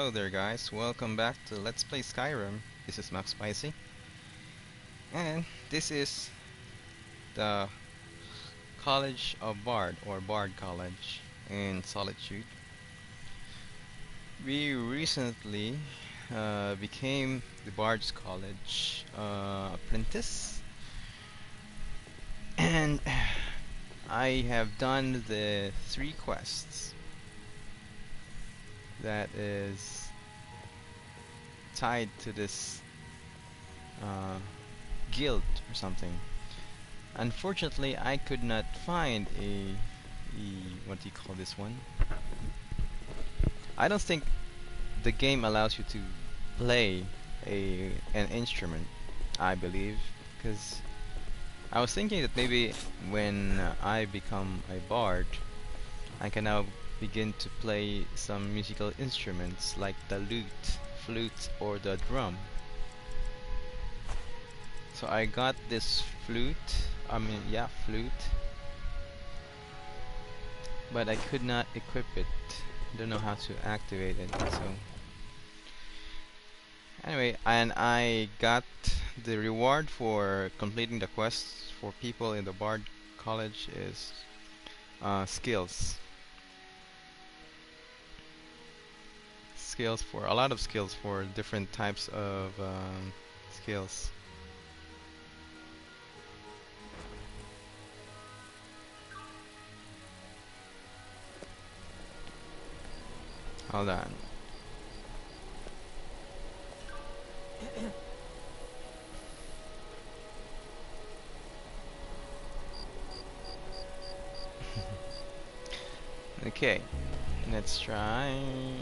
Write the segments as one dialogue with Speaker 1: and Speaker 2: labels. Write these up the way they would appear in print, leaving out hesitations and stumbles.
Speaker 1: Hello there guys, welcome back to Let's Play Skyrim. This is McSpicy, and this is the College of Bard, or Bard College in Solitude. We recently became the Bard's College apprentice, and I have done the 3 quests that is tied to this guild or something. Unfortunately, I could not find a what do you call this one? I don't think the game allows you to play an instrument, I believe, because I was thinking that maybe when I become a bard, I can now begin to play some musical instruments like the lute, flute, or the drum. So I got this flute, flute, but I could not equip it. Don't know how to activate it. So anyway, and I got the reward for completing the quests for people in the Bard College is skills. For a lot of skills for different types of skills. Hold on. Okay, let's try and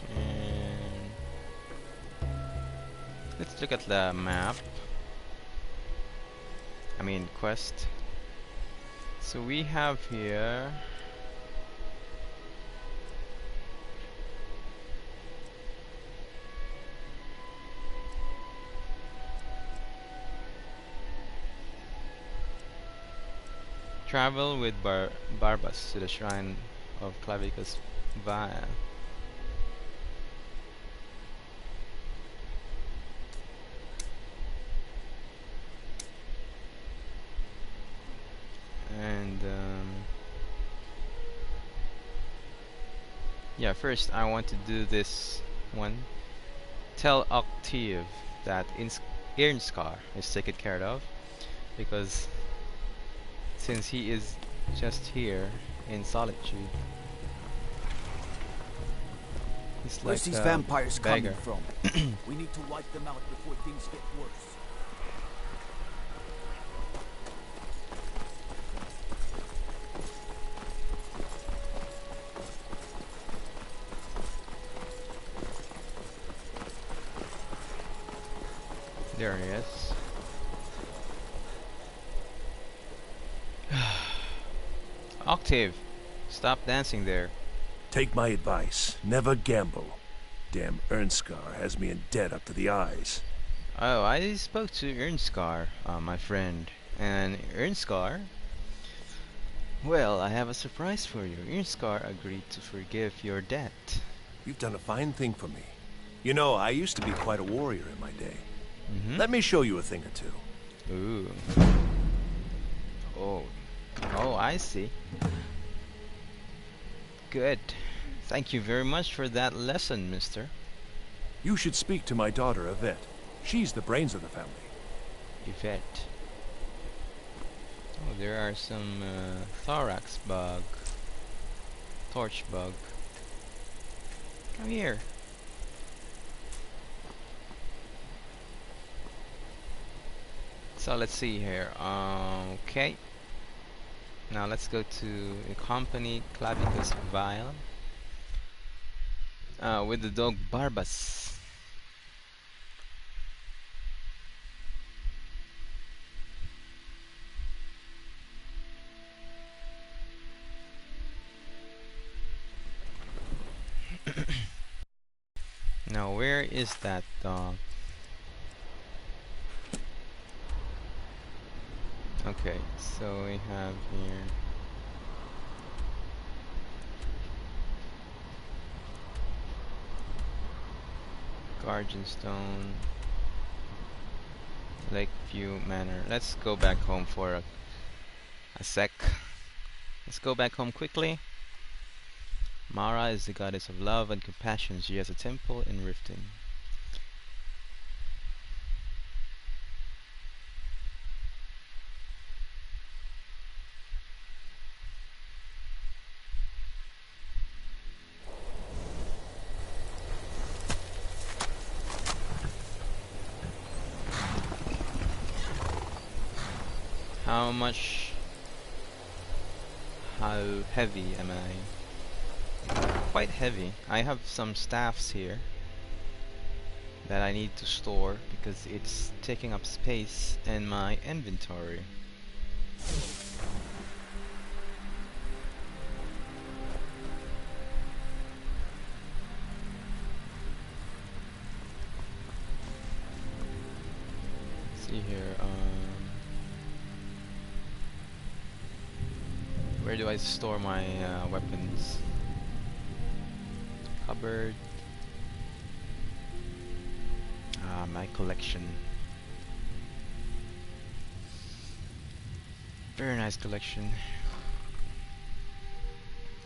Speaker 1: let's look at the map. I mean quest. So we have here travel with Barbas to the shrine of Clavicus Vile. And yeah, first I want to do this one. Tell Octave that Irnscar is taken care of, because since he is just here in Solitude, he's
Speaker 2: Where's
Speaker 1: like
Speaker 2: these vampires
Speaker 1: beggar.
Speaker 2: coming from? We need to wipe them out before things get worse.
Speaker 1: There he is. Octave, stop dancing there.
Speaker 3: Take my advice. Never gamble. Damn Irnscar has me in debt up to the eyes.
Speaker 1: Oh, I spoke to Irnscar, my friend. And Irnscar? Well, I have a surprise for you. Irnscar agreed to forgive your debt.
Speaker 3: You've done a fine thing for me. You know, I used to be quite a warrior in my day.
Speaker 1: Mm-hmm.
Speaker 3: Let me show you a thing or two.
Speaker 1: Ooh. Oh, I see. Good. Thank you very much for that lesson, mister.
Speaker 3: You should speak to my daughter, Yvette. She's the brains of the family.
Speaker 1: Yvette. Oh, there are some thorax bug. Torch bug. Come here. So let's see here. Okay. Now let's go to accompany Clavicus Vile with the dog Barbas. Now where is that dog? Okay, so we have here Guardian Stone, Lakeview Manor. Let's go back home for a sec. Let's go back home quickly. Mara is the goddess of love and compassion. She has a temple in Riften. How heavy am I? Quite heavy. I have some staffs here that I need to store because it's taking up space in my inventory. Let's see here. Where do I store my weapons? Cupboard. Ah, my collection. Very nice collection.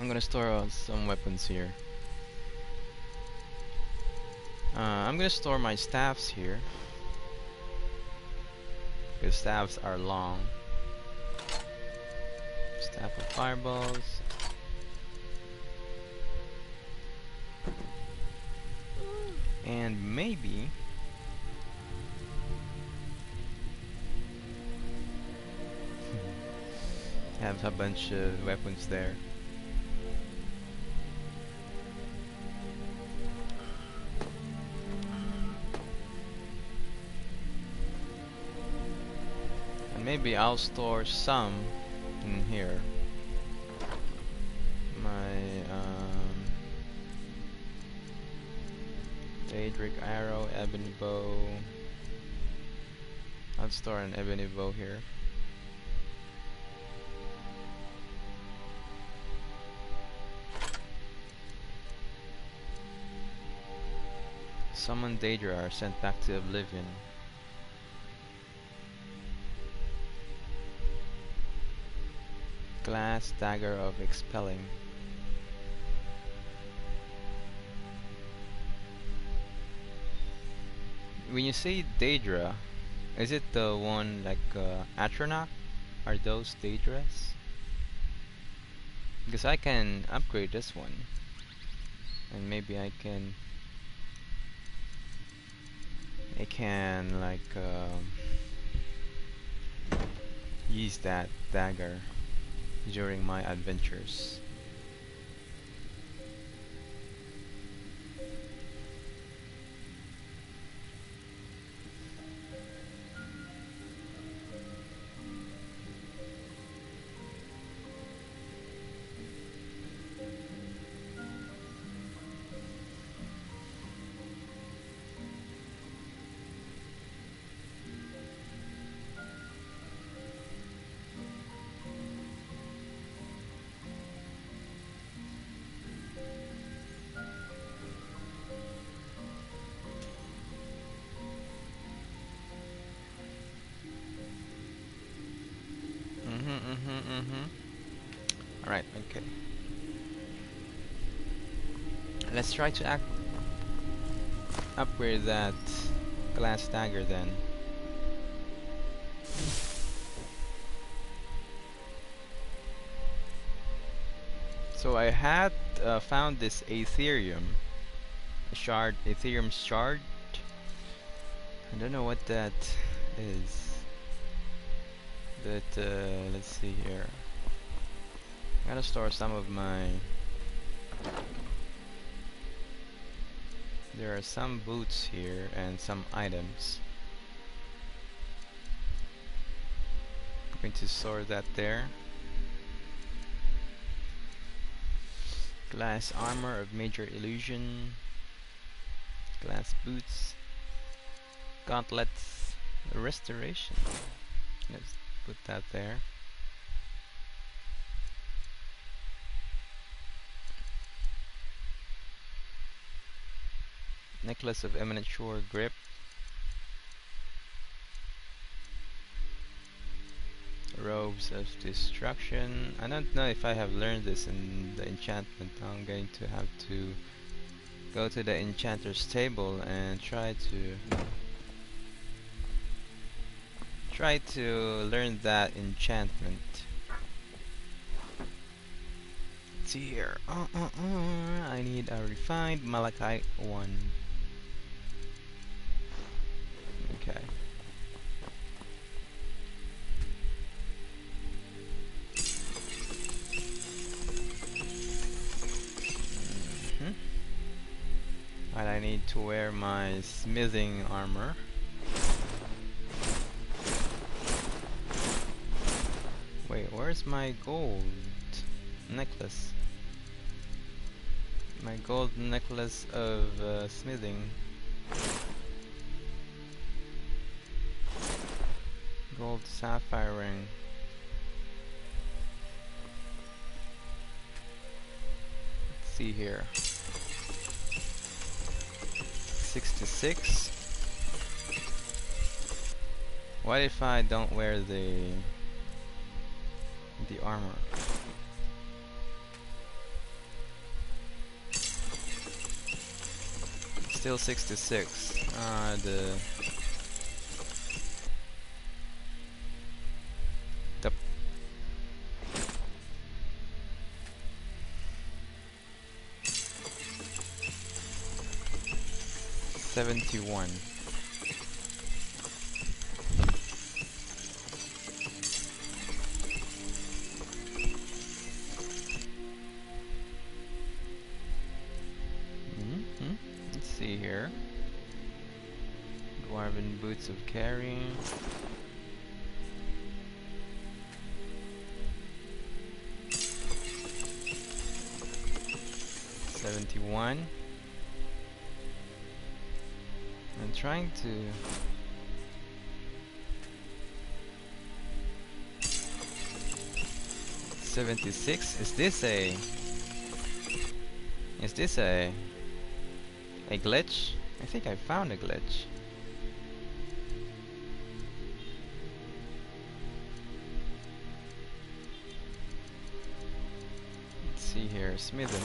Speaker 1: I'm gonna store some weapons here. I'm gonna store my staffs here, because staffs are long. Staff of fireballs. And maybe have a bunch of weapons there. And maybe I'll store some in here. My Daedric arrow, ebony bow. I'll store an ebony bow here. Summon Daedra are sent back to oblivion. Glass dagger of expelling. When you say Daedra, is it the one like Atronach? Are those Daedras? Because I can upgrade this one, and maybe I can like use that dagger during my adventures. Alright, okay. Let's try to upgrade that glass dagger then. So I had found this Ethereum shard. I don't know what that is. But let's see here. I gotta store some of my... There are some boots here and some items. I'm going to store that there. Glass armor of major illusion. Glass boots. Gauntlets. Restoration. Let's put that there. Necklace of Miniature Grip. Robes of Destruction. I don't know if I have learned this in the enchantment. I'm going to have to go to the enchanter's table and try to learn that enchantment. Let's see here. I need a refined malachite 1. Okay. And I need to wear my smithing armor. Wait, where's my gold necklace? My gold necklace of smithing. Gold sapphire ring. Let's see here. 66. What if I don't wear the armor? Still 66. The 71. Let's see here. Dwarven boots of carrying. $71. I'm trying to $76. Is this a glitch? I think I found a glitch. Let's see here, smithing.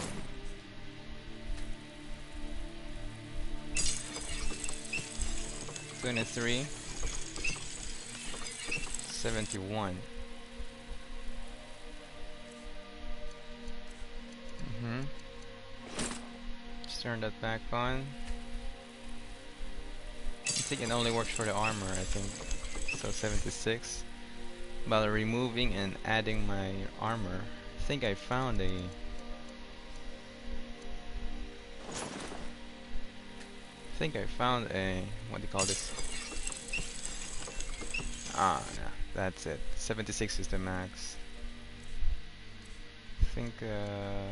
Speaker 1: $23. $71. Just turn that back on. I think it only works for the armor, I think. So 76. By removing and adding my armor, I think I found a what do you call this? No, that's it. 76 is the max. I think yeah.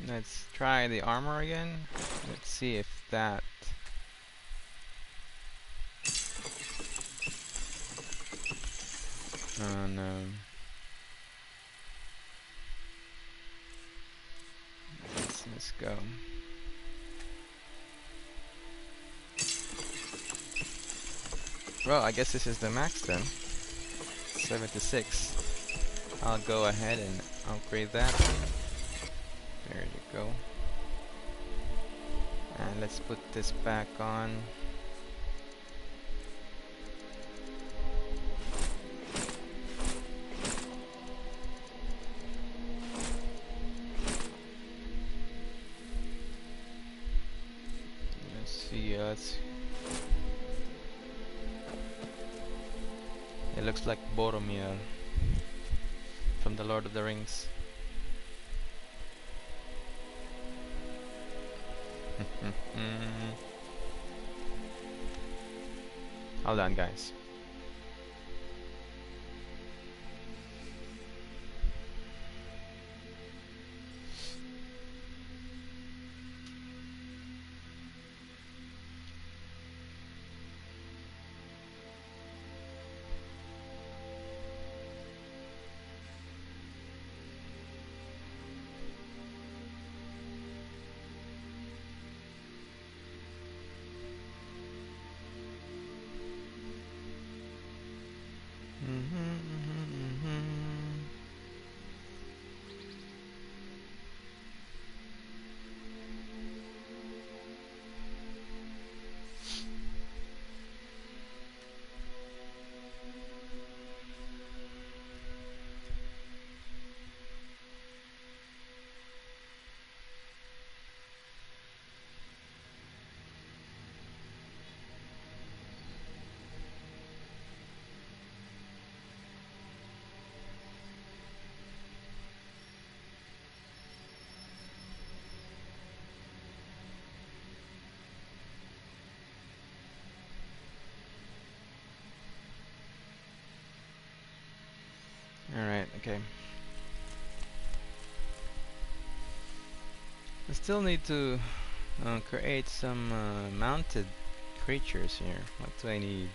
Speaker 1: Let's try the armor again. Let's see if that oh no. Let's go. Well, I guess this is the max then. 76. I'll go ahead and upgrade that. There you go. And let's put this back on. It looks like Boromir from the Lord of the Rings. Hold on, guys. Alright, okay. I still need to create some mounted creatures here. What do I need?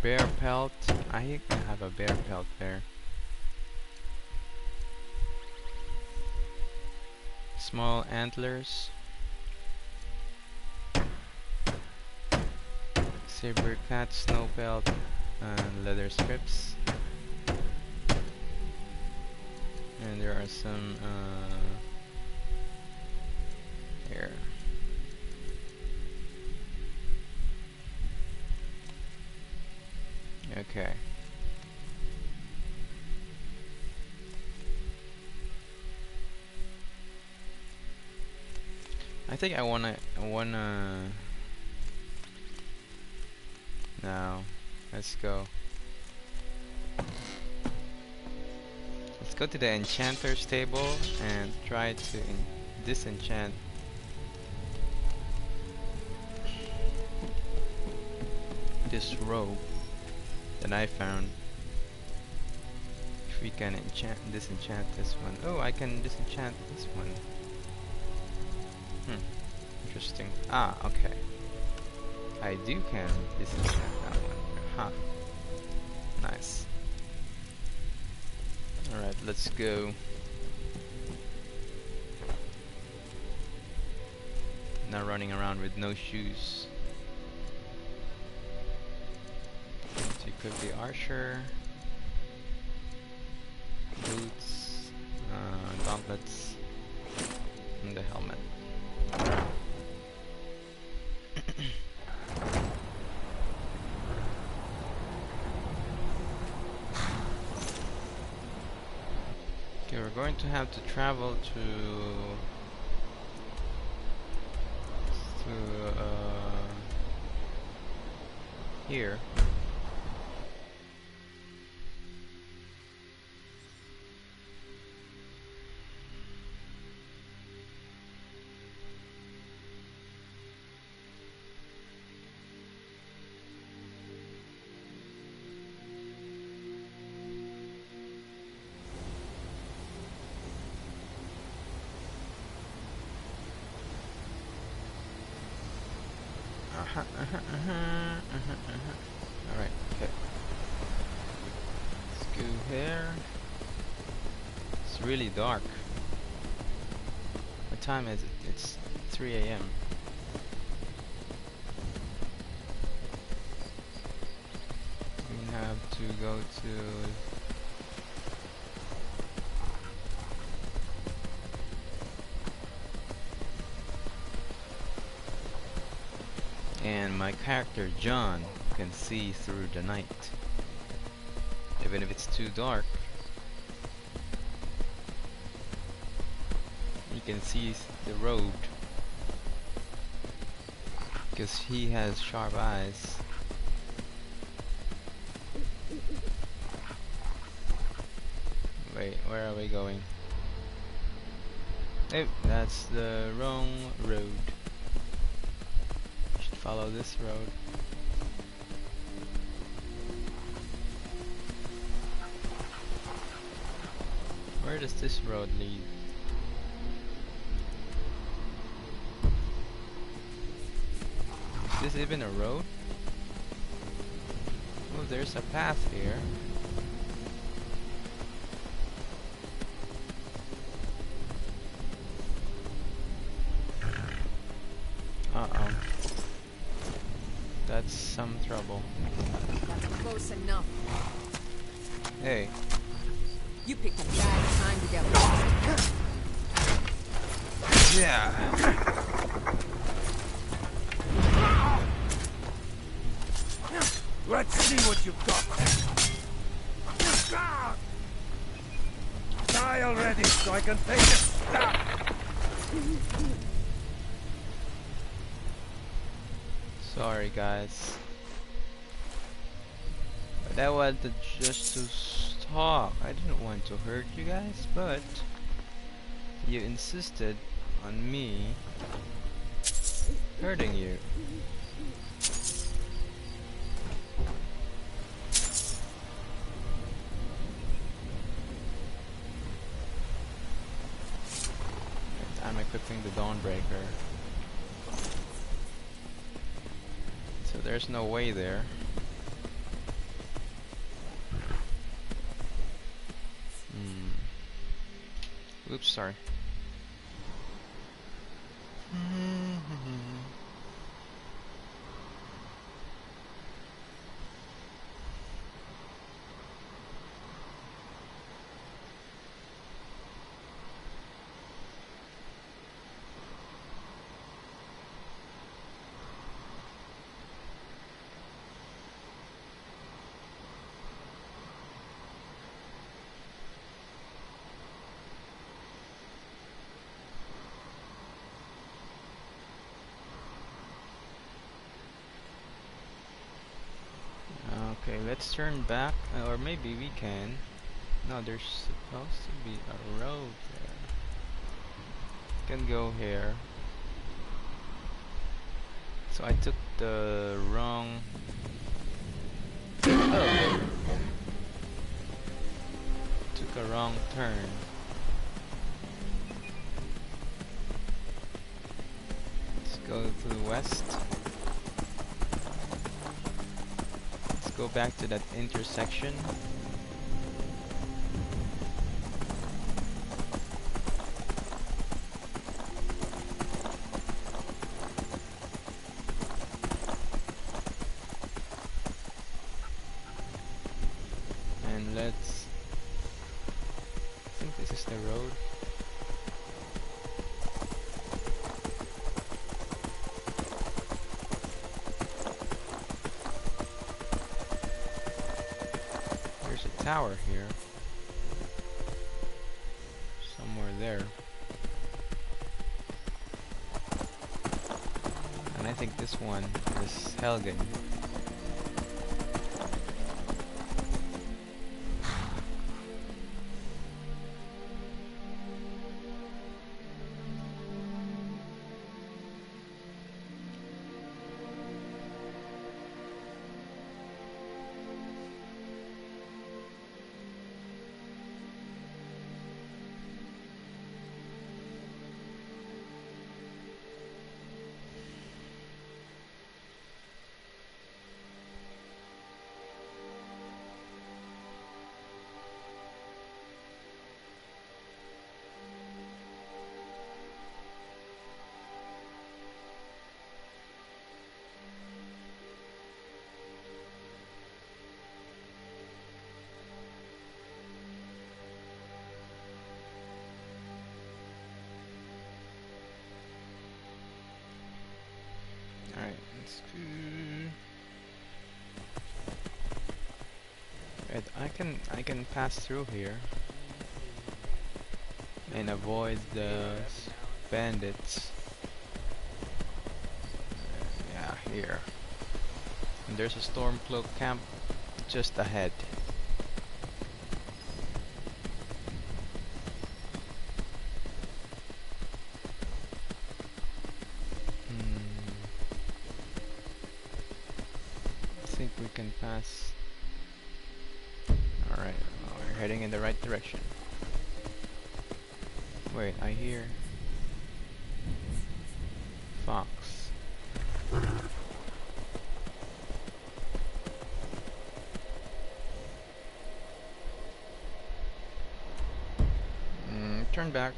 Speaker 1: Bear pelt. I have a bear pelt there. Small antlers. Saber cat, snow pelt, and leather strips. And there are some here. Okay. I think I wanna now let's go. Let's go to the enchanter's table and try to disenchant this robe that I found. If we can disenchant this one. Oh, I can disenchant this one. Interesting. Ah, okay. I can disenchant that one. Huh. Nice. Alright, let's go. Not running around with no shoes. To equip the archer. Boots. Gauntlets. And the helmet. Okay, we're going to have to travel to here. Alright, okay. Let's go here. It's really dark. What time is it? It's 3 AM. We have to go to and my character John can see through the night, even if it's too dark. He can see the road because he has sharp eyes. Wait, where are we going? Oh, that's the wrong road. Follow this road. Where does this road lead? Is this even a road? Oh, there's a path here. Uh-oh. That's some trouble.
Speaker 4: That's close enough.
Speaker 1: Hey.
Speaker 4: You picked a bad time to get lost.
Speaker 1: Yeah.
Speaker 3: Let's see what you've got. Die already so I can take a stab.
Speaker 1: Sorry guys, but I wanted just to stop. I didn't want to hurt you guys, but you insisted on me hurting you. equipping the Dawnbreaker. So there's no way there. Oops, sorry. Okay, let's turn back, or maybe we can. No, there's supposed to be a road there. Can go here. So I took the wrong. Oh, took a wrong turn. Let's go to the west. Go back to that intersection. And let's, I think this is the road. Tower here somewhere there, and I think this one is Helgen. Alright, let's do. Right, I can pass through here and avoid the bandits. Yeah, here. And there's a Stormcloak camp just ahead. I think we can pass. Alright, we're heading in the right direction. Wait, I hear fox. Turn back.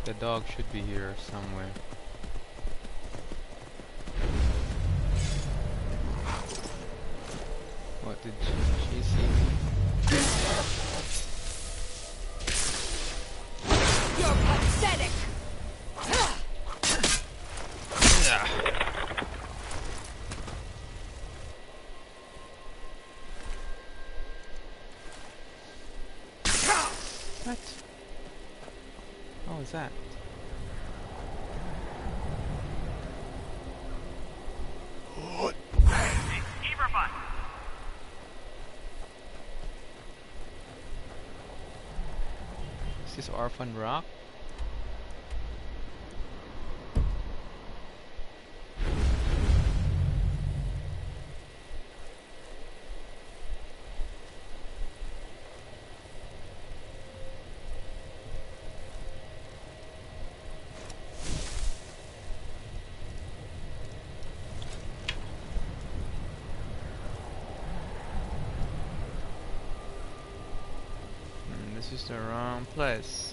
Speaker 1: The dog should be here somewhere. What, did she see me?
Speaker 4: You're pathetic!
Speaker 1: What? What was that? Is this Orphan Rock? This is the wrong place.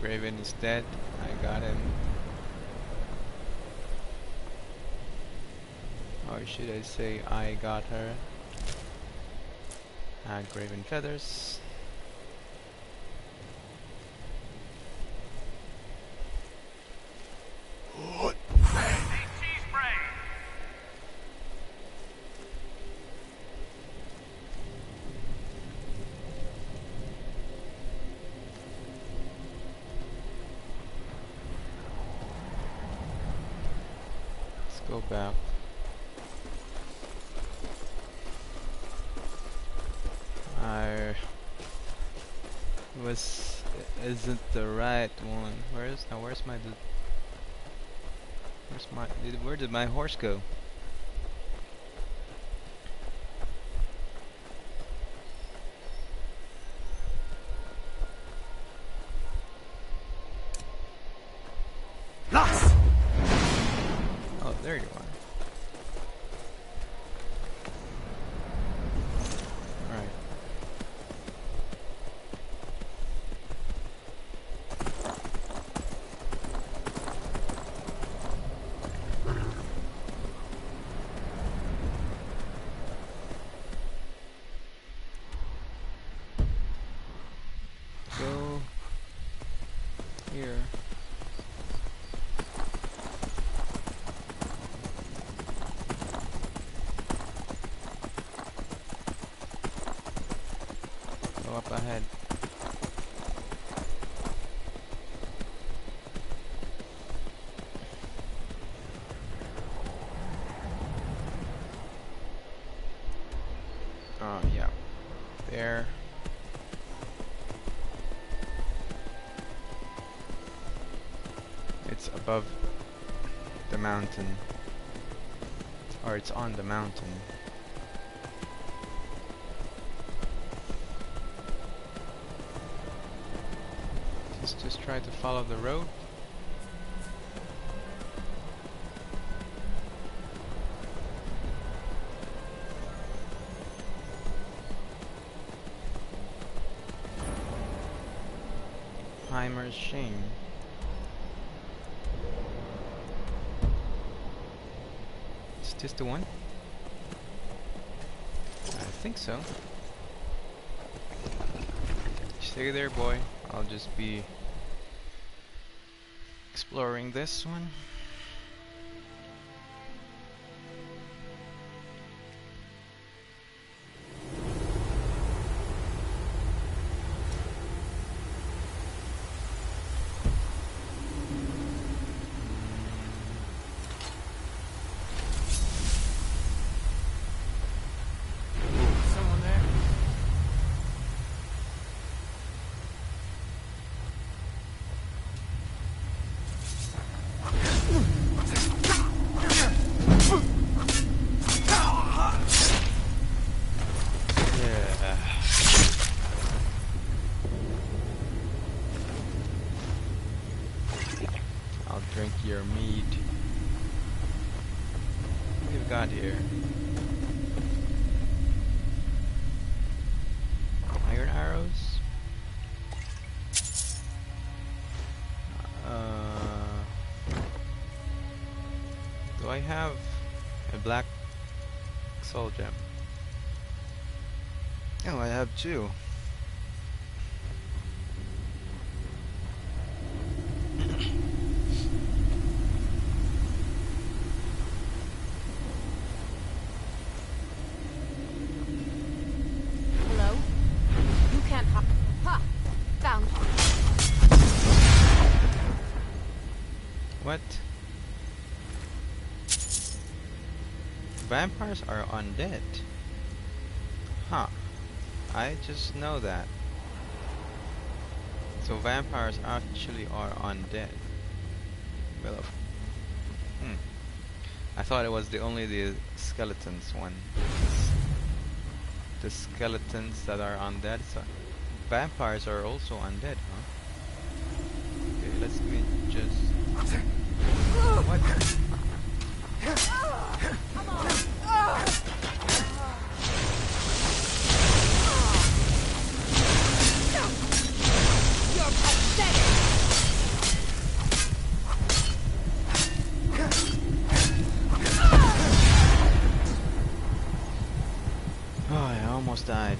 Speaker 1: Graven is dead. I got him. Or should I say I got her? Graven feathers. Go back. I isn't the right one. Where's my where did my horse go? There you are. Alright. Go here. Up ahead. Oh yeah, there. It's above the mountain, or it's on the mountain. Just try to follow the road. Heimer's Shame. Is this the one? I think so. Stay there, boy. I'll just be exploring this one.
Speaker 2: Someone there?
Speaker 1: Drink your mead. What have we got here? Iron arrows? Do I have a black soul gem? Oh, I have two. What? Vampires are undead. Huh. I just know that. So vampires actually are undead. Well, I thought it was only the skeletons one. The skeletons that are undead. So vampires are also undead, huh? Okay, let's just... What?
Speaker 4: You're pathetic.
Speaker 1: Oh, I almost died.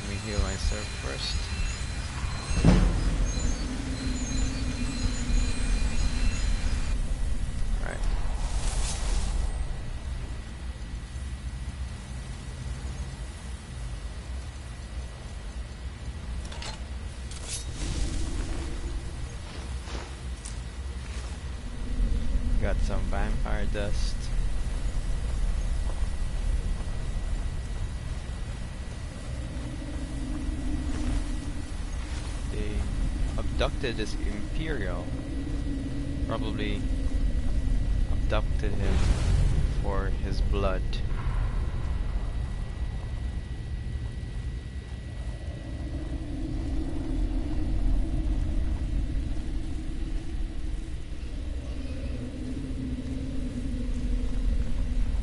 Speaker 1: Let me heal myself first. Right. Got some vampire dust. They abducted this Imperial. Probably abducted him for his blood.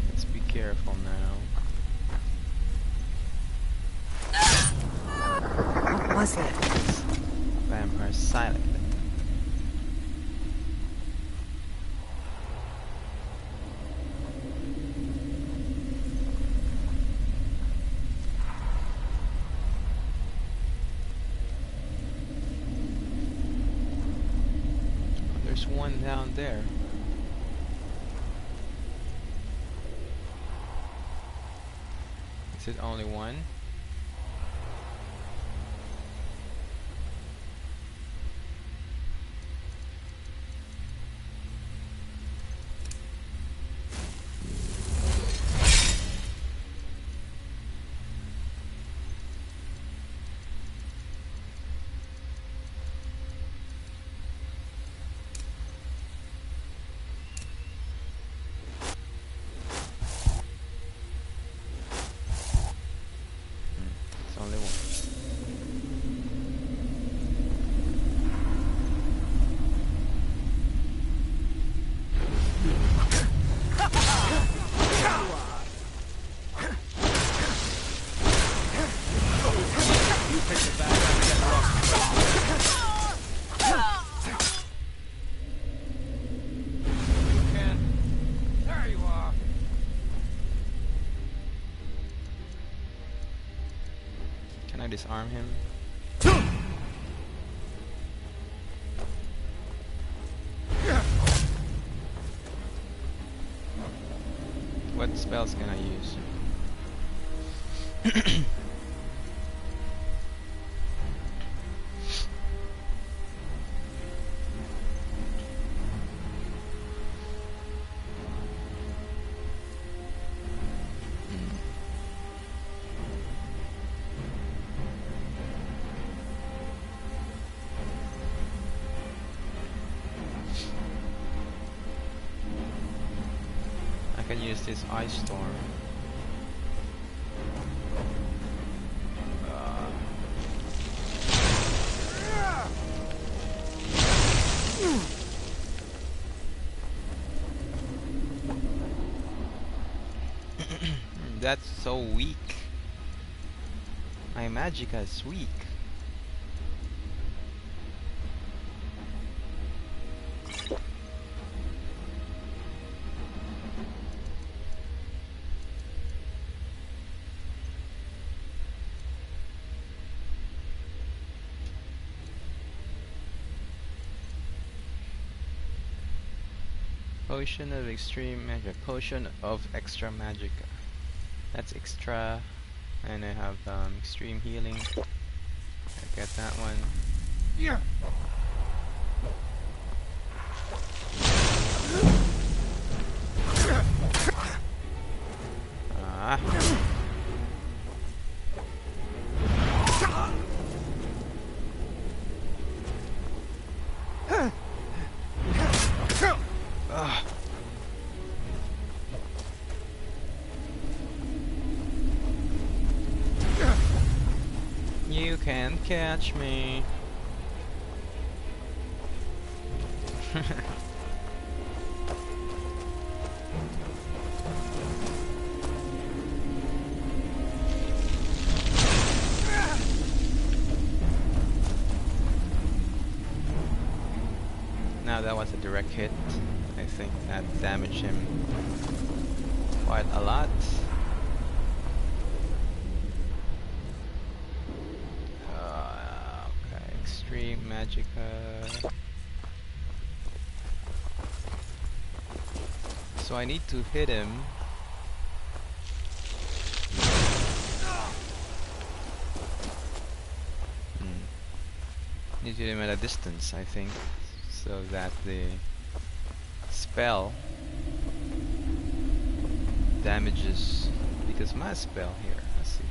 Speaker 1: Let's be careful now.
Speaker 4: What was it?
Speaker 1: Vampire silent. There's one down there. Is it only one? It's only one.
Speaker 2: There you are.
Speaker 1: Can I disarm him? What spells can I use? I can use this ice storm. That's so weak. My magicka is weak. Potion of extreme magic. Potion of extra magic. That's extra. And I have extreme healing. I get that one.
Speaker 2: Yeah.
Speaker 1: Ah. catch me. Now that was a direct hit. I think that damaged him quite a lot. Okay, extreme magicka. So I need to hit him. Need to hit him at a distance, I think, so that the spell damages, because my spell here, let's see,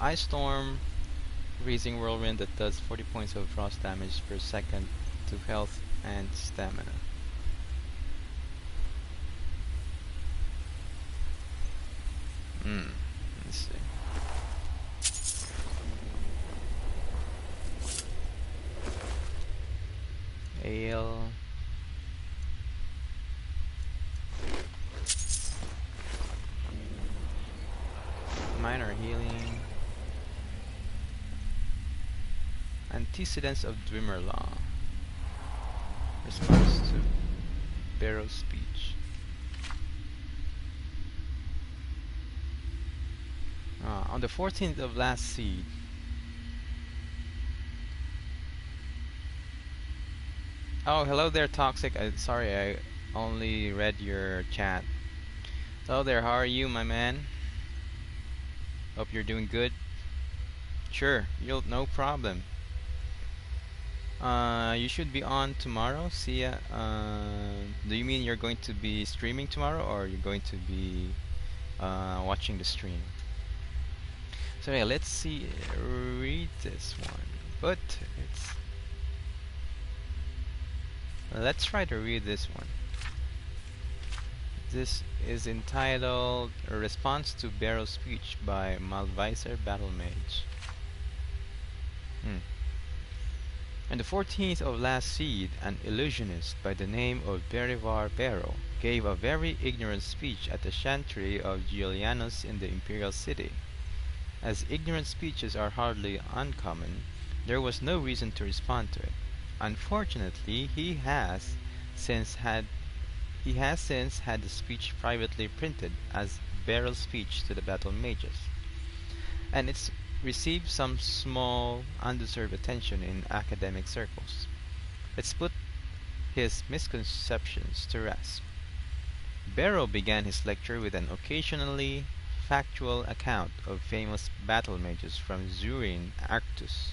Speaker 1: Ice Storm, Freezing Whirlwind, that does 40 points of frost damage per second to health and stamina. Let's see. Ale. Minor healing. Antecedents of Dwimmerlaw. Response to Barrow speech. On the 14th of last seed. Oh, hello there, Toxic. Sorry, I only read your chat. Hello there, how are you, my man? Hope you're doing good. Sure, no problem. You should be on tomorrow. See ya. Do you mean you're going to be streaming tomorrow, or you're going to be watching the stream? So yeah, let's see. Read this one, but let's try to read this one. This is entitled A Response to Barrow's Speech by Malvisor Battlemage. On the 14th of last seed, an illusionist by the name of Berivar Barrow gave a very ignorant speech at the chantry of Giulianus in the Imperial city. As ignorant speeches are hardly uncommon, there was no reason to respond to it. Unfortunately, he has since had the speech privately printed as Barrow's speech to the battle mages, and it's received some small undeserved attention in academic circles. Let's put his misconceptions to rest. Barrow began his lecture with an occasionally factual account of famous battle mages from Zurin Arctus,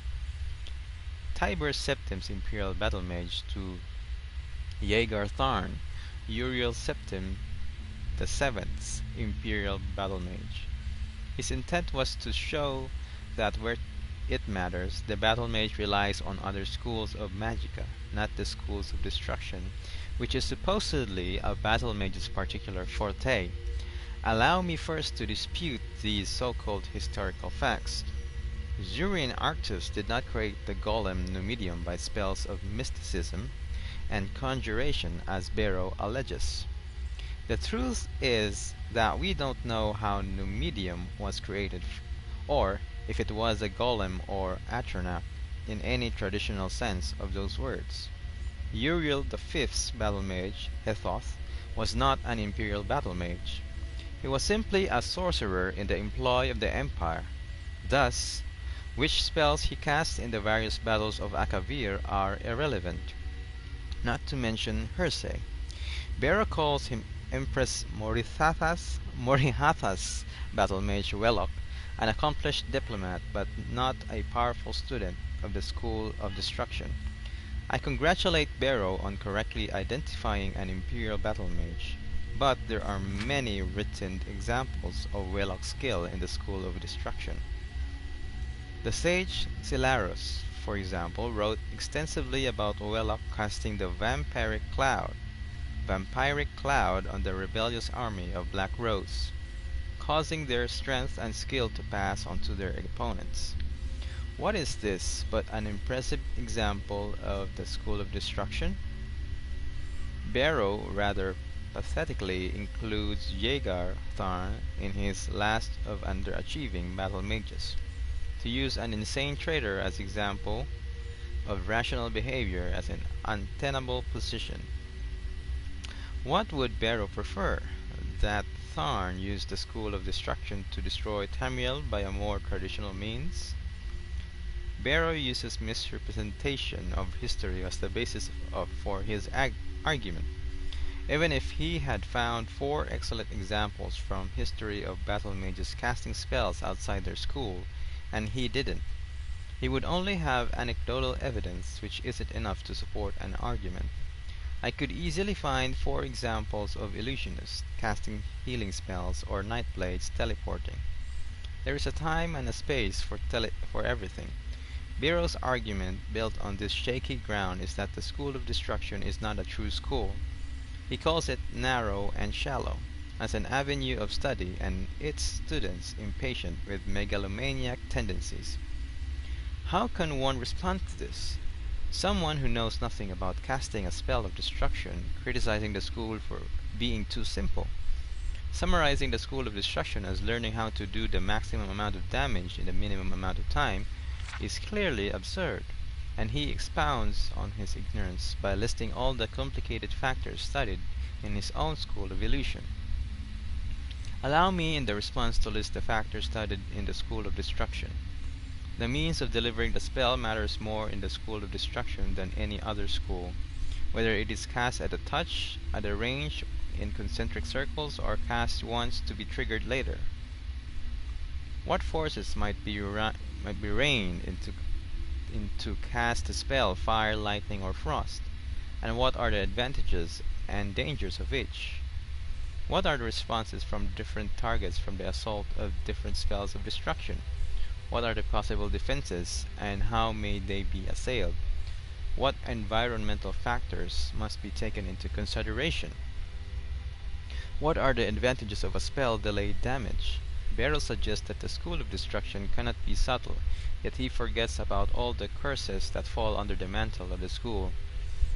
Speaker 1: Tiber Septim's Imperial battle mage, to Jaegar Tharn, Uriel Septim the Seventh's Imperial battle mage. His intent was to show that where it matters, the battle mage relies on other schools of magicka, not the schools of destruction, which is supposedly a battle mage's particular forte. Allow me first to dispute these so-called historical facts. Zurin Arctus did not create the golem Numidium by spells of mysticism and conjuration as Barrow alleges. The truth is that we don't know how Numidium was created, or if it was a golem or atronach in any traditional sense of those words. Uriel V's battle mage, Hethoth, was not an Imperial battle mage. He was simply a sorcerer in the employ of the Empire. Thus, which spells he cast in the various battles of Akavir are irrelevant, not to mention hearsay. Barrow calls him Empress Morihatha's battle mage Wellock, an accomplished diplomat but not a powerful student of the School of Destruction. I congratulate Barrow on correctly identifying an Imperial battle mage, but there are many written examples of Wellock's skill in the School of Destruction. The sage Silarus, for example, wrote extensively about Wellock casting the vampiric cloud on the rebellious army of Black Rose, causing their strength and skill to pass on to their opponents. What is this but an impressive example of the School of Destruction? Barrow rather pathetically includes Jaegar Tharn in his last of underachieving battle mages. To use an insane traitor as example of rational behavior as an untenable position. What would Barrow prefer? That Tharn used the School of Destruction to destroy Tamriel by a more traditional means? Barrow uses misrepresentation of history as the basis for his argument. Even if he had found 4 excellent examples from history of battle mages casting spells outside their school, and he didn't, he would only have anecdotal evidence which isn't enough to support an argument. I could easily find 4 examples of illusionists casting healing spells or nightblades teleporting. There is a time and a space for everything. Barrow's argument, built on this shaky ground, is that the School of Destruction is not a true school. He calls it narrow and shallow, as an avenue of study, and its students impatient with megalomaniac tendencies. How can one respond to this? Someone who knows nothing about casting a spell of destruction, criticizing the school for being too simple. Summarizing the School of Destruction as learning how to do the maximum amount of damage in the minimum amount of time is clearly absurd, and he expounds on his ignorance by listing all the complicated factors studied in his own School of Illusion. Allow me in the response to list the factors studied in the School of Destruction. The means of delivering the spell matters more in the School of Destruction than any other school, whether it is cast at a touch, at a range, in concentric circles, or cast once to be triggered later. What forces might be rained into cast a spell, fire, lightning, or frost, and what are the advantages and dangers of each? What are the responses from different targets from the assault of different spells of destruction? What are the possible defenses, and how may they be assailed? What environmental factors must be taken into consideration? What are the advantages of a spell delayed damage? Barrow suggests that the School of Destruction cannot be subtle, yet he forgets about all the curses that fall under the mantle of the school,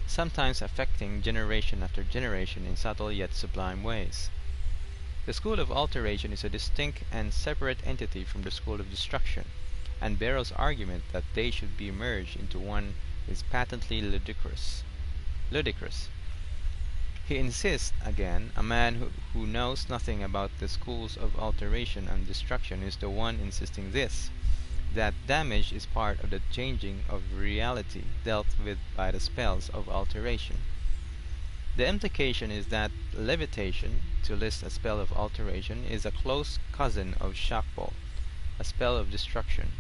Speaker 1: sometimes affecting generation after generation in subtle yet sublime ways. The School of Alteration is a distinct and separate entity from the School of Destruction, and Barrow's argument that they should be merged into one is patently ludicrous. He insists, again, a man who knows nothing about the schools of alteration and destruction is the one insisting this, that damage is part of the changing of reality dealt with by the spells of alteration. The implication is that levitation, to list a spell of alteration, is a close cousin of shockbolt, a spell of destruction.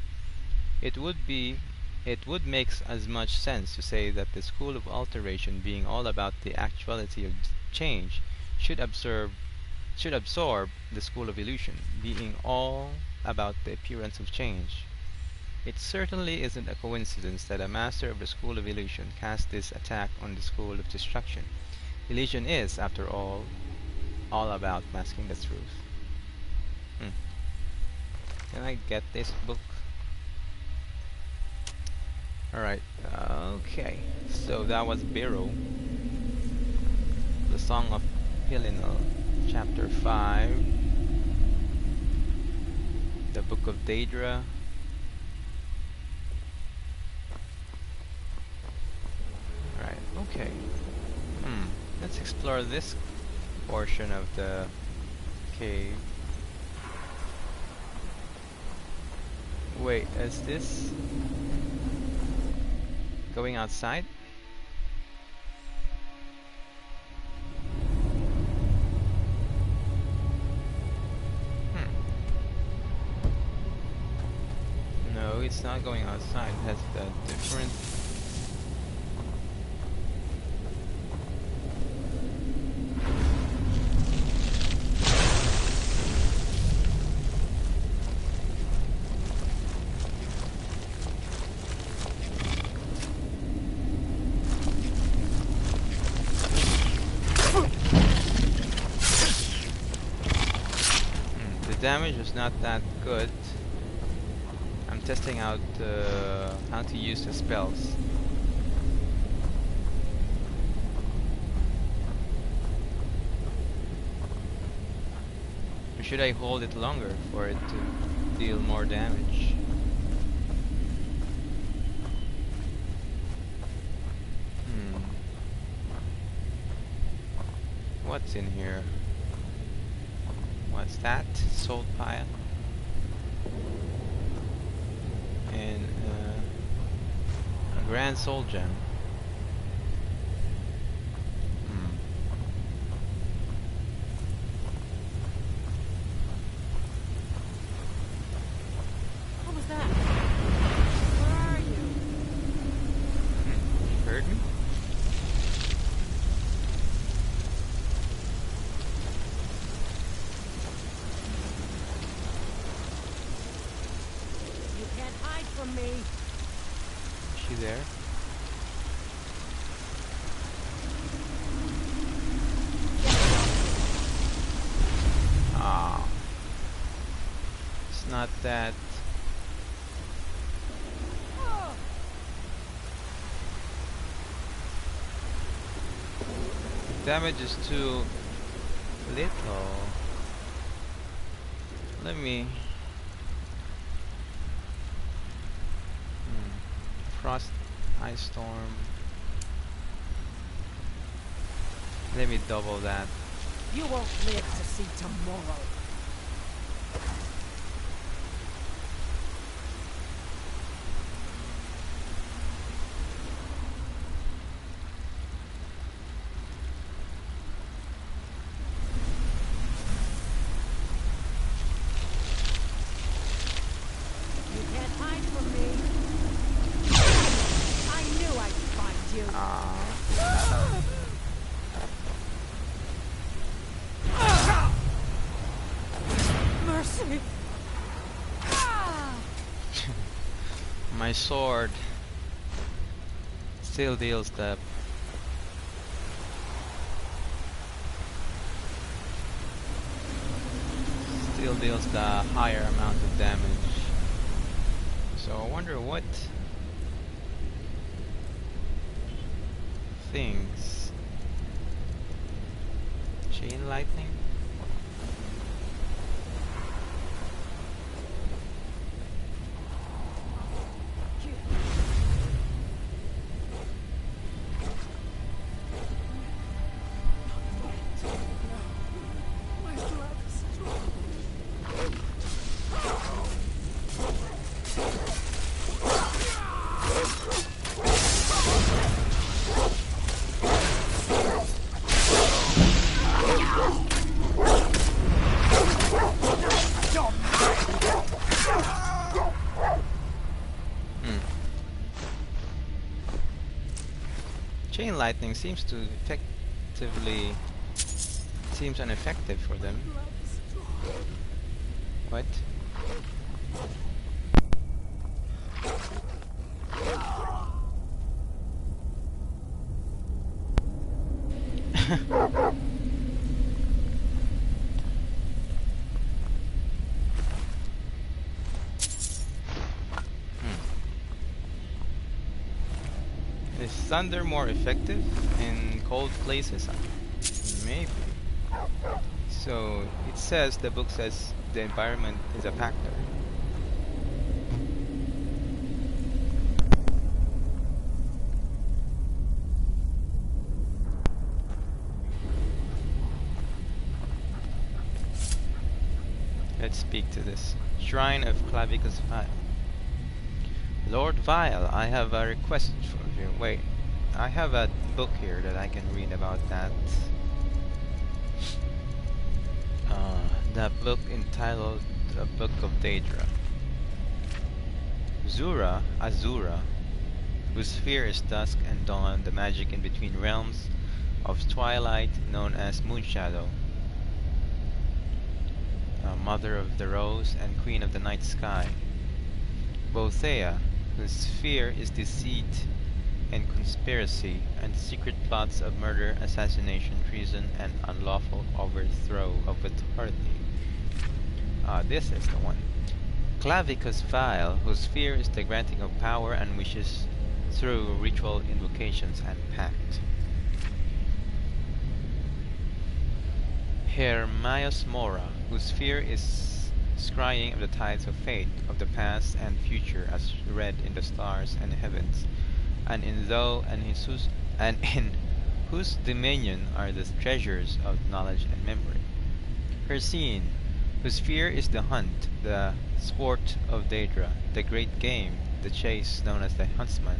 Speaker 1: It would make as much sense to say that the School of Alteration, being all about the actuality of change, should absorb the School of Illusion, being all about the appearance of change. It certainly isn't a coincidence that a master of the School of Illusion cast this attack on the School of Destruction. Illusion is, after all about masking the truth. Can I get this book? Alright, okay. So that was Barrow. The Song of Pilinal, Chapter 5. The Book of Daedra. Right, okay. Let's explore this portion of the cave. Wait, is this going outside? No, it's not going outside. It has a different... damage was not that good. I'm testing out how to use the spells. Or should I hold it longer for it to deal more damage? What's in here? What's that? Salt pile. And a grand soul gem.
Speaker 4: What was that? Where are you?
Speaker 1: You heard me?
Speaker 4: You can't hide from me.
Speaker 1: Is she there? Ah. It's not that. Damage is too little. Let me. Frost, ice storm. Let me double that.
Speaker 4: You won't live to see tomorrow. You can't hide from me. I knew I'd find you. Mercy.
Speaker 1: My sword still deals the higher amount of damage. So I wonder what things. Chain lightning? Chain lightning seems to seems ineffective for them. What? Is thunder more effective in cold places? Maybe. So it says, the book says, the environment is a factor. Let's speak to this. Shrine of Clavicus Vile. Lord Vile, I have a request for you. Wait, I have a book here that I can read about that. That book entitled The Book of Daedra. Azura, whose sphere is dusk and dawn, the magic in between realms of twilight known as Moonshadow. Mother of the Rose and Queen of the Night Sky. Bothea, whose sphere is deceit and conspiracy and secret plots of murder, assassination, treason, and unlawful overthrow of authority. This is the one. Clavicus Vile, whose fear is the granting of power and wishes through ritual invocations and pact. Hermias Mora, whose fear is scrying of the tides of fate, of the past and future as read in the stars and heavens, and in whose dominion are the treasures of knowledge and memory. Hercene, whose fear is the hunt, the sport of Daedra, the great game, the chase known as the huntsman,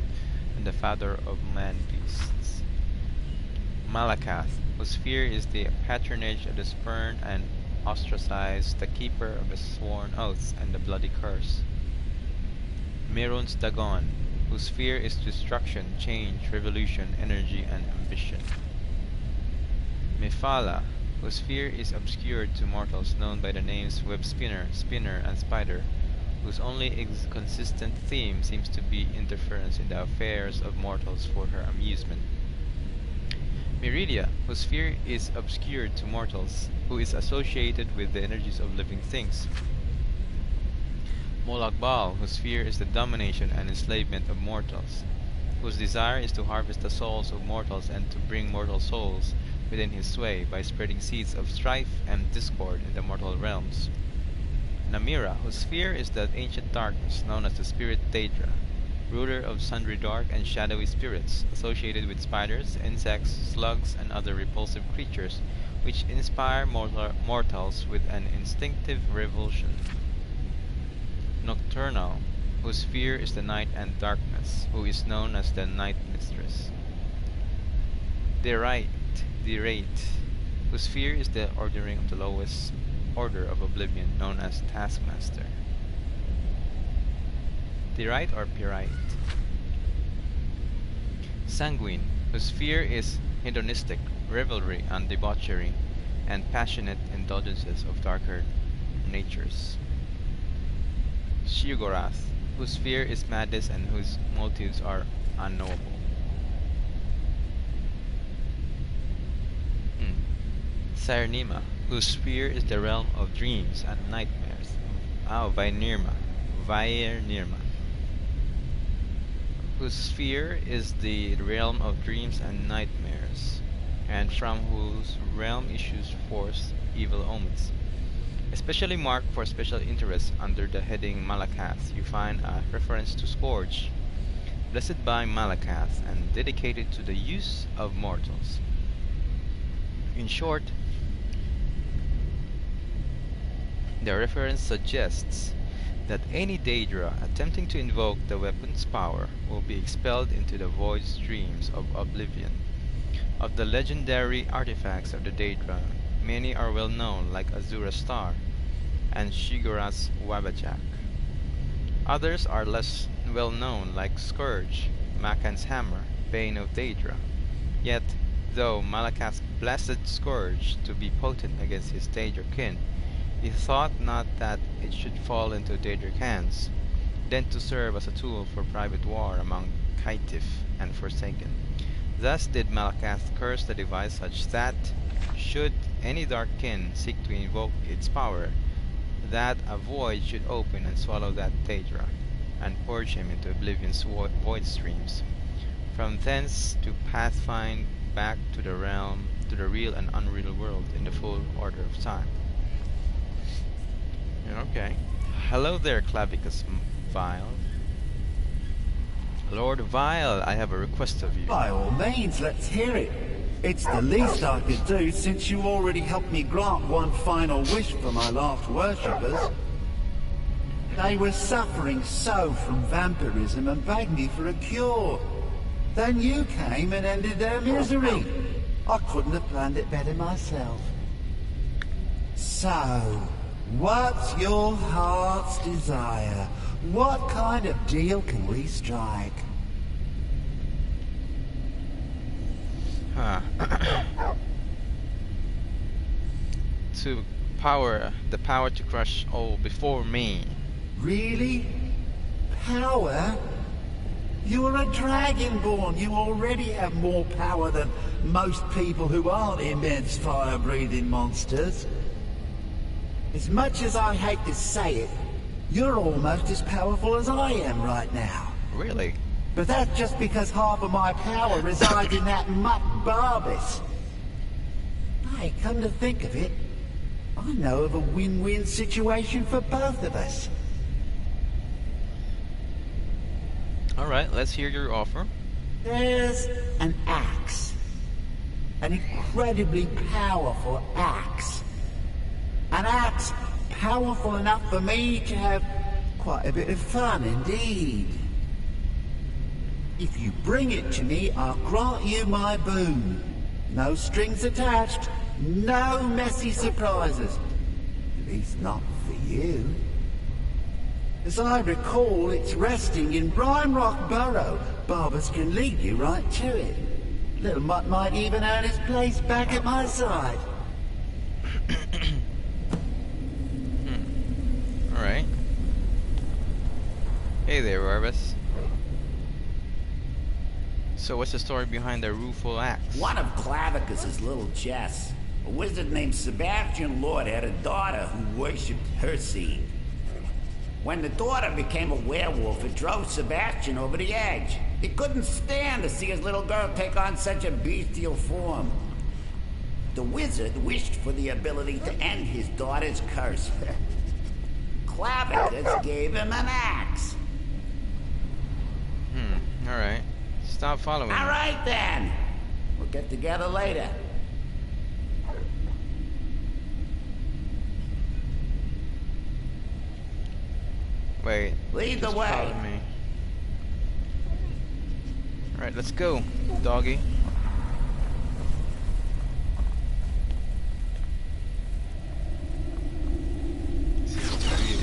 Speaker 1: and the father of man-beasts. Malakath, whose fear is the patronage of the spurned and ostracized, the keeper of the sworn oaths and the bloody curse. Mirun's Dagon, whose fear is destruction, change, revolution, energy, and ambition. Mephala, whose fear is obscured to mortals, known by the names web spinner, spinner, and spider, whose only consistent theme seems to be interference in the affairs of mortals for her amusement. Meridia, whose fear is obscured to mortals, who is associated with the energies of living things. Molakbal, whose fear is the domination and enslavement of mortals, whose desire is to harvest the souls of mortals and to bring mortal souls within his sway by spreading seeds of strife and discord in the mortal realms. Namira, whose fear is the ancient darkness known as the spirit Daedra, ruler of sundry dark and shadowy spirits, associated with spiders, insects, slugs, and other repulsive creatures, which inspire mortals with an instinctive revulsion. Nocturnal, whose fear is the night and darkness, who is known as the night mistress. Derite, whose fear is the ordering of the lowest order of oblivion, known as Taskmaster. Derite or Pirite. Sanguine, whose fear is hedonistic revelry and debauchery, and passionate indulgences of darker natures. Shiogorath, whose fear is madness and whose motives are unknowable. Cyrnima, whose fear is the realm of dreams and nightmares. Vairnirma, whose fear is the realm of dreams and nightmares, and from whose realm issues forth evil omens. Especially marked for special interest under the heading Malakath, you find a reference to Scourge, blessed by Malakath and dedicated to the use of mortals. In short, the reference suggests that any Daedra attempting to invoke the weapon's power will be expelled into the void streams of oblivion. Of the legendary artifacts of the Daedra, many are well known, like Azura's Star and Shigorath's Wabajak. Others are less well known, like Scourge, Makan's Hammer, Bane of Daedra. Yet, though Malakath blessed Scourge to be potent against his Daedra kin, he thought not that it should fall into Daedric hands, then to serve as a tool for private war among Caitiff and Forsaken. Thus did Malakath curse the device such that, should any dark kin seek to invoke its power, that a void should open and swallow that Daedra, and purge him into oblivion's void streams. From thence to pathfind back to the real and unreal world in the full order of time. Okay. Hello there, Clavicus Vile. Lord Vile, I have a request of you.
Speaker 5: By all means, let's hear it. It's the least I could do, since you already helped me grant one final wish for my last worshippers. They were suffering so from vampirism and begged me for a cure. Then you came and ended their misery. I couldn't have planned it better myself. So, what's your heart's desire? What kind of deal can we strike?
Speaker 1: The power to crush all before me.
Speaker 5: Really? Power? You're a dragonborn. You already have more power than most people who aren't immense fire-breathing monsters. As much as I hate to say it, You're almost as powerful as I am right now.
Speaker 1: Really?
Speaker 5: But that's just because half of my power resides in that mutt Barbas. Hey, come to think of it, I know of a win-win situation for both of us.
Speaker 1: Alright, let's hear your offer.
Speaker 5: There's an axe. An incredibly powerful axe. An axe powerful enough for me to have quite a bit of fun indeed. If you bring it to me, I'll grant you my boon. No strings attached, no messy surprises. At least not for you. As I recall, it's resting in Rock Barrow. Barbas can lead you right to it. Little Mutt might even earn his place back at my side.
Speaker 1: Alright. Hey there, Barbas. So what's the story behind the rueful axe?
Speaker 6: One of Clavicus's little chests. A wizard named Sebastian Lord had a daughter who worshipped her seed. When the daughter became a werewolf, it drove Sebastian over the edge. He couldn't stand to see his little girl take on such a bestial form. The wizard wished for the ability to end his daughter's curse. Clavicus gave him an axe.
Speaker 1: Alright. Stop following me.
Speaker 6: All right then. We'll get together later.
Speaker 1: Wait.
Speaker 6: Lead the
Speaker 1: just
Speaker 6: way.
Speaker 1: follow me. Alright, let's go, doggy. Seems to be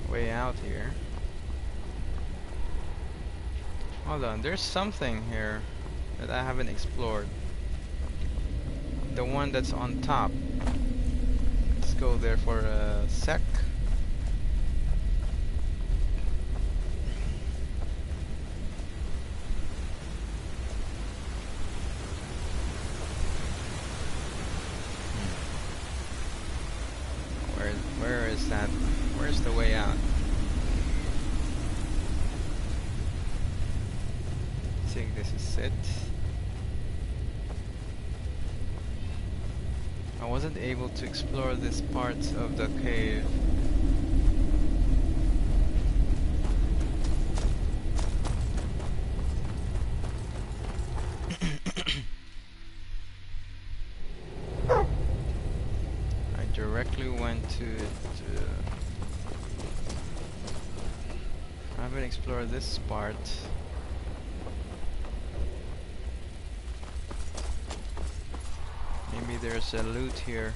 Speaker 1: a way out here. Hold on, there's something here that I haven't explored. The one that's on top. Let's go there for a sec. Where is that? Where's the way out? I think this is it. I wasn't able to explore this part of the cave. I directly went to it. I haven't explored this part. Maybe there's a loot here.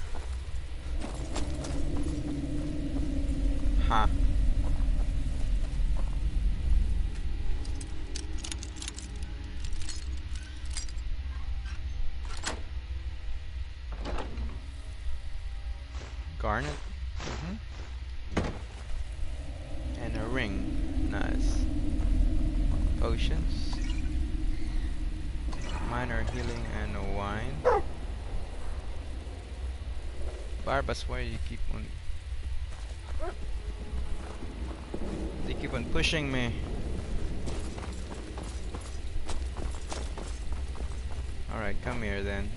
Speaker 1: Ha. Garnet. And a ring. Nice. Potions. Minor healing and a wine. Barbas, why do you keep on... They keep on pushing me. Alright, come here then.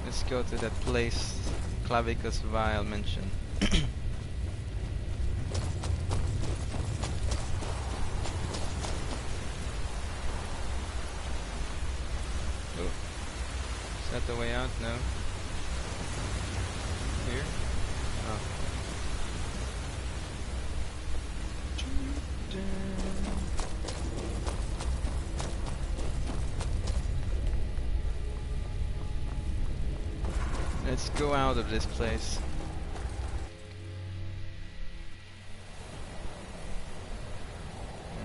Speaker 1: Let's go to that place Clavicus Vile mentioned. Oh. Is that the way out? No. Here? Oh. Let's go out of this place.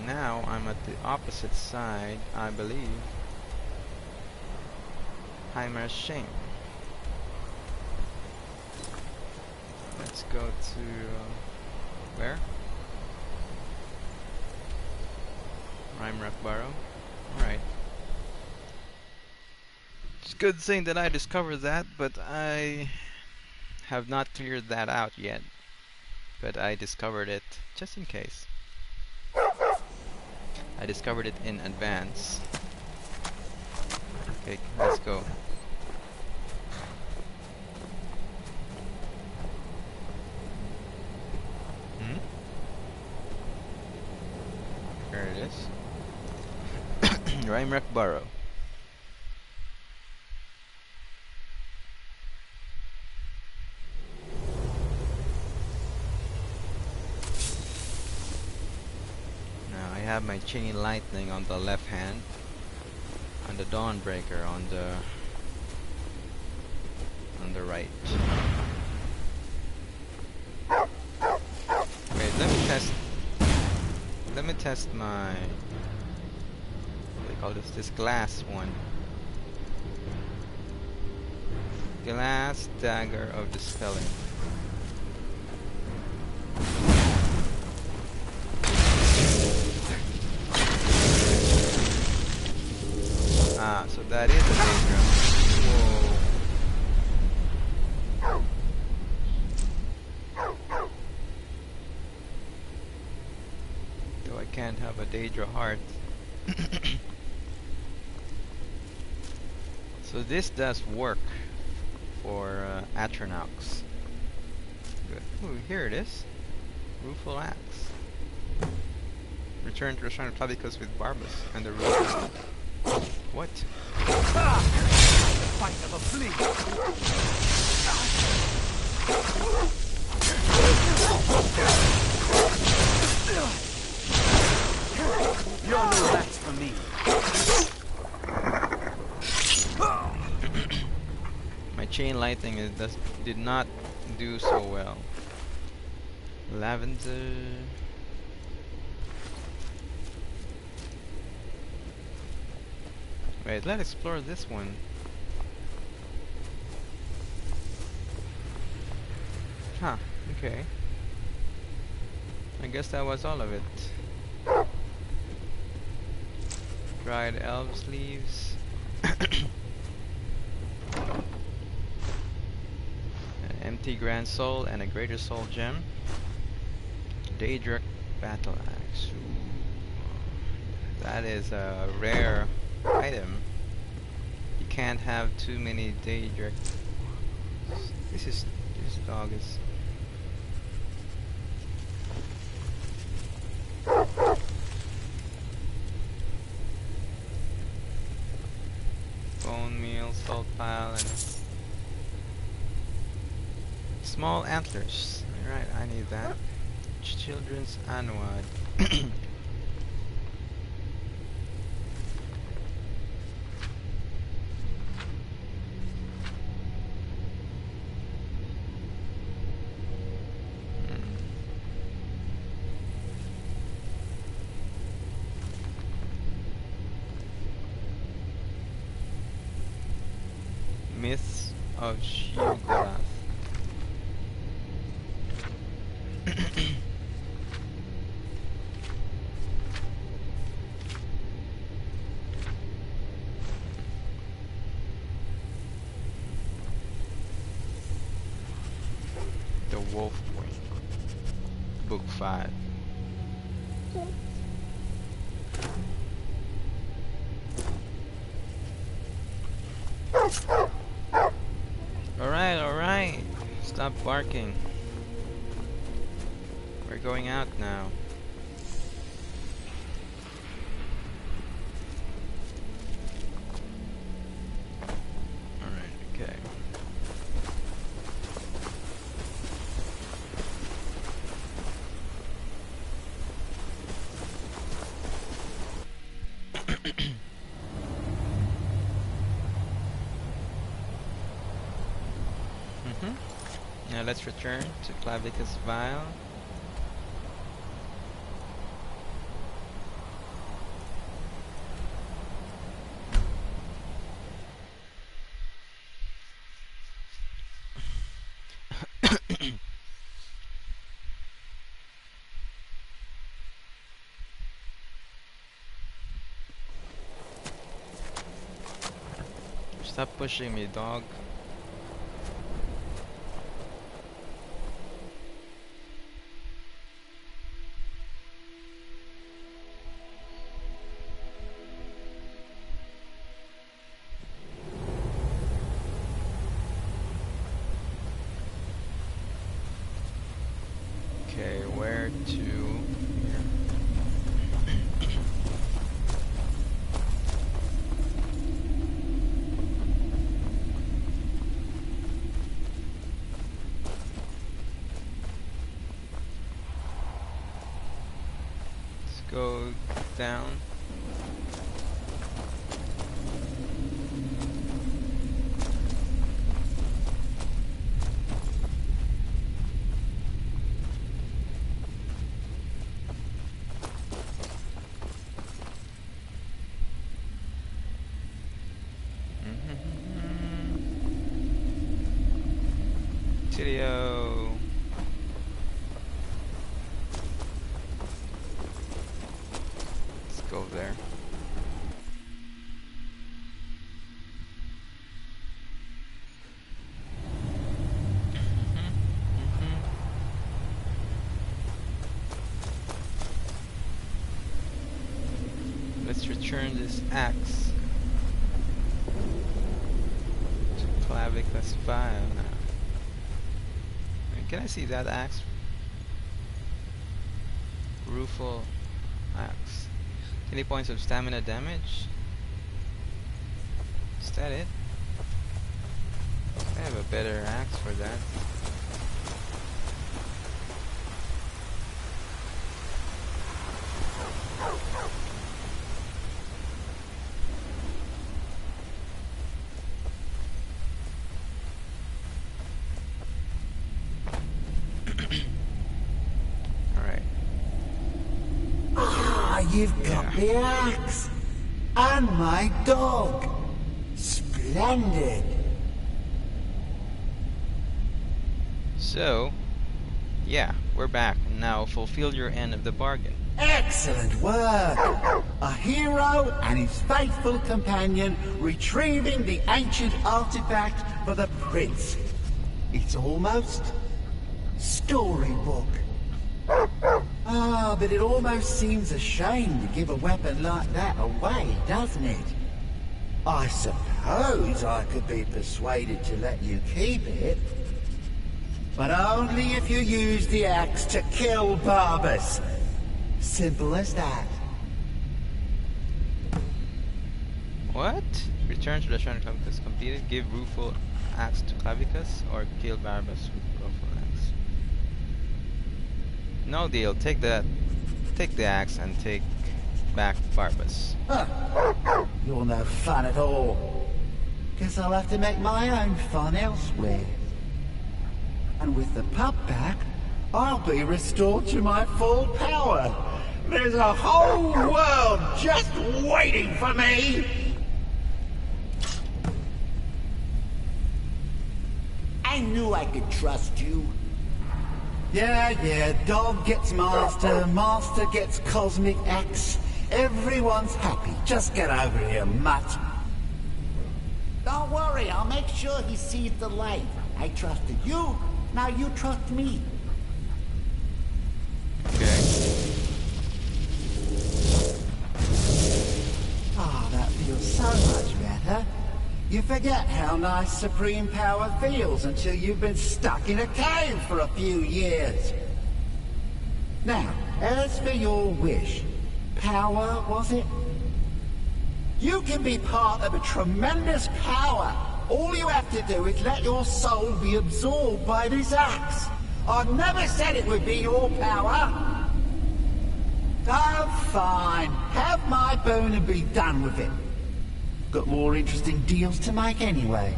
Speaker 1: Now I'm at the opposite side, I believe. Heimer's Shame. Let's go to where? Barrow. Alright. It's a good thing that I discovered that, but I have not cleared that out yet. But I discovered it just in case. I discovered it in advance. Okay, let's go. There it is. Barrow. Now I have my chain lightning on the left hand, and the Dawnbreaker on the right. Wait, let me test my, what do they call this glass one. Glass Dagger of Dispelling. Ah, so that is a Daedra. Whoa. Though I can't have a Daedra heart. So this does work for Atronachs. Good. Ooh, here it is. Rueful Axe. Return to Restaurant Clavicus with Barbas and the Rueful. What?
Speaker 2: Fight of a flea. You're no match for me.
Speaker 1: My chain lightning did not do so well. Lavender. Wait, let's explore this one. Huh, okay. I guess that was all of it. Dried elves leaves. An empty grand soul and a greater soul gem. Daedric battle axe. Ooh. That is a rare item. You can't have too many Daedric. This dog is. Bone meal, salt pile, and small antlers. Alright, I need that. Children's Anwad. Myths of Sheogorath. The Wolf Wing. Book 5. Alright. Stop barking. We're going out now. Alright, okay. Now let's return to Clavicus Vial. Stop pushing me, dog. Okay, where to? Here. Let's go down. Video. Let's go there. Let's return this axe to Clavicus file now. Can I see that axe? Rueful axe. 20 points of stamina damage. Is that it? I have a better axe for that.
Speaker 5: You've got the axe and my dog. Splendid.
Speaker 1: So, yeah, we're back. Now fulfill your end of the bargain.
Speaker 5: Excellent work. A hero and his faithful companion retrieving the ancient artifact for the prince. It's almost storybook. Ah, but it almost seems a shame to give a weapon like that away, doesn't it? I suppose I could be persuaded to let you keep it. But only if you use the axe to kill Barbas. Simple as that.
Speaker 1: What? Return to the Shrine of Clavicus completed. Give Rueful axe to Clavicus or kill Barbas with Rueful axe. No deal. Take the axe and take back Barbas.
Speaker 5: Huh. You're no fun at all. Guess I'll have to make my own fun elsewhere. And with the pup back, I'll be restored to my full power. There's a whole world just waiting for me.
Speaker 6: I knew I could trust you.
Speaker 5: Yeah, dog gets master, master gets cosmic axe. Everyone's happy. Just get over here, mutt.
Speaker 6: Don't worry, I'll make sure he sees the light. I trusted you, now you trust me.
Speaker 1: Okay.
Speaker 5: Ah, that feels so much better. You forget how nice supreme power feels until you've been stuck in a cave for a few years. Now, as for your wish, power, was it? You can be part of a tremendous power. All you have to do is let your soul be absorbed by this axe. I never said it would be your power. Oh, fine. Have my boon and be done with it. Got more interesting deals to make anyway.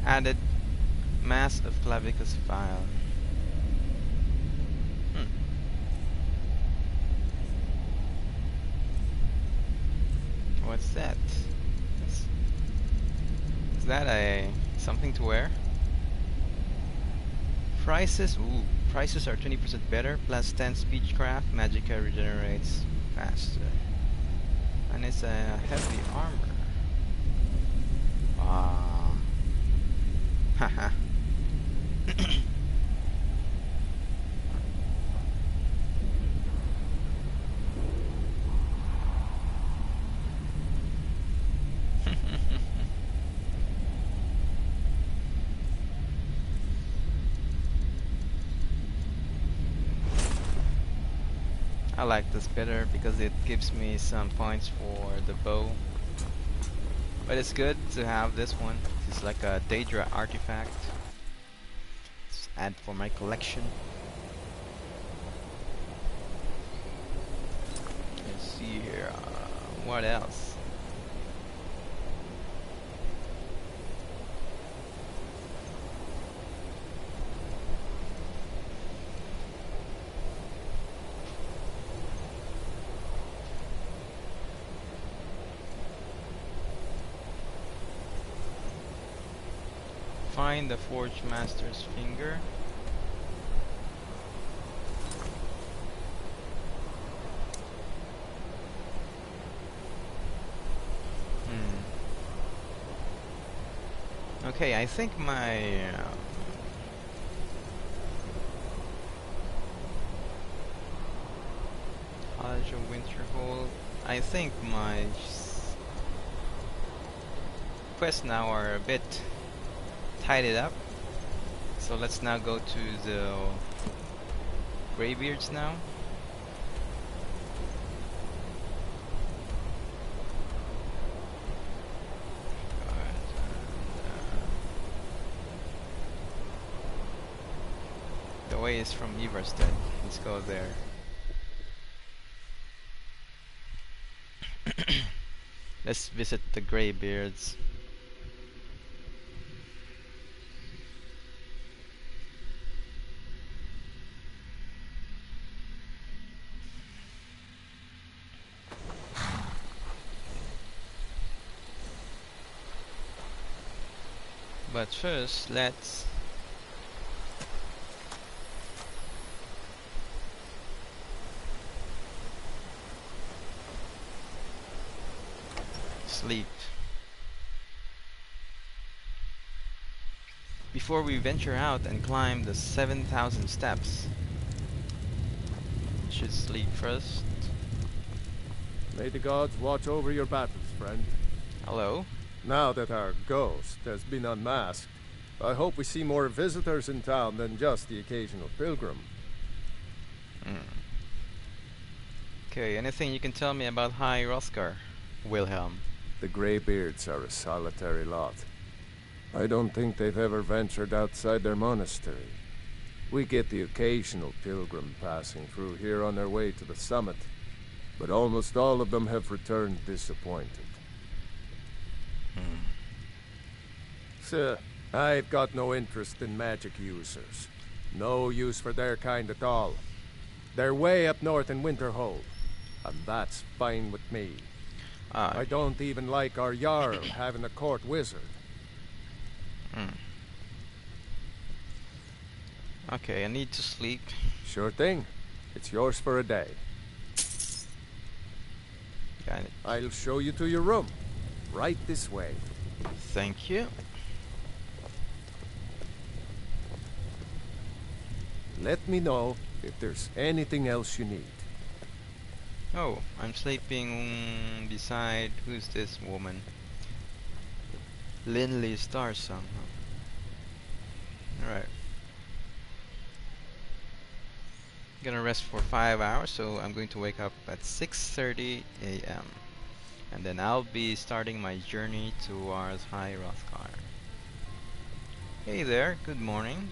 Speaker 1: Added mass of Clavicus file. What's that? Is that a something to wear? Prices? Ooh, prices are 20% better. Plus 10 speechcraft. Magicka regenerates faster. And it's a heavy armor. Ah. Haha. I like this better because it gives me some points for the bow. But it's good to have this one. It's like a Daedra artifact. Let's add for my collection. Let's see here. What else? Find the Forge Master's finger. Okay, I think my College of Winterhold. I think my quests now are a bit tidied up. So let's now go to the Greybeards now. The way is from Everstead. Let's go there. Let's visit the Greybeards. But first, let's sleep. Before we venture out and climb the 7,000 steps, we should sleep first.
Speaker 7: May the gods watch over your battles, friend.
Speaker 1: Hello?
Speaker 7: Now that our ghost has been unmasked, I hope we see more visitors in town than just the occasional pilgrim.
Speaker 1: Okay, anything you can tell me about High Hrothgar, Wilhelm?
Speaker 7: The Greybeards are a solitary lot. I don't think they've ever ventured outside their monastery. We get the occasional pilgrim passing through here on their way to the summit, but almost all of them have returned disappointed. Sir, I've got no interest in magic users. No use for their kind at all. They're way up north in Winterhold, and that's fine with me. I don't even like our Jarl having a court wizard.
Speaker 1: Okay, I need to sleep.
Speaker 7: Sure thing. It's yours for a day.
Speaker 1: Got it.
Speaker 7: I'll show you to your room. Right this way.
Speaker 1: Thank you.
Speaker 7: Let me know if there's anything else you need.
Speaker 1: Oh, I'm sleeping beside... who's this woman? Linley Starsong. Alright. Gonna rest for 5 hours, so I'm going to wake up at 6:30 a.m. and then I'll be starting my journey towards High Hrothgar. Hey there, good morning.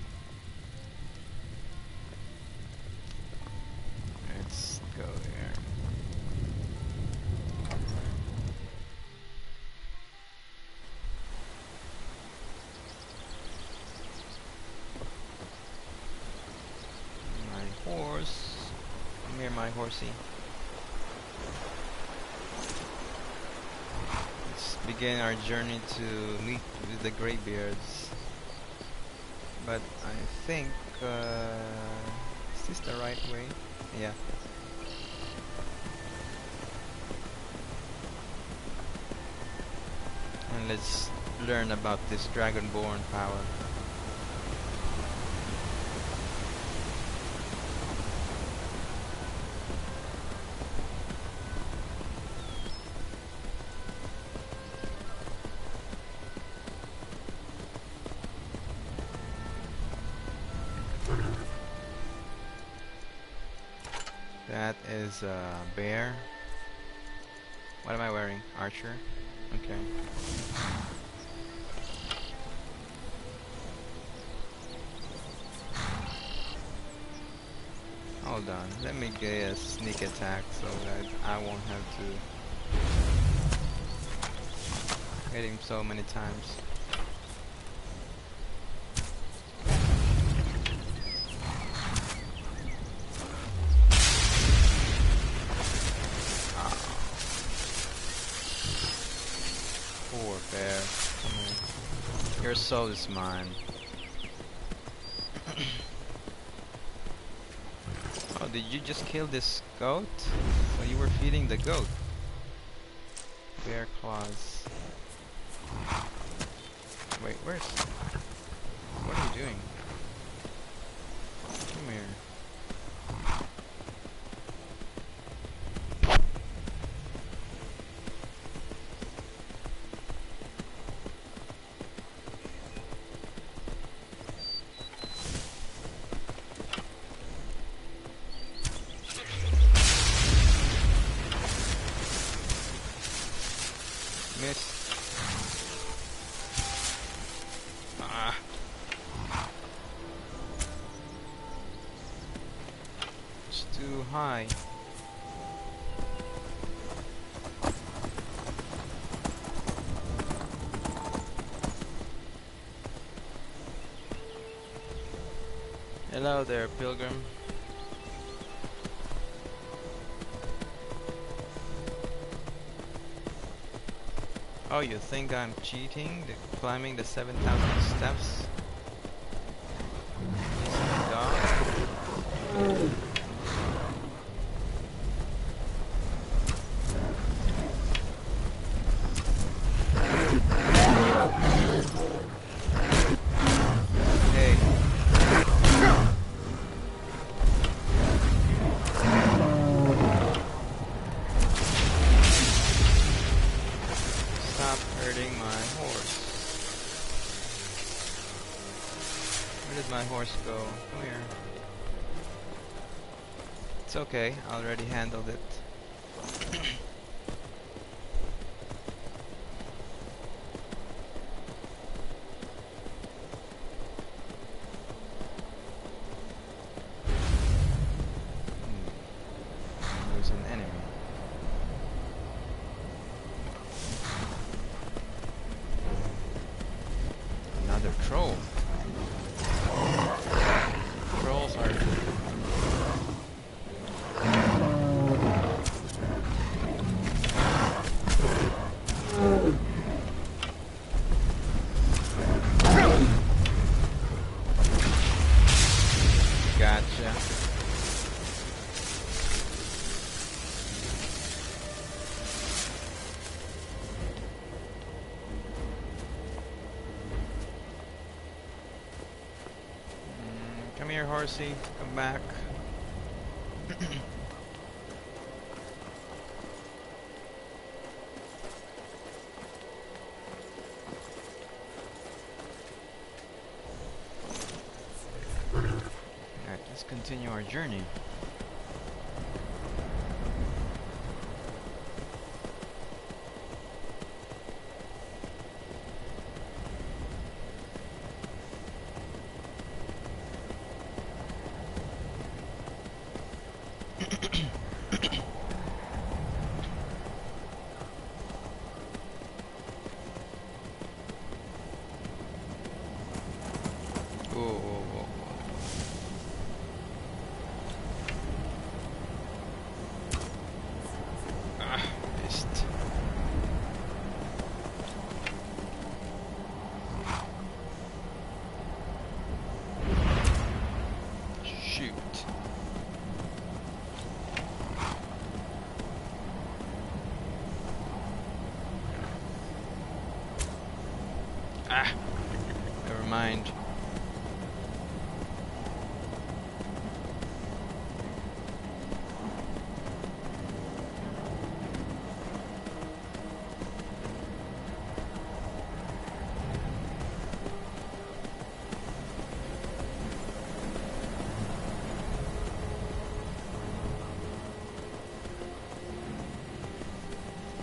Speaker 1: Let's go here. My horse. Come here, my horsey. Let's begin our journey to meet with the Greybeards. But I think, is this the right way? Yeah. And let's learn about this Dragonborn power. That is a bear. What am I wearing? Archer? Okay. Hold on, let me get a sneak attack so that I won't have to hit him so many times. Poor bear. Come here. Your soul is mine. Oh, did you just kill this goat? So you were feeding the goat. Bear claws. Wait, where's... What are you doing? Come here. High. Hello there, pilgrim. Oh, you think I'm cheating? Climbing the 7,000 steps? Dog? Go. Come here. It's okay, I already handled it. There's an enemy. Another troll. Trolls are... Gotcha. Come here, horsey. Come back. Alright, let's continue our journey. Ah, never mind.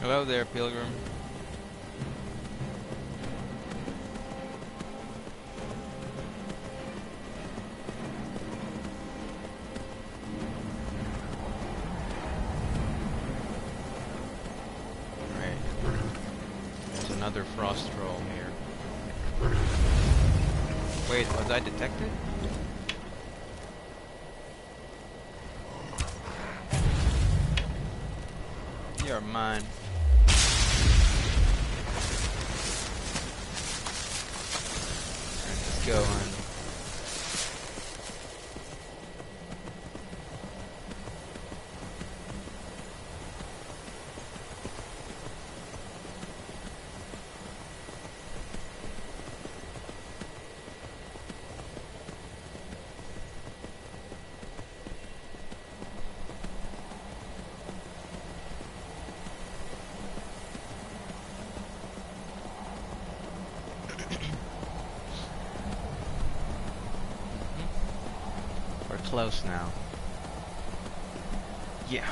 Speaker 1: Hello there, pilgrim. Right. There's another frost troll here. Wait, was I detected? You're mine. Let's go on. Close now. Yeah.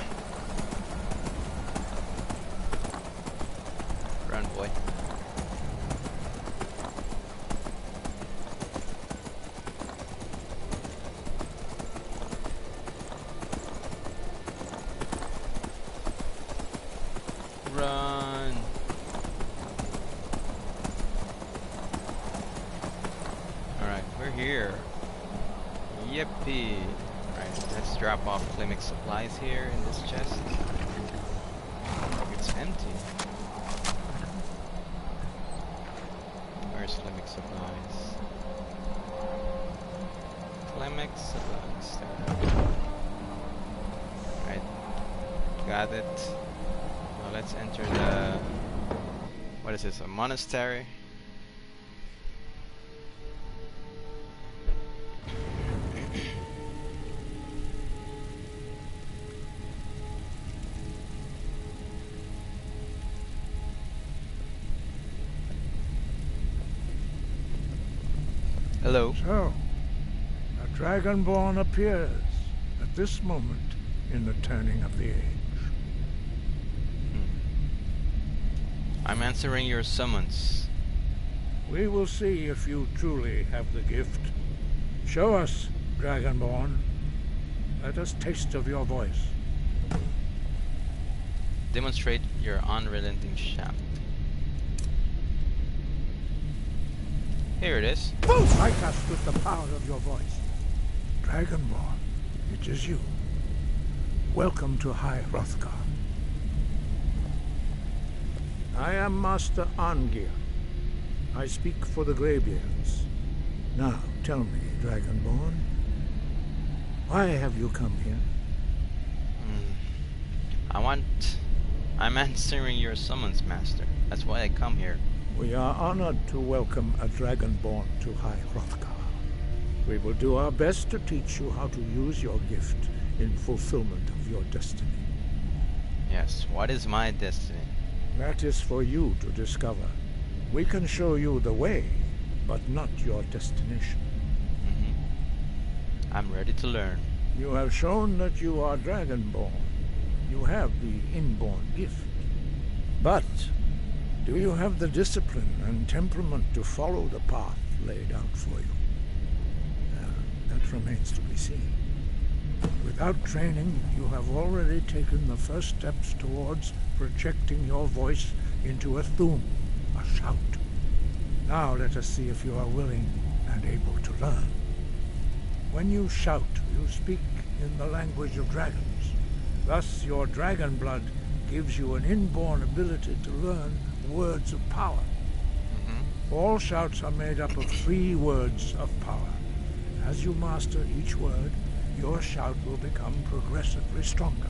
Speaker 1: Run, boy. Run. Alright, we're here. Yippee! Right, let's drop off clinic supplies here in this chest. It's empty. Where's clinic supplies? Clinic supplies. Right, got it. Now let's enter the... what is this? A monastery? Hello.
Speaker 8: So, a Dragonborn appears at this moment in the turning of the age.
Speaker 1: I'm answering your summons.
Speaker 8: We will see if you truly have the gift. Show us, Dragonborn. Let us taste of your voice.
Speaker 1: Demonstrate your unrelenting shaft. Here it is.
Speaker 8: Strike us with the power of your voice. Dragonborn, it is you. Welcome to High Hrothgar. I am Master Arngir. I speak for the Greybeards. Now, tell me, Dragonborn, why have you come here?
Speaker 1: I'm answering your summons, Master. That's why I come here.
Speaker 8: We are honored to welcome a Dragonborn to High Hrothgar. We will do our best to teach you how to use your gift in fulfillment of your destiny.
Speaker 1: Yes, what is my destiny?
Speaker 8: That is for you to discover. We can show you the way, but not your destination.
Speaker 1: I'm ready to learn.
Speaker 8: You have shown that you are Dragonborn. You have the inborn gift. But do you have the discipline and temperament to follow the path laid out for you? That remains to be seen. Without training, you have already taken the first steps towards projecting your voice into a thum, a shout. Now let us see if you are willing and able to learn. When you shout, you speak in the language of dragons. Thus, your dragon blood gives you an inborn ability to learn words of power. All shouts are made up of 3 words of power. As you master each word, your shout will become progressively stronger.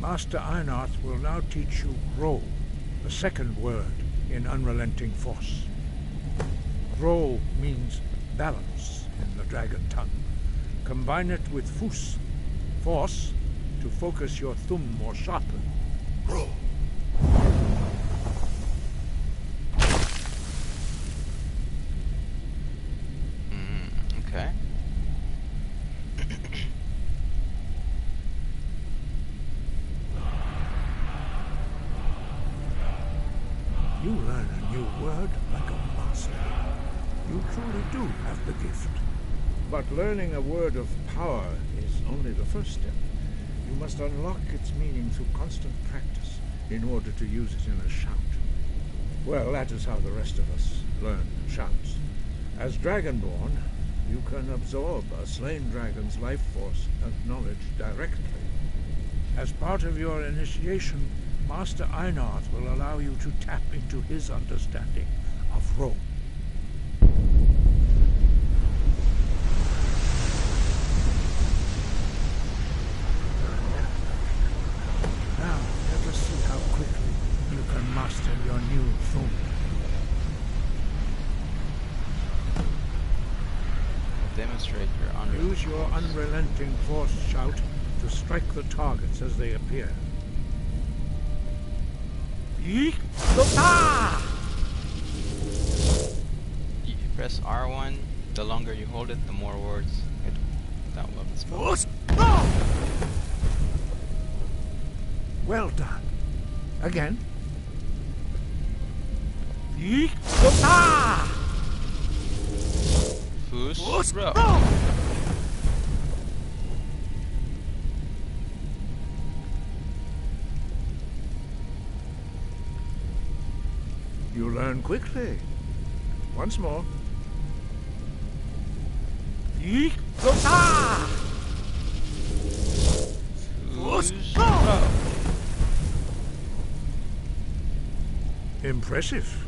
Speaker 8: Master Einarth will now teach you Roll, the second word in Unrelenting Force. Ro means balance in the dragon tongue. Combine it with fus, force, to focus your thumb more sharply.
Speaker 3: Ro.
Speaker 1: Okay.
Speaker 8: You learn a new word like a master. You truly do have the gift. But learning a word of power is only the first step. You must unlock its meaning through constant practice in order to use it in a shout. Well, that is how the rest of us learn shouts. As Dragonborn, you can absorb a slain dragon's life force and knowledge directly. As part of your initiation, Master Einarth will allow you to tap into his understanding of Rome. Now, let us see how quickly you can master your new thumb.
Speaker 1: Demonstrate your unrelenting
Speaker 8: Use your
Speaker 1: force.
Speaker 8: unrelenting force shout to strike the targets as they appear. Yeek! Ah!
Speaker 1: You press R1, the longer you hold it, the more words it that will spell.
Speaker 8: Well done. Again. Yeek! Ah!
Speaker 1: Foos, bro.
Speaker 8: You learn quickly. Once more. Yeek! Ah!
Speaker 1: Foos, bro.
Speaker 8: Impressive.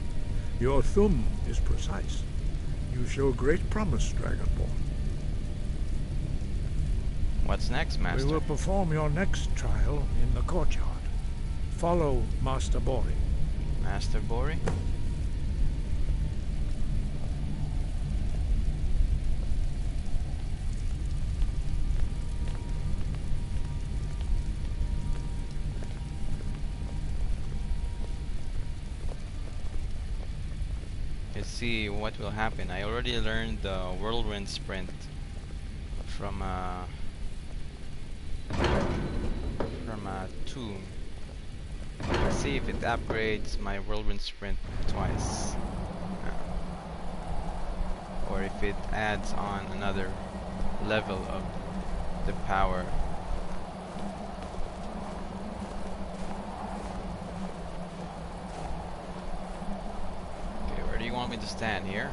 Speaker 8: Your thumb is precise. You show great promise, Dragonborn.
Speaker 1: What's next, Master?
Speaker 8: We will perform your next trial in the courtyard. Follow Master Bori.
Speaker 1: Master Bori? Let's see what will happen. I already learned the whirlwind sprint from a tomb. Let's see if it upgrades my whirlwind sprint twice, or if it adds on another level of the power. Do you want me to stand here?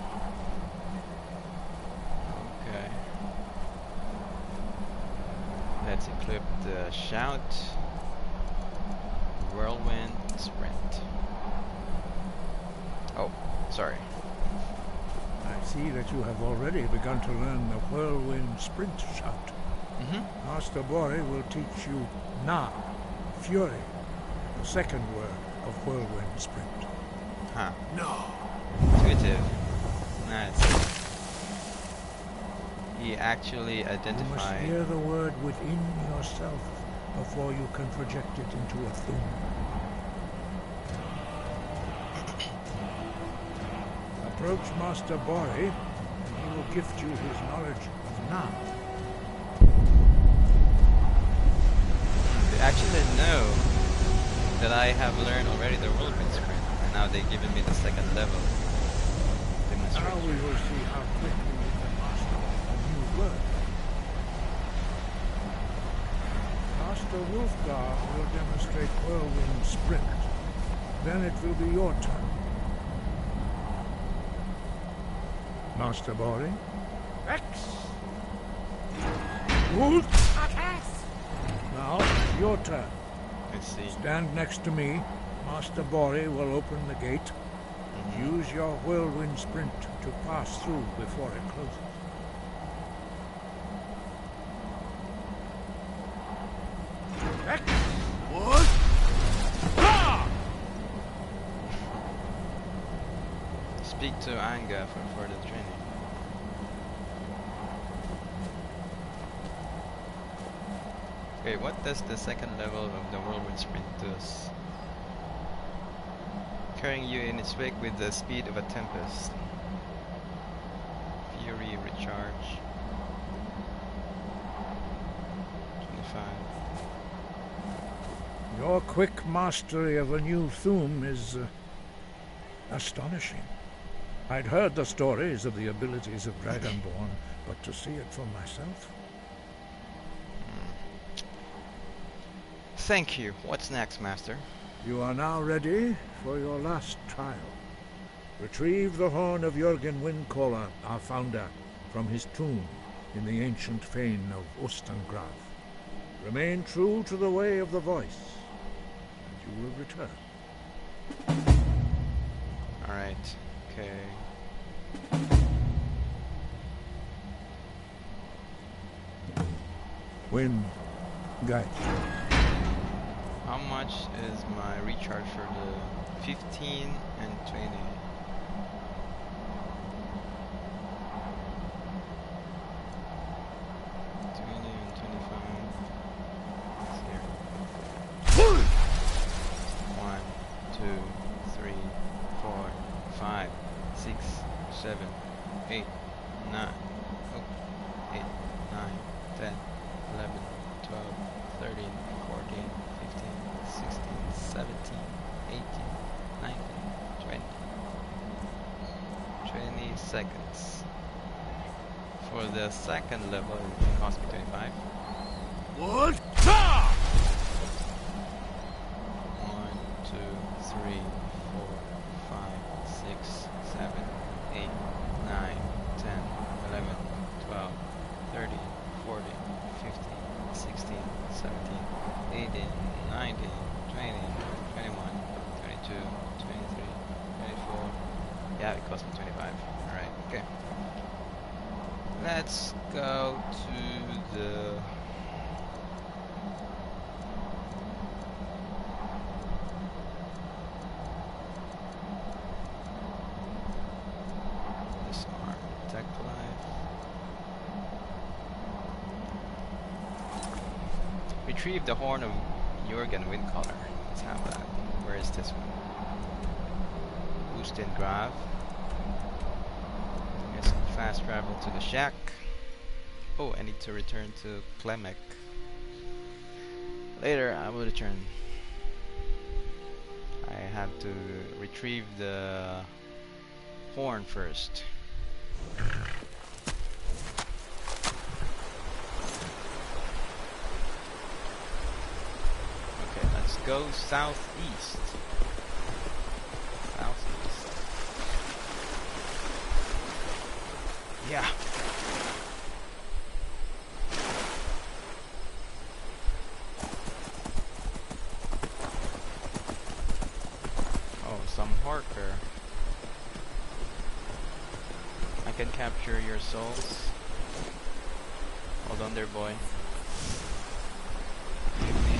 Speaker 1: Okay. Let's equip the shout. Whirlwind sprint. Oh, sorry.
Speaker 8: I see that you have already begun to learn the whirlwind sprint shout. Master Bori will teach you Na, Fury, the second word of whirlwind sprint.
Speaker 1: Huh.
Speaker 3: No.
Speaker 1: Intuitive. Nice. He actually
Speaker 8: You must
Speaker 1: identified.
Speaker 8: hear the word within yourself before you can project it into a thumb. Approach Master Bori, and he will gift you his knowledge of Na.
Speaker 1: They actually know that I have learned already the whirlwind sprint, and now they've given me the second level
Speaker 8: Now we
Speaker 1: demonstration.
Speaker 8: will see how quickly you can master a new word. Master Wolfgar will demonstrate whirlwind sprint. Then it will be your turn. Master Bori? X! Wolf! Now, your turn.
Speaker 1: Let's see.
Speaker 8: Stand next to me. Master Bori will open the gate. Use your whirlwind sprint to pass through before it closes. X!
Speaker 1: Speak to Anga for further training. Okay, what does the second level of the whirlwind sprint do us? Carrying you in its wake with the speed of a tempest. Fury recharge. 25.
Speaker 8: Your quick mastery of a new Thum is astonishing. I'd heard the stories of the abilities of Dragonborn, but to see it for myself...
Speaker 1: Thank you. What's next, Master?
Speaker 8: You are now ready for your last trial. Retrieve the horn of Jürgen Windcaller, our founder, from his tomb in the ancient fane of Ostengraf. Remain true to the way of the voice, and you will return.
Speaker 1: Alright, okay.
Speaker 8: Wind guide.
Speaker 1: How much is my recharge for the 15 and 20? Seconds. For the second level, it cost me 25.
Speaker 3: What?
Speaker 1: 1, 2, 3, 4, 5, 6, 7, 8, 9, 10, 11, 12, 13, 14, 15, 16, 17, 18, 19, 20, 21, 22, 23, 24. Yeah, it cost me 25. Alright, okay. Let's go to the... Disarm, protect life. Retrieve the horn of Jürgen Windcaller. Let's have that. Where is this one? Ostengraf. Get some fast travel to the shack. Oh, I need to return to Klemek. Later, I will return. I have to retrieve the horn first. Okay, let's go southeast. Southeast. Yeah. Oh, some Harker. I can capture your souls. Hold on there, boy. Give me a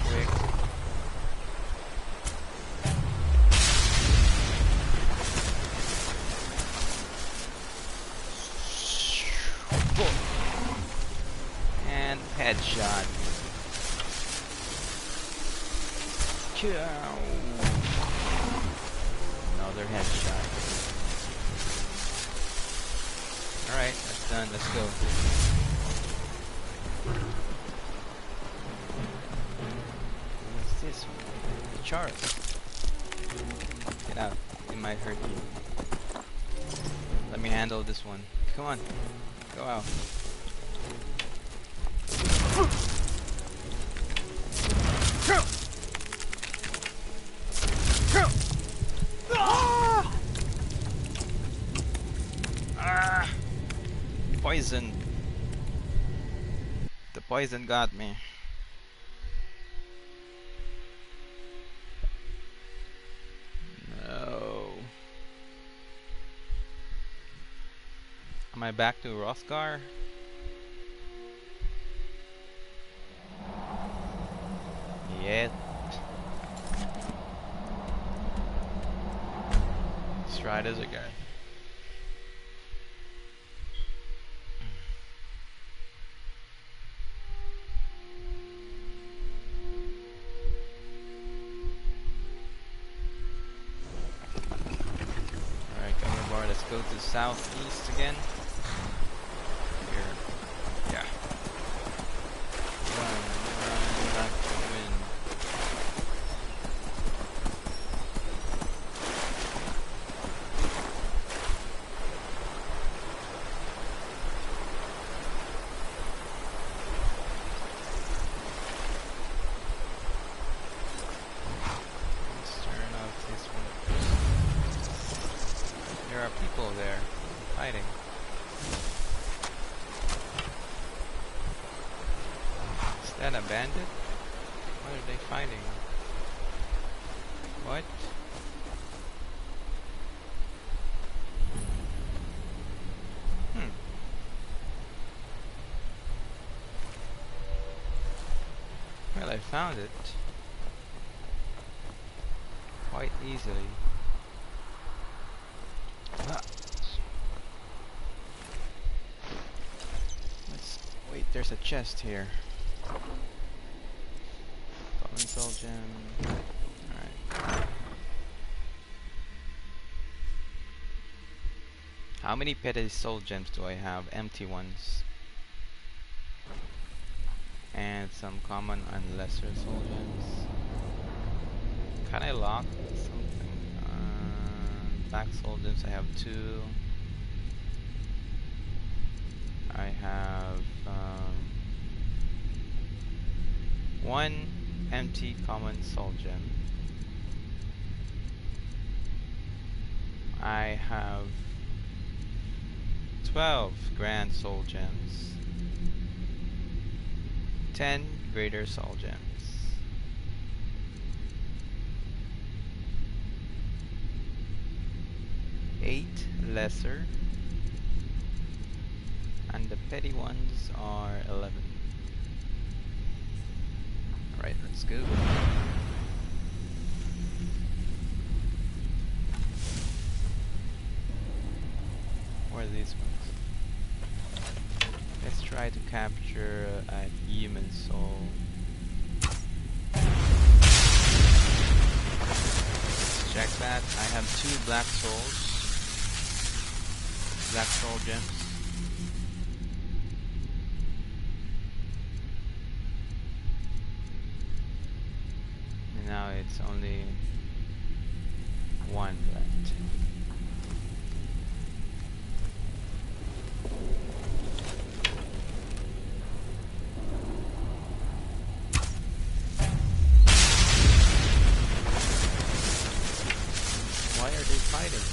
Speaker 1: quick... And headshot. Another headshot. Alright, that's done. Let's go. What's this one? The chart. Get out. It might hurt you. Let me handle this one. Come on. Go out. Poison. The poison got me. No. Am I back to Rothgar? Yet. Let's try this again. Alright, come aboard. Let's go to southeast again. Here. Yeah. Run like the wind. Let's turn off this one. There are people there fighting. Is that a bandit? What are they fighting? What? Well, I found it quite easily. Ah. Let's wait. There's a chest here. Common soul gem. Alright. How many petty soul gems do I have? Empty ones. And some common and lesser soul gems. Can I lock something? Black soul gems, I have 2. I have 1 empty common soul gem. I have 12 grand soul gems. 10 greater soul gems. 8 lesser. And the petty ones are 11. Alright, let's go. Where are these ones? Let's try to capture a human soul. Let's check that. I have 2 black souls. Black soul gems. And now it's only 1 left. Why are they fighting?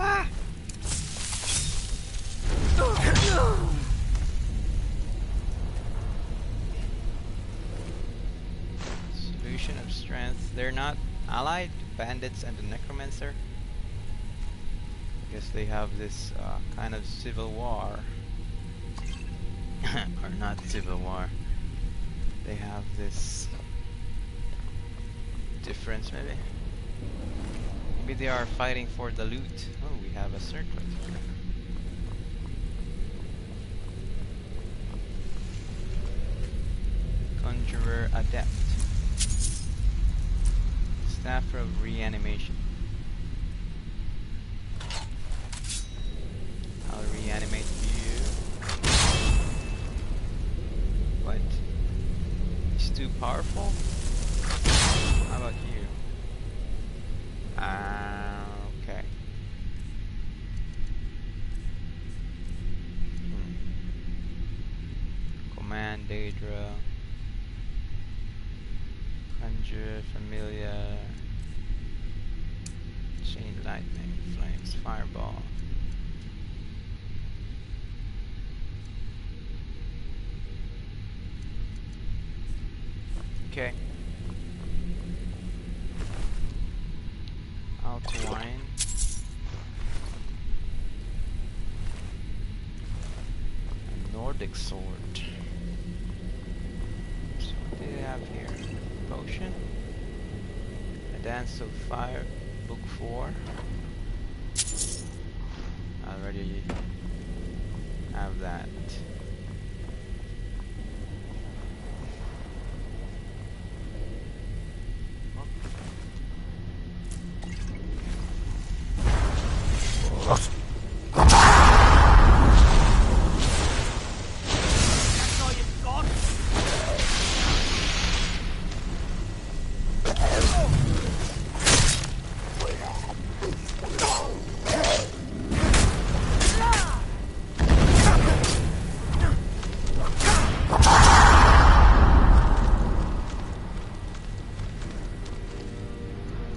Speaker 1: Ah! Solution of strength. They're not allied, bandits and the necromancer. I guess they have this kind of civil war. Or not civil war. They have this difference maybe. Maybe they are fighting for the loot. Oh, we have a circlet here. Conjurer Adept. Staff of Reanimation. I'll reanimate you. What? It's too powerful? How about you? Okay. Command Daedra. Conjure Familiar. Chain Lightning. Flames. Fireball. Okay. Outwine. A Nordic sword. So have here? Potion. A Dance of Fire. Book 4. I already have that.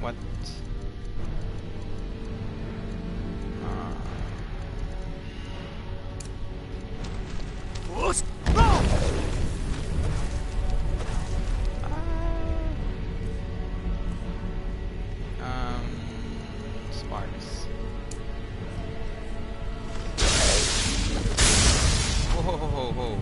Speaker 1: What? Sparks. Whoa, whoa, whoa, whoa.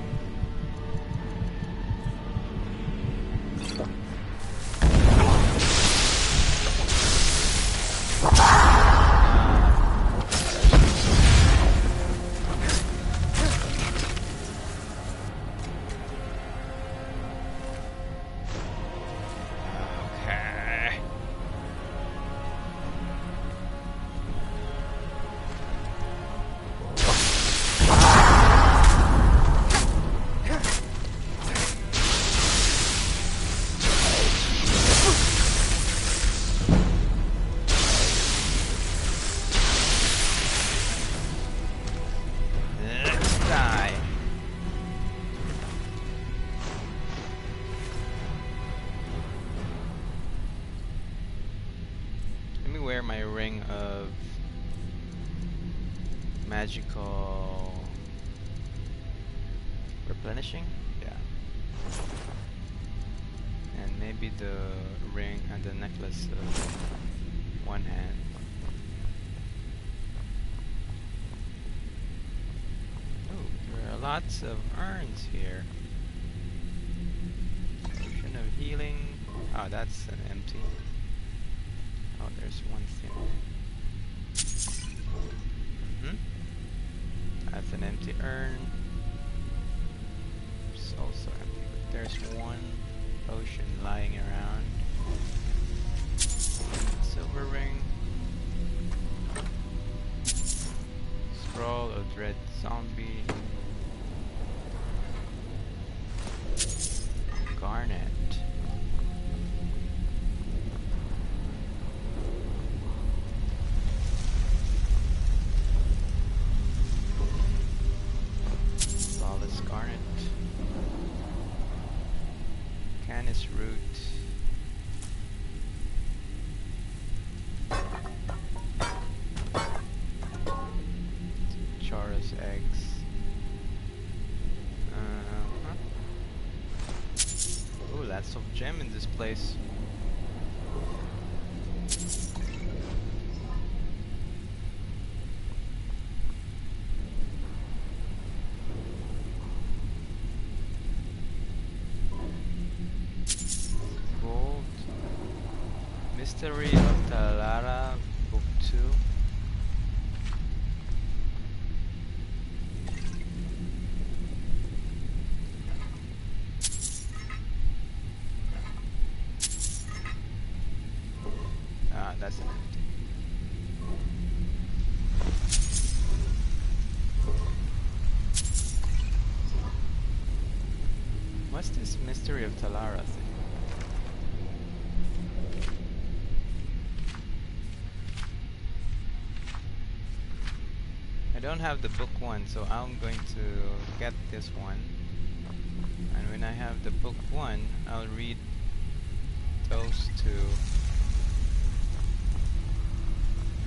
Speaker 1: Okay. Let's die. Let me wear my ring of magical replenishing. Yeah. And maybe the ring and the necklace of one hand. Oh, there are lots of urns here. Potion of healing. Oh, that's an empty. Oh, there's one thing. That's an empty urn. It's also empty, but there's one potion lying around. Silver ring. Scroll of Dread Zombie. Garnet. Flawless Garnet. Canis Root. Charos eggs. Ooh, lots of gem in this place. Gold. Mystery of Talara, Book 2. Ah, that's an empty. What's this Mystery of Talara thing? I don't have the book 1, so I'm going to get this one. And when I have the book 1, I'll read those two.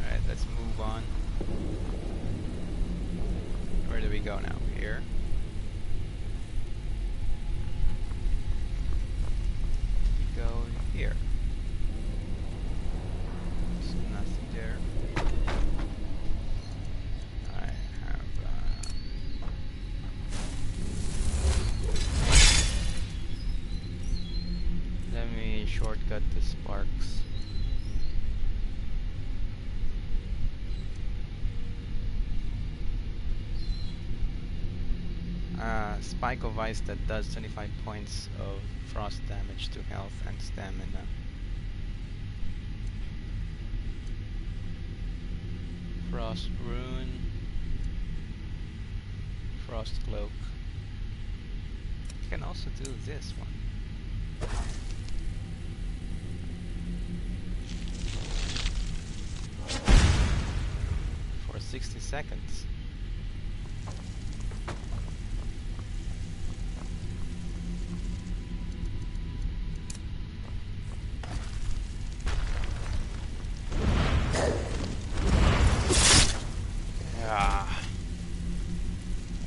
Speaker 1: Alright, let's move on. Where do we go now? Here. We go here. There's nothing there. I have sparks. Spike of ice that does 25 points of frost damage to health and stamina. Frost rune. Frost cloak. You can also do this one. For 60 seconds.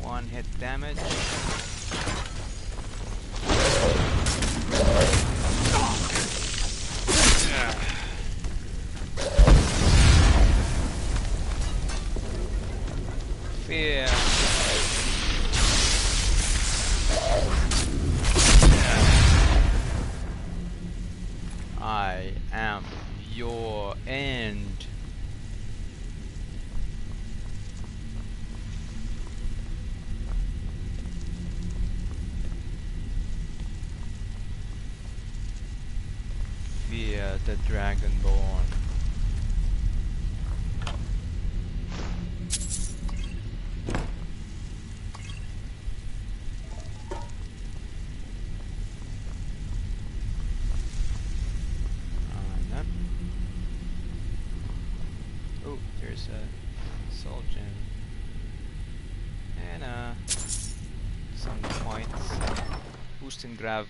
Speaker 1: One hit damage. Fear. I am your end. Fear the Dragonborn. Oh, there's a soul gem. And some points. Boost and grab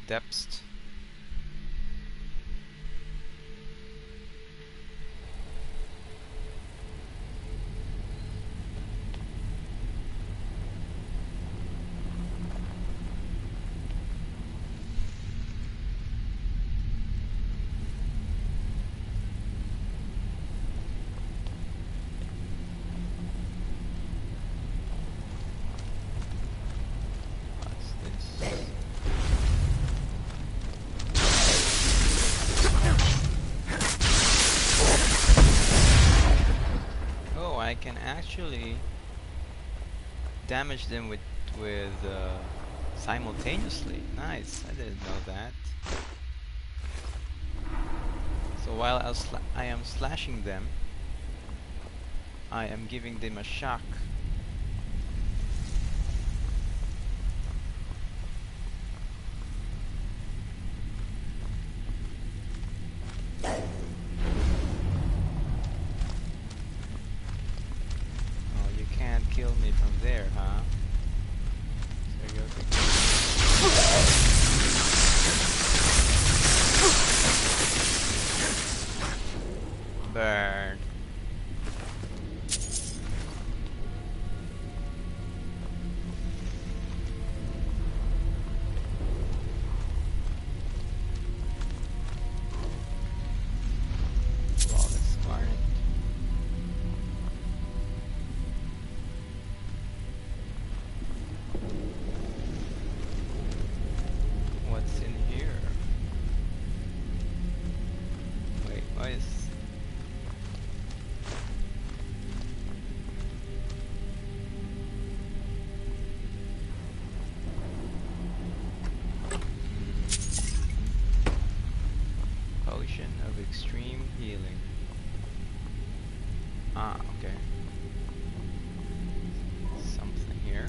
Speaker 1: depth. I can actually damage them with simultaneously. Nice, I didn't know that. So while I am slashing them, I am giving them a shock. Kill me from there, huh? So you okay. Burn. Flawless garnet. What's in here? Wait, why is... Potion of extreme healing. Ah, okay. Something here.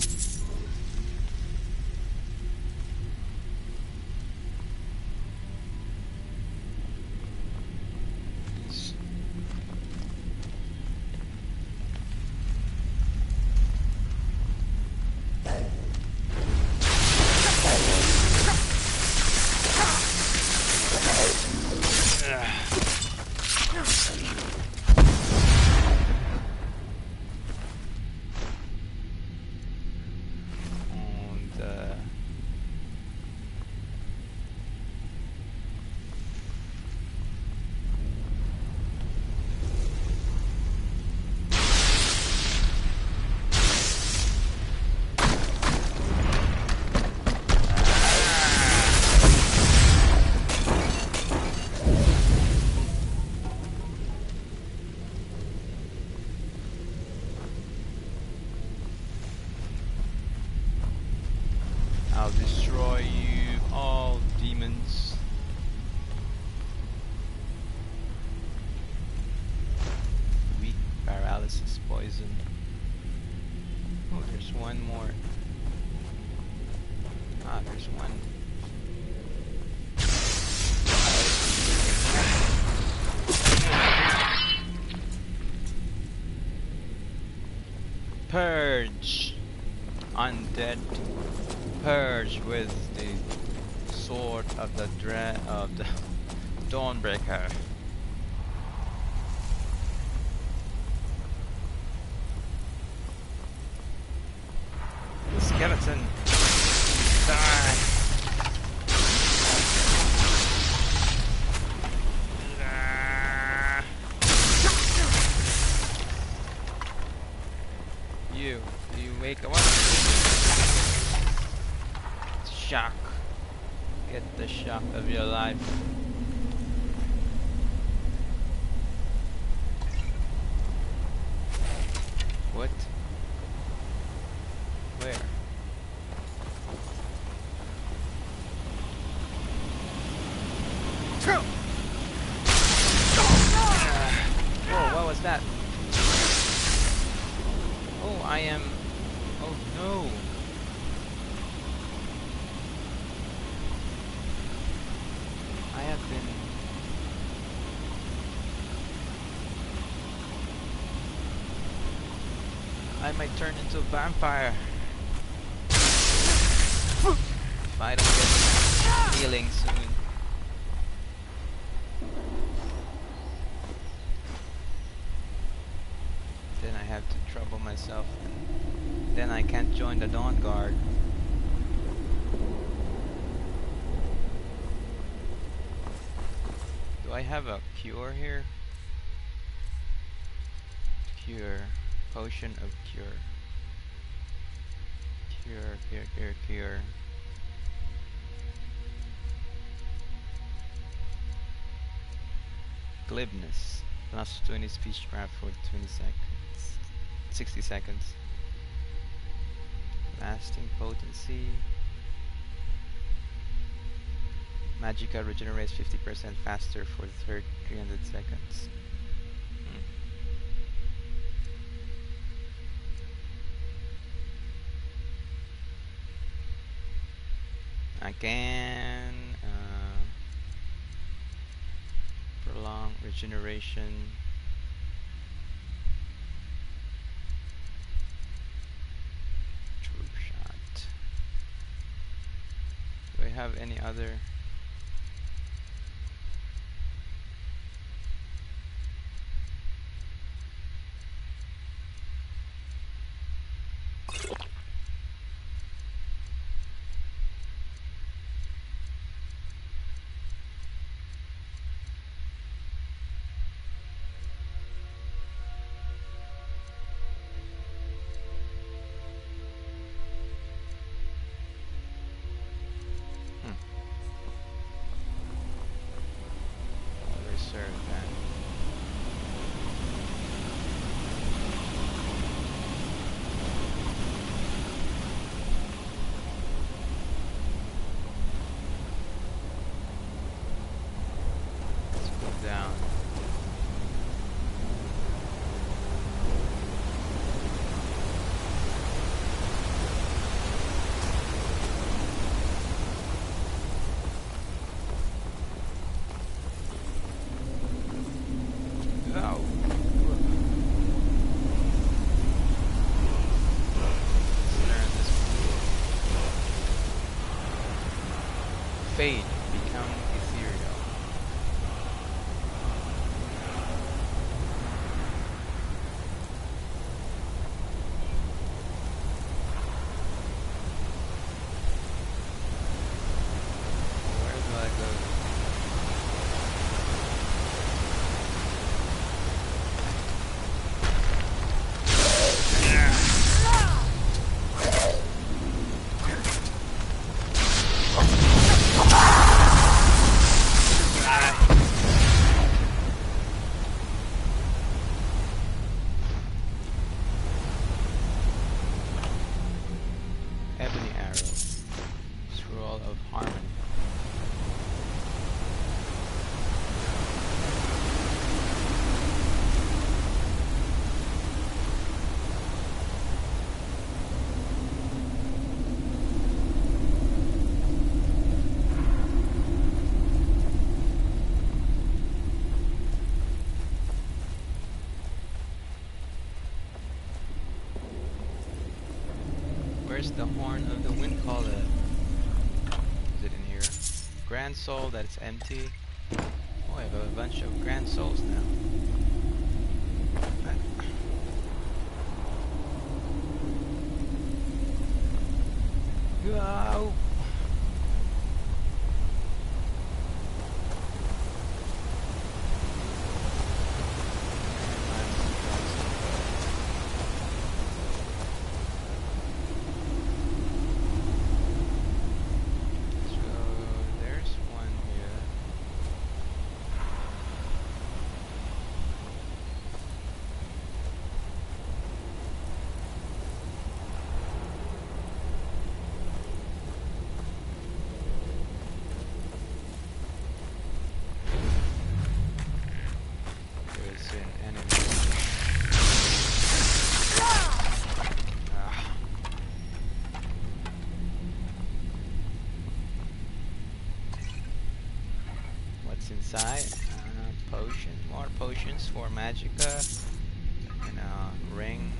Speaker 1: I'll destroy you all, demons. Weak paralysis poison. Oh, there's one more. Ah, there's one. Purge! Undead. Purge with the sword of the Dawnbreaker. The skeleton. Die! You wake up. Shock. Get the shock of your life. What? Where? Whoa, what was that? Oh, I am... Oh no! I have been... I might turn into a vampire. If I don't get healing soon. Then I have to trouble myself, and then I can't join the Dawn Guard. Do I have a cure here? Cure. Potion of cure. Cure. Glibness. Plus 20 speechcraft for 20 seconds. 60 seconds. Lasting potency. Magicka regenerates 50% faster for the third 300 seconds. I can prolong regeneration. True shot. Do I have any other? Fade, become ethereal. Where do I go? Where's the horn of the wind caller? Is it in here? Grand soul, that's empty. Oh, I have a bunch of grand souls now. Go! Inside, potion, more potions for magicka, and a ring.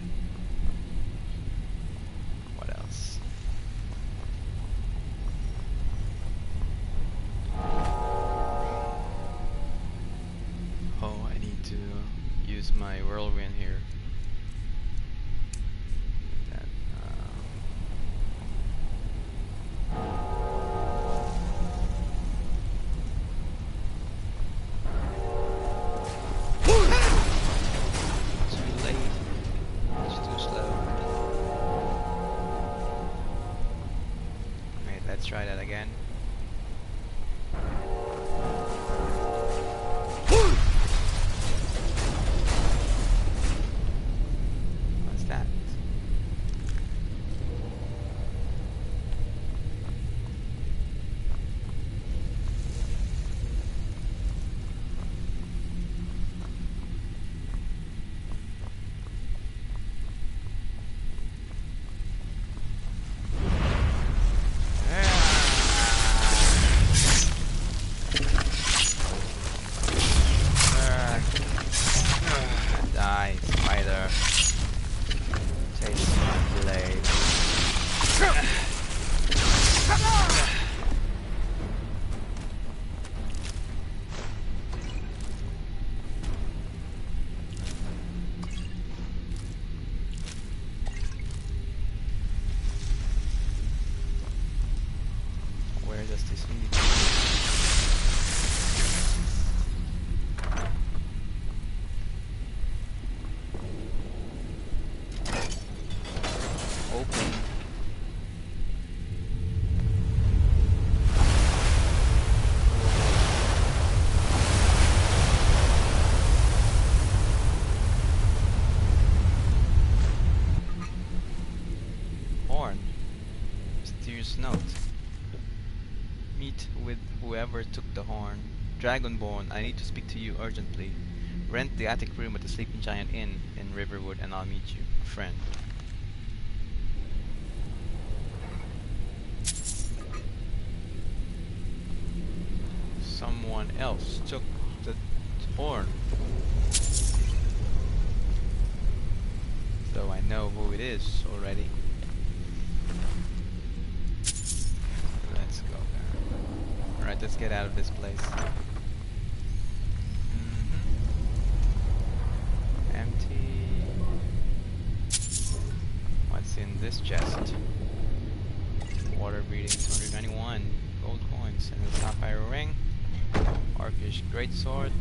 Speaker 1: What else? Oh, I need to use my whirlwind here. That, try that again. What's that? Note. Meet with whoever took the horn. Dragonborn, I need to speak to you urgently. Rent the attic room at the Sleeping Giant Inn in Riverwood and I'll meet you. A friend. Someone else took the horn. So I know who it is already. Alright, let's get out of this place. Empty. What's in this chest? Water breathing, 291 gold coins and a sapphire ring. Orcish greatsword.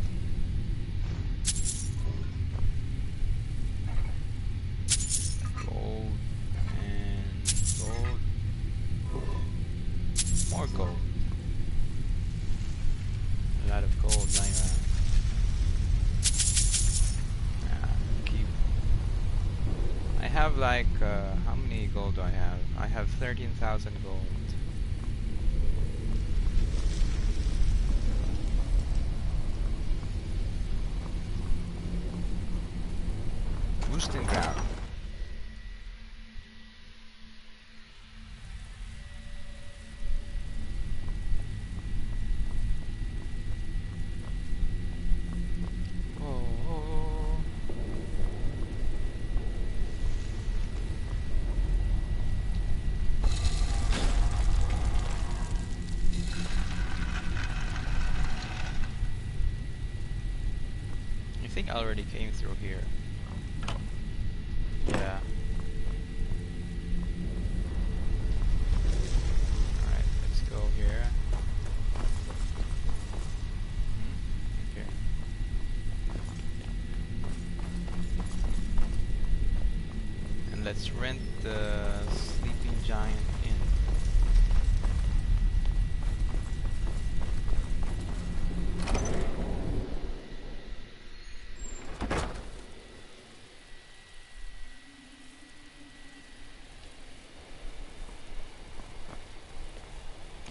Speaker 1: Gold and gold. More gold. A lot of gold lying around. Keep. I have like how many gold do I have? I have 13,000 gold. Boosting ground. I already came through here. Yeah. Alright, let's go here. Okay. And let's rent the Sleeping Giant Inn.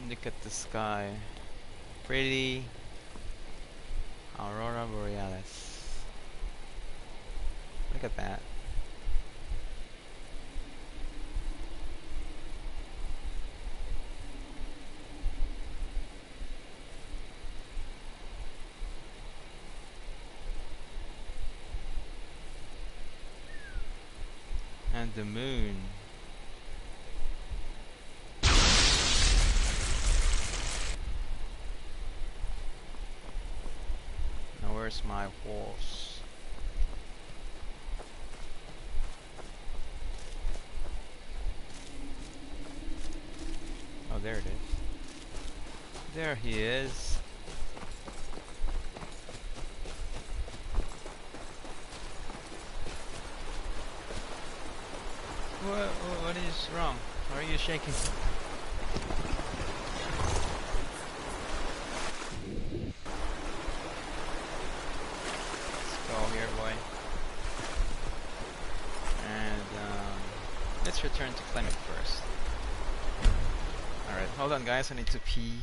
Speaker 1: Look at the sky. Pretty. Aurora Borealis. Look at that. And the moon. Now where's my horse? Oh, there it is. There he is. What is wrong? Why are you shaking? Let's go here, boy. And let's return to Clement first. Alright, hold on guys, I need to pee.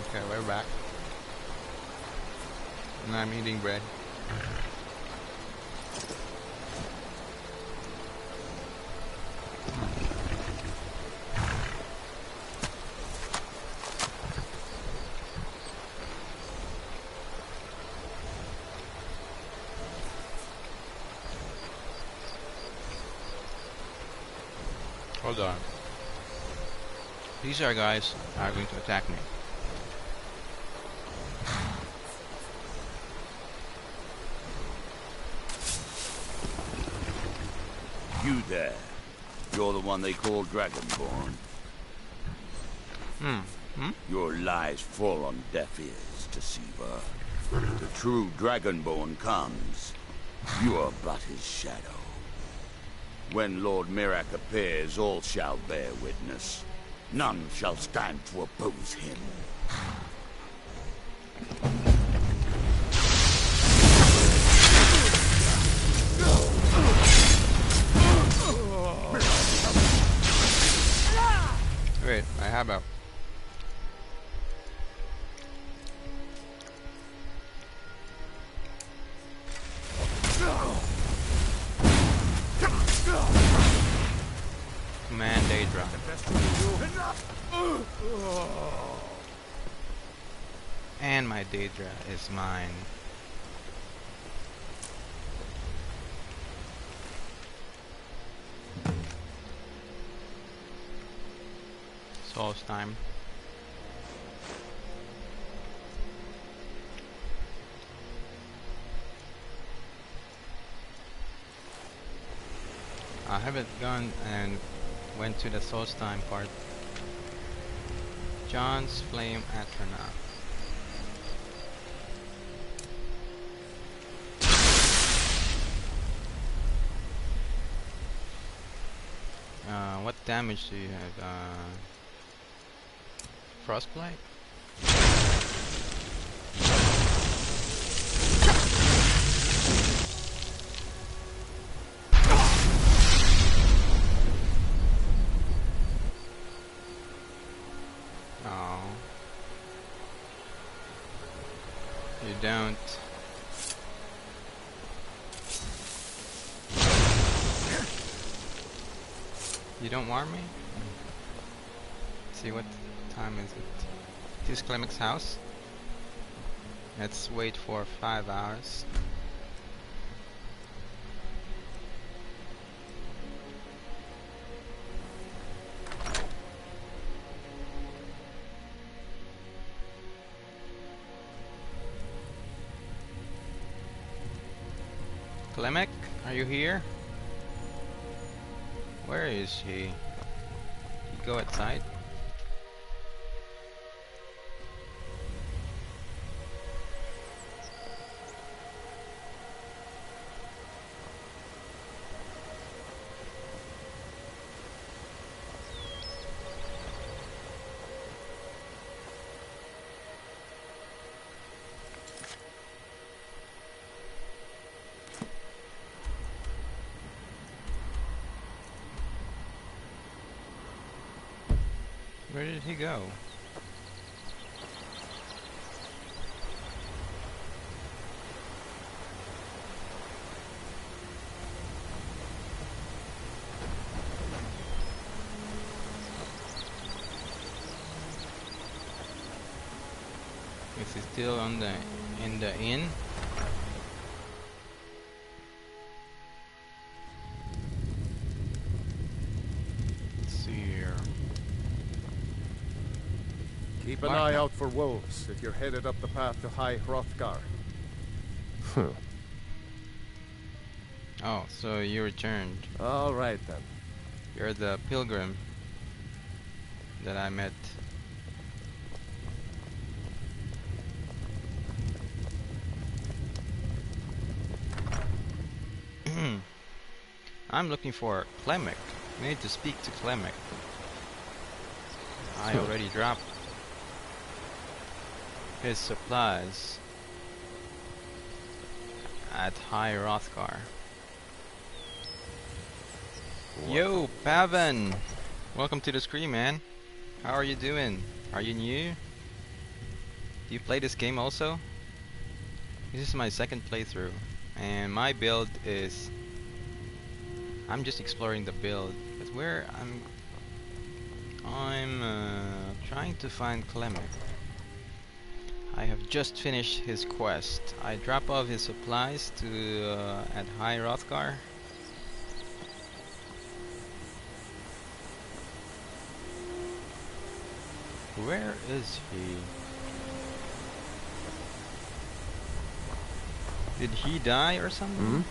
Speaker 1: Okay, we're back. And I'm eating bread. Hold on. These guys are going to attack me.
Speaker 9: You there. You're the one they call Dragonborn. Your lies fall on deaf ears, Deceiver. The true Dragonborn comes. You are but his shadow. When Lord Mirak appears, all shall bear witness. None shall stand to oppose him.
Speaker 1: Wait, I have a... Man. And my Daedra is mine. Souls time. I haven't gone and went to the Souls time part. John's Flame Atronach. What damage do you have? Frostblight? Oh. You don't. You don't warn me? Let's see, what time is it? This is Clemek's house. Let's wait for 5 hours. Klemek, are you here? Where is he? Did he go outside? Where did he go? Is he still in the inn?
Speaker 7: Keep an eye out for wolves if you're headed up the path to High Hrothgar.
Speaker 1: Oh, so you returned.
Speaker 7: All right then.
Speaker 1: You're the pilgrim that I met. I'm looking for Klemek. We need to speak to Klemek. I already dropped his supplies at High Hrothgar. Yo, Pavan! Welcome to the screen, man. How are you doing? Are you new? Do you play this game also? This is my second playthrough, and my build is... I'm just exploring the build, but where I'm trying to find Klemek. I have just finished his quest. I drop off his supplies to at High Hrothgar. Where is he? Did he die or something?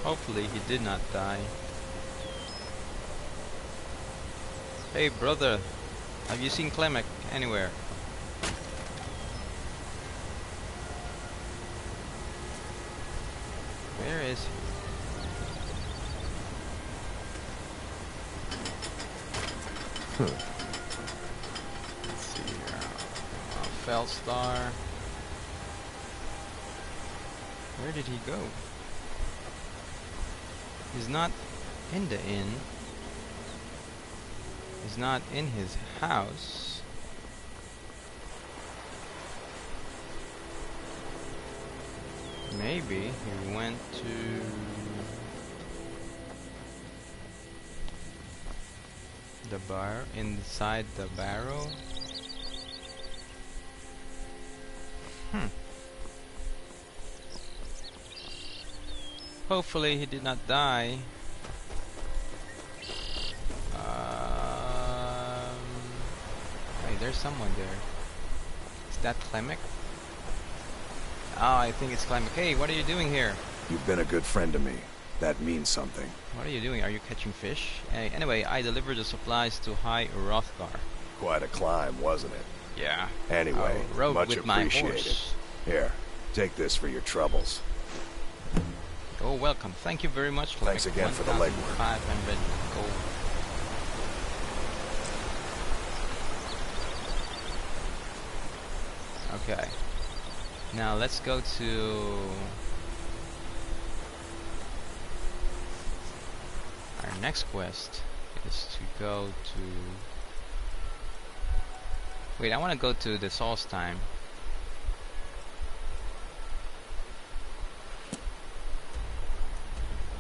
Speaker 1: Hopefully he did not die. Hey brother, have you seen Klemek anywhere? Where is he? Let's see here. Fellstar. Where did he go? He's not in the inn. He's not in his house. Maybe he went to the bar inside the Barrow. Hopefully he did not die. Hey, there's someone there. Is that Clemic? Oh, I think it's Clemic. Hey, what are you doing here?
Speaker 3: You've been a good friend to me. That means something.
Speaker 1: What are you doing? Are you catching fish? Anyway, I delivered the supplies to High Hrothgar.
Speaker 3: Quite a climb, wasn't it?
Speaker 1: Yeah.
Speaker 3: Anyway,
Speaker 1: I rode
Speaker 3: much
Speaker 1: with my
Speaker 3: appreciated.
Speaker 1: horse.
Speaker 3: Here, take this for your troubles.
Speaker 1: Oh, welcome. Thank you very much.
Speaker 3: Thanks again for the legwork.
Speaker 1: 500 gold. Okay. Now let's go to our next quest. Is to go to. Wait, I want to go to the Solstheim.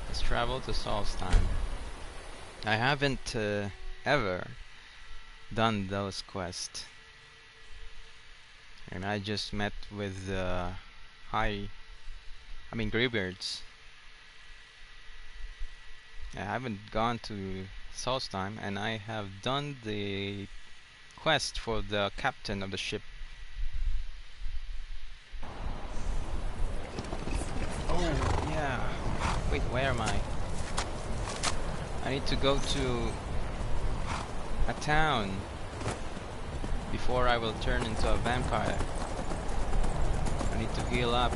Speaker 1: Let's travel to Solstheim. I haven't ever done those quests. And I just met with graveyards. I haven't gone to Solstheim, and I have done the quest for the captain of the ship. Oh, yeah. Wait, where am I? I need to go to a town before I will turn into a vampire. I need to heal up.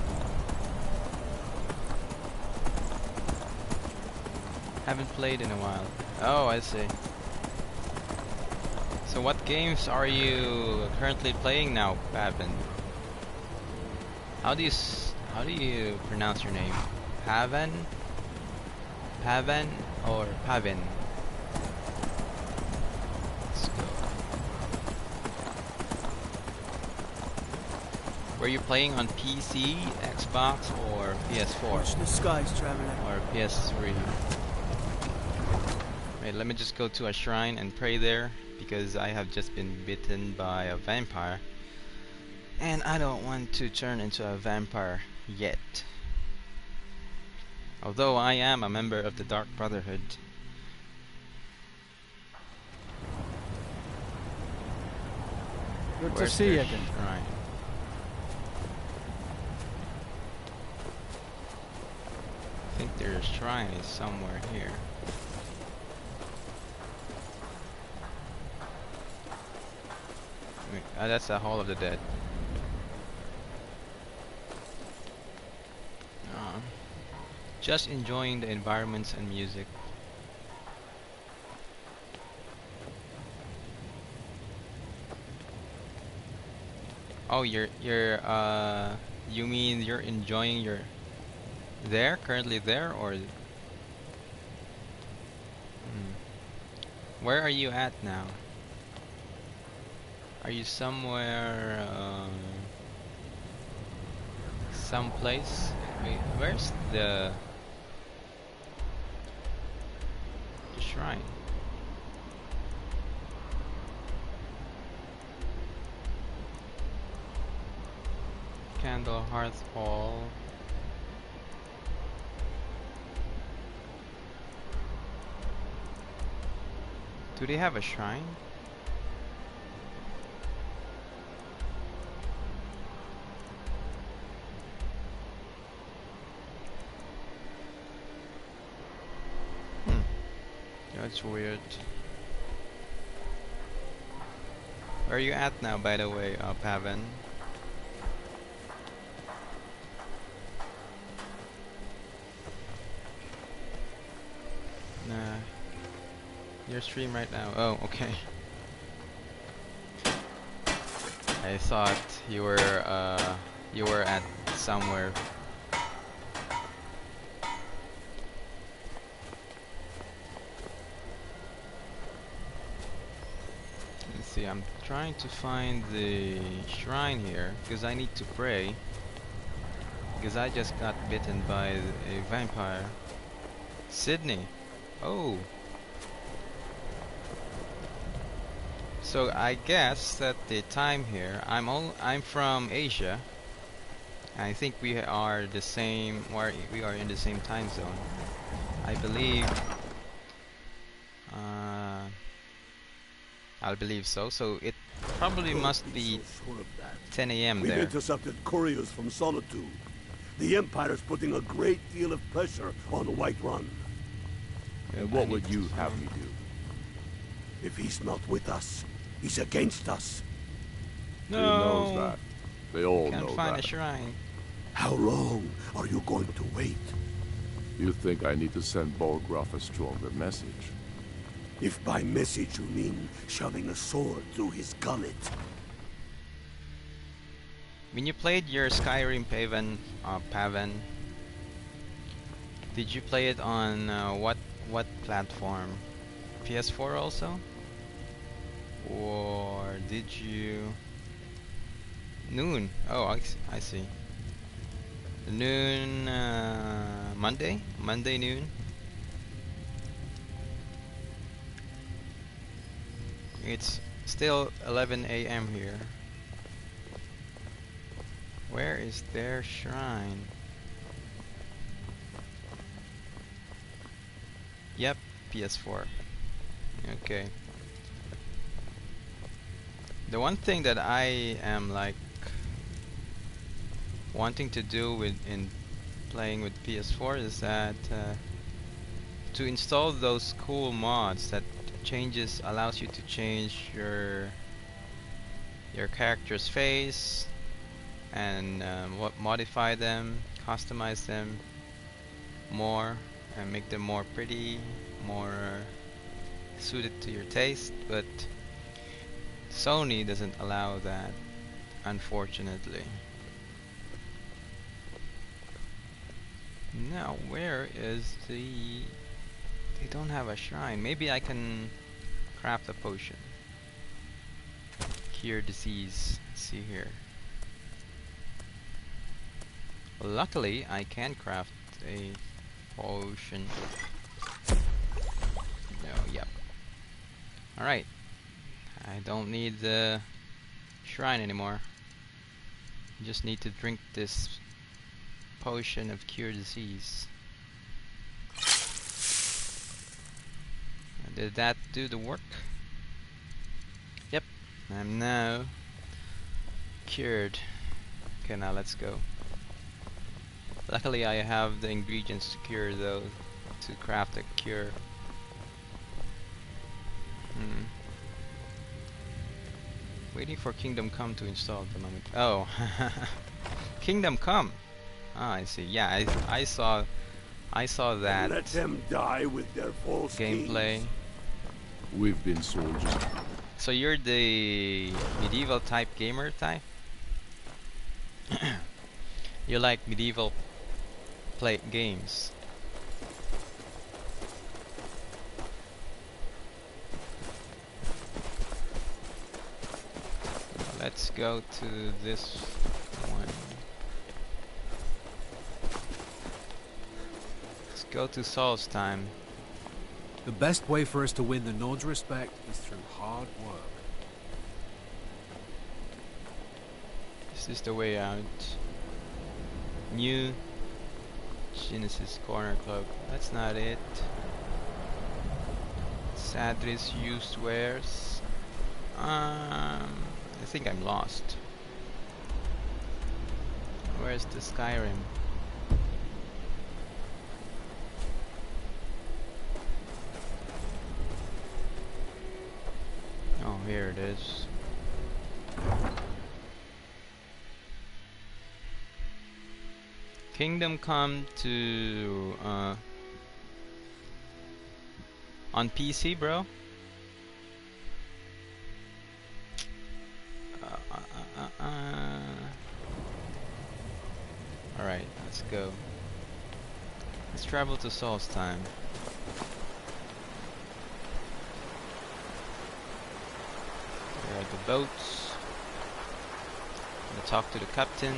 Speaker 1: Haven't played in a while. Oh, I see. So what games are you currently playing now, Pavan? How do you pronounce your name? Pavan? Pavan or Pavin? Let's go. Were you playing on PC, Xbox, or PS4?
Speaker 2: Watch the skies, traveler.
Speaker 1: Or PS3? Wait, let me just go to a shrine and pray there, because I have just been bitten by a vampire. And I don't want to turn into a vampire yet. Although I am a member of the Dark Brotherhood.
Speaker 2: Good
Speaker 1: Where's
Speaker 2: to see you
Speaker 1: their
Speaker 2: again.
Speaker 1: shrine? I think their shrine is somewhere here. That's the Hall of the Dead. Just enjoying the environments and music. Oh, you mean you're enjoying your currently there, or where are you at now? Are you somewhere someplace? Wait, where's the shrine? Candle Hearth Hall. Do they have a shrine? That's weird. Where are you at now, by the way, Pavan? Nah. Your stream right now. Oh, okay. I thought you were at somewhere. See, I'm trying to find the shrine here because I need to pray, because I just got bitten by a vampire. Sydney. Oh. So I guess that the time here, I'm from Asia, I think we are the same, or we are in the same time zone. I believe. I believe so. So it probably must be 10 a.m.
Speaker 3: We've
Speaker 1: there.
Speaker 3: intercepted couriers from Solitude. The Empire's putting a great deal of pressure on the White Run.
Speaker 9: And what would you have me do?
Speaker 3: If he's not with us, he's against us.
Speaker 1: No.
Speaker 9: Who knows that? They all
Speaker 1: Can't
Speaker 9: know
Speaker 1: find
Speaker 9: that.
Speaker 1: a shrine.
Speaker 3: How long are you going to wait?
Speaker 9: You think I need to send Bolgraf a stronger message?
Speaker 3: If by message you mean shoving a sword through his gullet.
Speaker 1: When you played your Skyrim Pavan, did you play it on what platform? PS4 also? Or did you... Noon? Oh, I see. Noon, Monday? Monday noon? It's still 11 a.m. here. Where is their shrine? Yep, PS4. Okay. The one thing that I am like wanting to do in playing with PS4 is that to install those cool mods that allows you to change your character's face and modify them, customize them more, and make them more pretty, more suited to your taste. But Sony doesn't allow that, unfortunately. Now, where is the... They don't have a shrine. Maybe I can craft a potion. Cure disease. Let's see here. Well, luckily, I can craft a potion. No, yep. Alright. I don't need the shrine anymore. Just need to drink this potion of cure disease. Did that do the work? Yep, I'm now cured. Okay, now let's go. Luckily I have the ingredients to cure though, to craft a cure. Waiting for Kingdom Come to install at the moment. Oh, Kingdom Come! Ah, I see. Yeah, I saw that.
Speaker 3: Let them die with their false
Speaker 1: gameplay.
Speaker 3: kings.
Speaker 9: We've been soldiers.
Speaker 1: So you're the medieval type gamer type? You like medieval play games? Let's go to this one. Let's go to Saul's time.
Speaker 10: The best way for us to win the Nord's respect is through hard work.
Speaker 1: Is this the way out? New Genesis Corner Club. That's not it. Sadris used wares. I think I'm lost. Where's the Skyrim? Oh, here it is. Kingdom Come to on PC, bro. Alright, let's go. Let's travel to Saul's time. There are the boats. I'm gonna talk to the captain.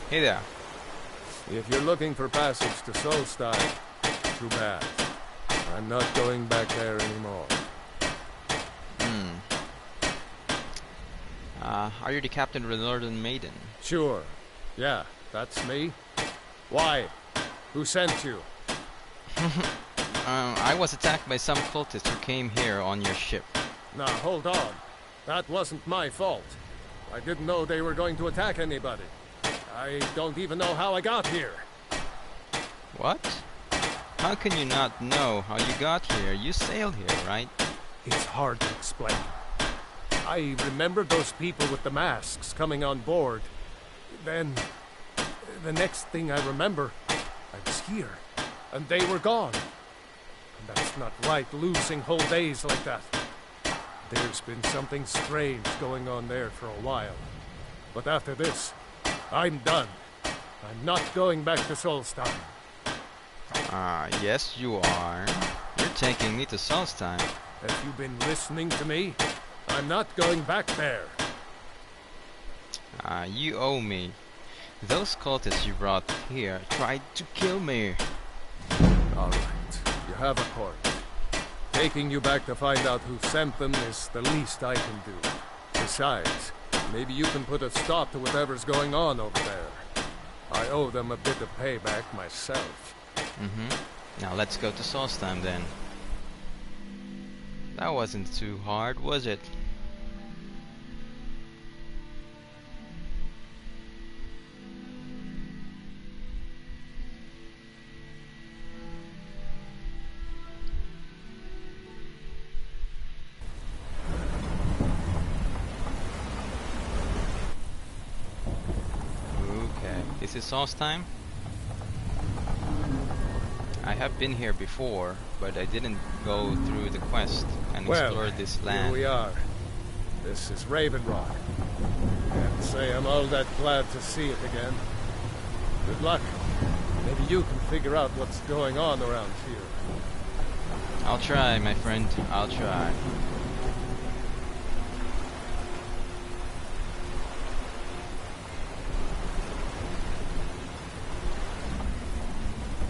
Speaker 1: Hey there.
Speaker 7: If you're looking for passage to Solstein, too bad. I'm not going back there anymore.
Speaker 1: Are you the captain of the Northern Maiden?
Speaker 7: Sure. Yeah, that's me. Why? Who sent you?
Speaker 1: I was attacked by some cultists who came here on your ship.
Speaker 7: Now, hold on. That wasn't my fault. I didn't know they were going to attack anybody. I don't even know how I got here.
Speaker 1: What? How can you not know how you got here? You sailed here, right?
Speaker 7: It's hard to explain. I remember those people with the masks coming on board. Then, the next thing I remember, I was here, and they were gone. And that's not right, losing whole days like that. There's been something strange going on there for a while. But after this, I'm done. I'm not going back to Solstheim.
Speaker 1: Yes you are. You're taking me to Solstheim.
Speaker 7: Have you been listening to me? I'm not going back there.
Speaker 1: You owe me. Those cultists you brought here tried to kill me.
Speaker 7: Alright, you have a point. Taking you back to find out who sent them is the least I can do. Besides, maybe you can put a stop to whatever's going on over there. I owe them a bit of payback myself.
Speaker 1: Now let's go to Solstheim then. That wasn't too hard, was it? Okay, this is Solstheim. I have been here before, but I didn't go through the quest and explore this land.
Speaker 7: Here we are. This is Raven Rock. Can't say I'm all that glad to see it again. Good luck. Maybe you can figure out what's going on around here.
Speaker 1: I'll try, my friend. I'll try.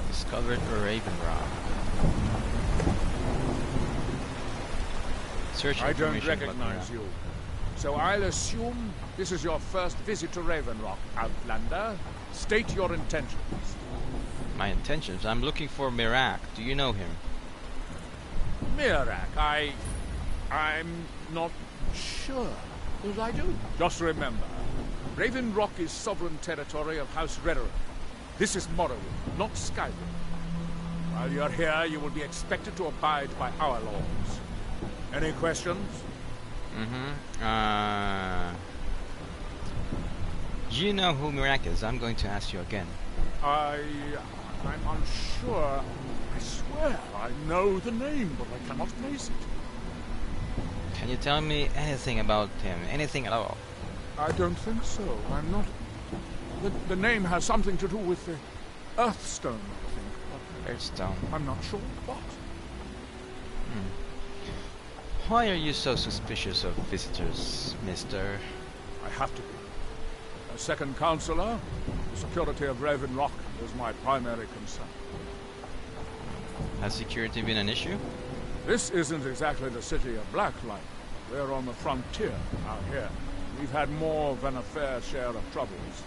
Speaker 1: Discovered a Raven Rock. Search
Speaker 11: I don't
Speaker 1: information,
Speaker 11: recognize you. So I'll assume this is your first visit to Raven Rock, Outlander. State your intentions.
Speaker 1: My intentions? I'm looking for Miraak. Do you know him?
Speaker 11: Miraak, I'm not sure that I do. Just remember, Raven Rock is sovereign territory of House Redderin. This is Morrowind, not Skyrim. While you're here, you will be expected to abide by our laws. Any questions?
Speaker 1: Do you know who Miraak is? I'm going to ask you again.
Speaker 11: I'm unsure. I swear I know the name, but I cannot place it.
Speaker 1: Can you tell me anything about him? Anything at all?
Speaker 11: I don't think so. I'm not... The name has something to do with the Earthstone, I think. But
Speaker 1: Earthstone?
Speaker 11: I'm not sure what.
Speaker 1: Why are you so suspicious of visitors, mister?
Speaker 11: I have to be. As second counselor, the security of Raven Rock is my primary concern.
Speaker 1: Has security been an issue?
Speaker 11: This isn't exactly the city of Blacklight. We're on the frontier out here. We've had more than a fair share of troubles.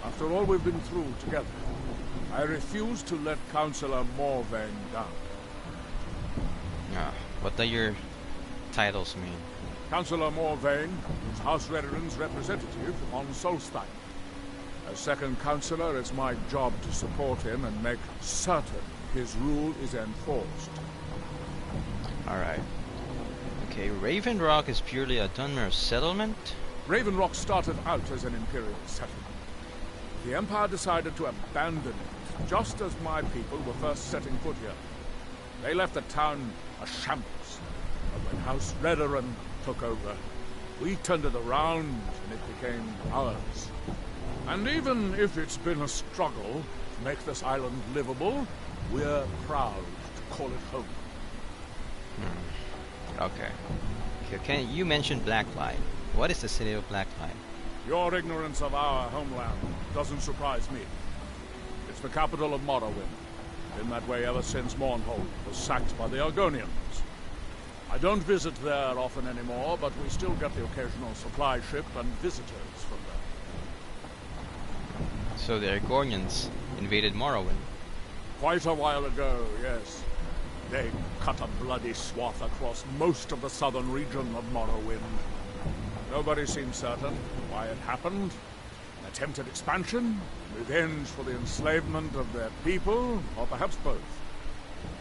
Speaker 11: After all we've been through together, I refuse to let Councillor Morvain down.
Speaker 1: What do your titles mean?
Speaker 11: Councillor Morvain is House Redderin's representative on Solstheim. As second councillor, it's my job to support him and make certain his rule is enforced.
Speaker 1: Alright. Okay, Raven Rock is purely a Dunmer settlement?
Speaker 11: Raven Rock started out as an Imperial settlement. The Empire decided to abandon it, just as my people were first setting foot here. They left the town a shambles. But when House Redderin took over, we turned it around and it became ours. And even if it's been a struggle to make this island livable, we're proud to call it home.
Speaker 1: Okay, you mentioned Blacklight. What is the city of Blacklight?
Speaker 11: Your ignorance of our homeland doesn't surprise me. It's the capital of Morrowind. Been that way ever since Mournhold was sacked by the Argonians. I don't visit there often anymore, but we still get the occasional supply ship and visitors from there.
Speaker 1: So the Argonians invaded Morrowind.
Speaker 11: Quite a while ago, yes. They cut a bloody swath across most of the southern region of Morrowind. Nobody seems certain why it happened. An attempted expansion, revenge for the enslavement of their people, or perhaps both.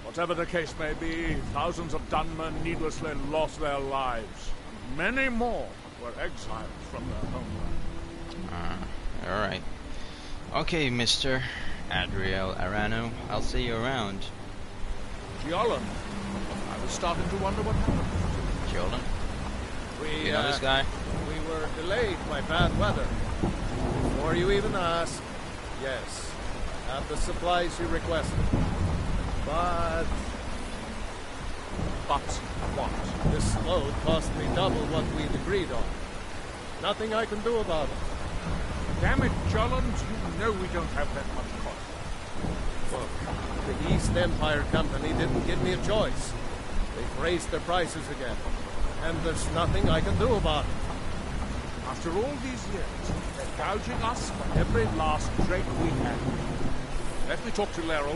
Speaker 11: Whatever the case may be, thousands of Dunmen needlessly lost their lives. Many more were exiled from their homeland.
Speaker 1: Alright. Okay, Mr. Adriel Arano, I'll see you around.
Speaker 11: Giolan, I was starting to wonder what happened.
Speaker 1: Giolan?
Speaker 7: We,
Speaker 1: You know this guy?
Speaker 7: We were delayed by bad weather. Before you even ask, yes, I have the supplies you requested. But
Speaker 11: what?
Speaker 7: This load cost me double what we'd agreed on. Nothing I can do about it.
Speaker 11: Damn it, Jolland, you know we don't have that much cost.
Speaker 7: Look, the East Empire Company didn't give me a choice. They've raised their prices again. And there's nothing I can do about it.
Speaker 11: After all these years, they're gouging us for every last drake we have. Let me talk to Lero.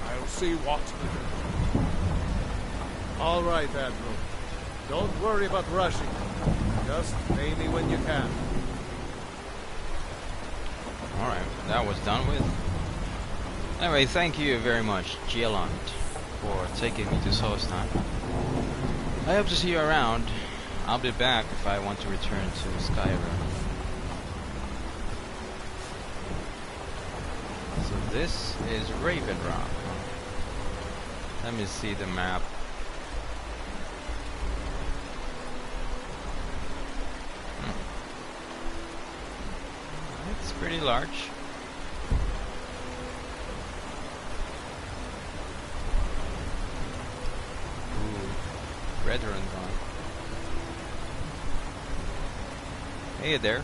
Speaker 11: I'll see what we can do.
Speaker 7: All right, Admiral. Don't worry about rushing. Just pay me when you can.
Speaker 1: Alright, that was done with. Anyway, thank you very much, Gieland, for taking me to Solstheim. I hope to see you around. I'll be back if I want to return to Skyrim. So this is Raven Rock. Let me see the map. It's pretty large. Ooh, Redrun gone. Hey there.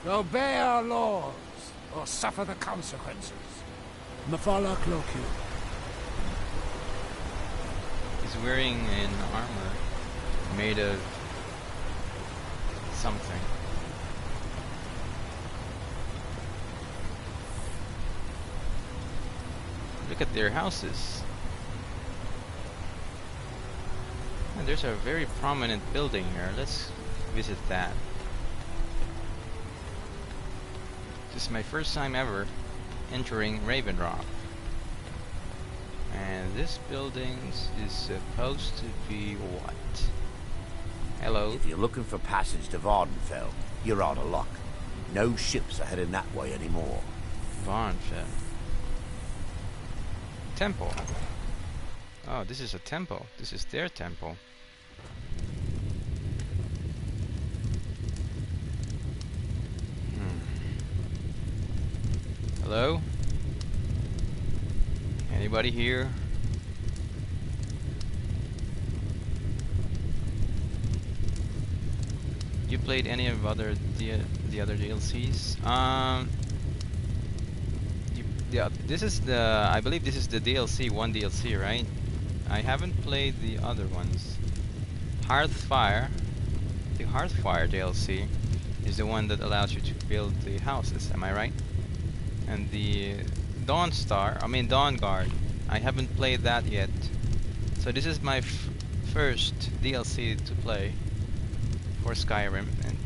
Speaker 8: Obey our laws, or suffer the consequences. Mafala Clocu.
Speaker 1: He's wearing an armor made of something. Look at their houses. And there's a very prominent building here. Let's visit that. This is my first time ever entering Raven Rock. And this building is supposed to be what? Hello?
Speaker 9: If you're looking for passage to Vardenfell, you're out of luck. No ships are heading that way anymore.
Speaker 1: Vardenfell. Temple. Oh, this is a temple. This is their temple. Hello? Anybody here? You played any of the other DLCs? Yeah, this is the. I believe this is the DLC, one DLC, right? I haven't played the other ones. Hearthfire, the Hearthfire DLC, is the one that allows you to build the houses. Am I right? And the Dawn Guard, I haven't played that yet. So this is my first DLC to play for Skyrim. And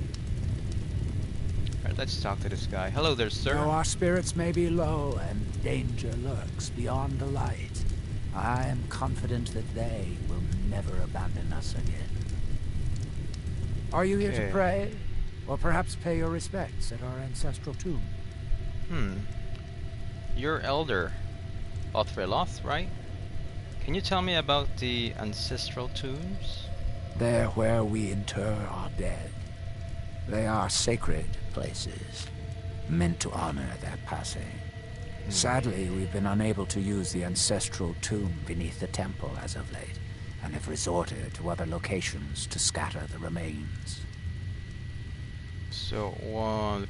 Speaker 1: alright, let's talk to this guy. Hello there, sir.
Speaker 12: Though our spirits may be low and danger lurks beyond the light, I am confident that they will never abandon us again. Are you here to pray? Or perhaps pay your respects at our ancestral tomb?
Speaker 1: You're Elder Othreloth, right? Can you tell me about the ancestral tombs?
Speaker 12: They're where we inter our dead. They are sacred places, meant to honor their passing. Sadly, we've been unable to use the ancestral tomb beneath the temple as of late, and have resorted to other locations to scatter the remains.
Speaker 1: So,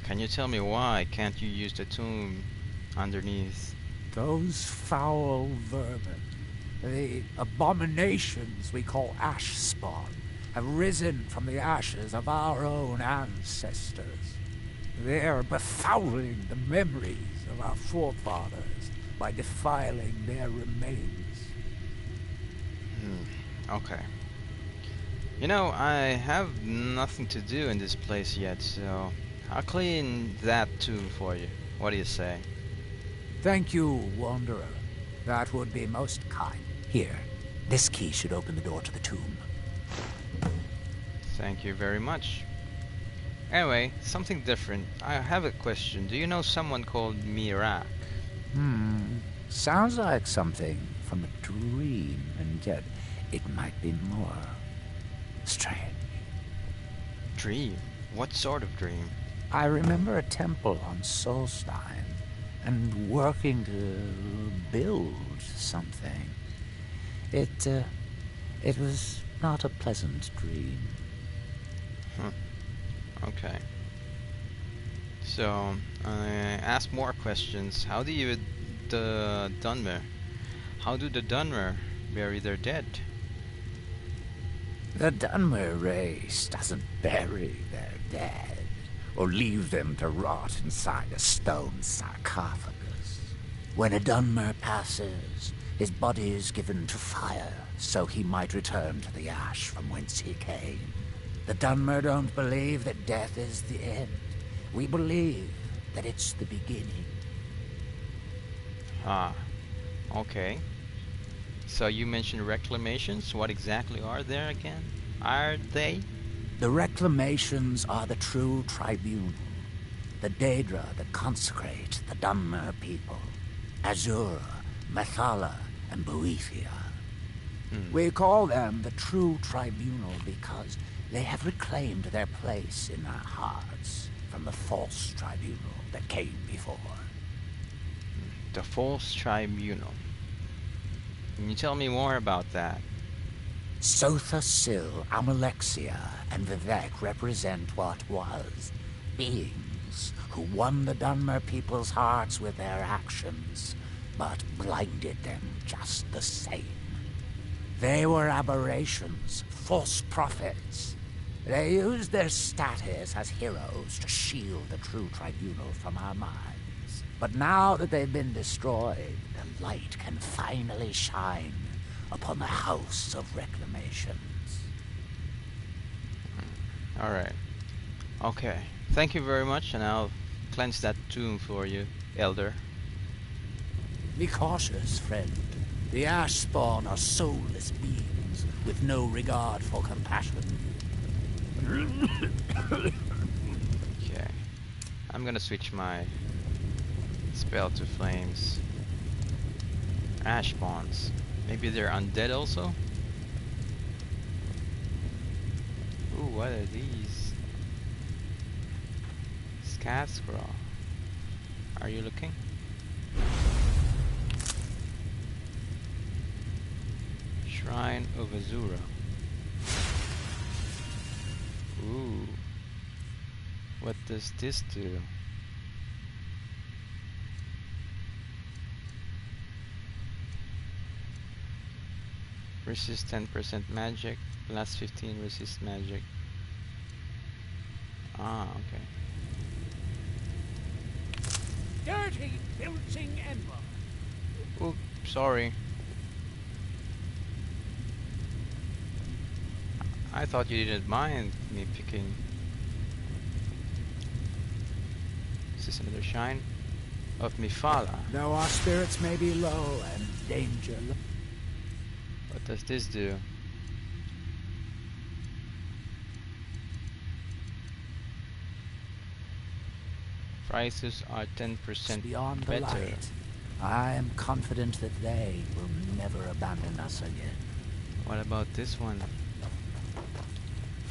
Speaker 1: can you tell me why can't you use the tomb underneath?
Speaker 12: Those foul vermin. The abominations we call ash spawn have risen from the ashes of our own ancestors. They are befouling the memories of our forefathers by defiling their remains.
Speaker 1: Okay. You know, I have nothing to do in this place yet, so I'll clean that tomb for you. What do you say?
Speaker 12: Thank you, Wanderer. That would be most kind. Here, this key should open the door to the tomb.
Speaker 1: Thank you very much. Anyway, something different. I have a question. Do you know someone called Mirak?
Speaker 12: Sounds like something from a dream, and yet it might be more strange.
Speaker 1: Dream? What sort of dream?
Speaker 12: I remember a temple on Solstein, and working to build something. It was not a pleasant dream.
Speaker 1: Okay. So, I ask more questions. How do you, the Dunmer? How do the Dunmer bury their dead?
Speaker 12: The Dunmer race doesn't bury their dead, or leave them to rot inside a stone sarcophagus. When a Dunmer passes, his body is given to fire, so he might return to the ash from whence he came. The Dunmer don't believe that death is the end. We believe that it's the beginning.
Speaker 1: Ah, okay. So you mentioned reclamations. What exactly are there again? Are they?
Speaker 12: The reclamations are the true tribunal. The Daedra that consecrate the Dunmer people. Azura, Methala, and Boethia. We call them the true tribunal because they have reclaimed their place in our hearts from the false tribunal that came before.
Speaker 1: The false tribunal. Can you tell me more about that?
Speaker 12: Sotha Sil, Amalexia, and Vivek represent what was. Beings who won the Dunmer people's hearts with their actions, but blinded them just the same. They were aberrations, false prophets. They used their status as heroes to shield the true tribunal from our minds. But now that they've been destroyed, the light can finally shine upon the House of Reclamations.
Speaker 1: Alright. Okay. Thank you very much, and I'll cleanse that tomb for you, Elder.
Speaker 12: Be cautious, friend. The ash spawn are soulless beings with no regard for compassion.
Speaker 1: Okay. I'm gonna switch my spell to flames. Ash spawns. Maybe they're undead also? Ooh, what are these? Scat scroll. Are you looking? Shrine of Azura. Ooh. What does this do? Resist 10% magic, plus 15 resist magic. Ah, okay.
Speaker 8: Dirty, filching ember.
Speaker 1: Oops, sorry. I thought you didn't mind me picking. Is this another shrine of Mifala?
Speaker 12: Though our spirits may be low and danger.
Speaker 1: What does this do? Prices are 10%
Speaker 12: beyond the
Speaker 1: better.
Speaker 12: light. I am confident that they will never abandon us again.
Speaker 1: What about this one?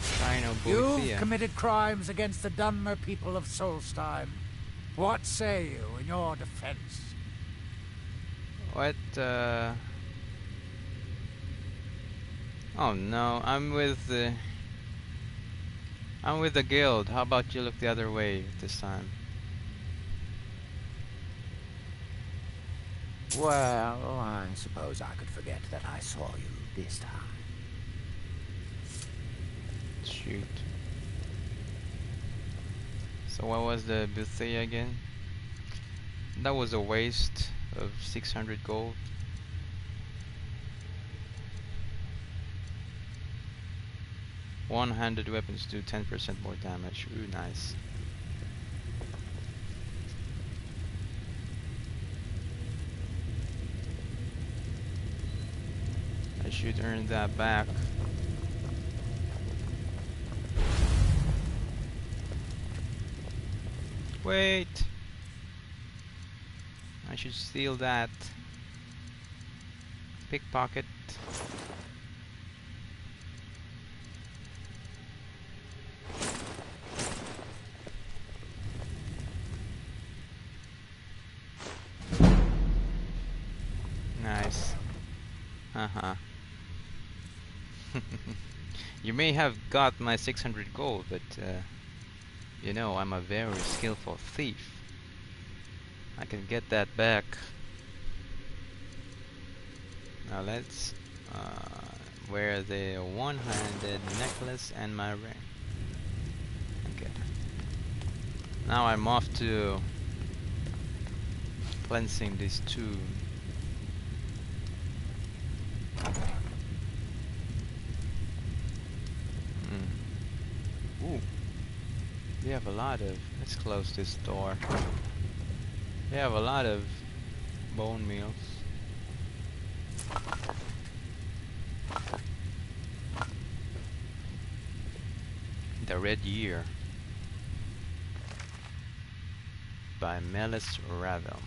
Speaker 1: Shrine of
Speaker 12: You've
Speaker 1: Boethia.
Speaker 12: committed crimes against the Dunmer people of Solstein. What say you in your defense?
Speaker 1: What, Oh no, I'm with the guild. How about you look the other way this time?
Speaker 12: Well, I suppose I could forget that I saw you this time.
Speaker 1: Shoot. So what was the buffet again? That was a waste of 600 gold. One-handed weapons do 10% more damage. Ooh, nice. I should earn that back. Wait! I should steal that. Pickpocket. Nice. Uh-huh. You may have got my 600 gold, but you know, I'm a very skillful thief. I can get that back. Now let's wear the one-handed necklace and my ring. Okay. Now I'm off to cleansing this tomb. Ooh. We have a lot of... Let's close this door. We have a lot of bone meals. The Red Year by Melis Ratham.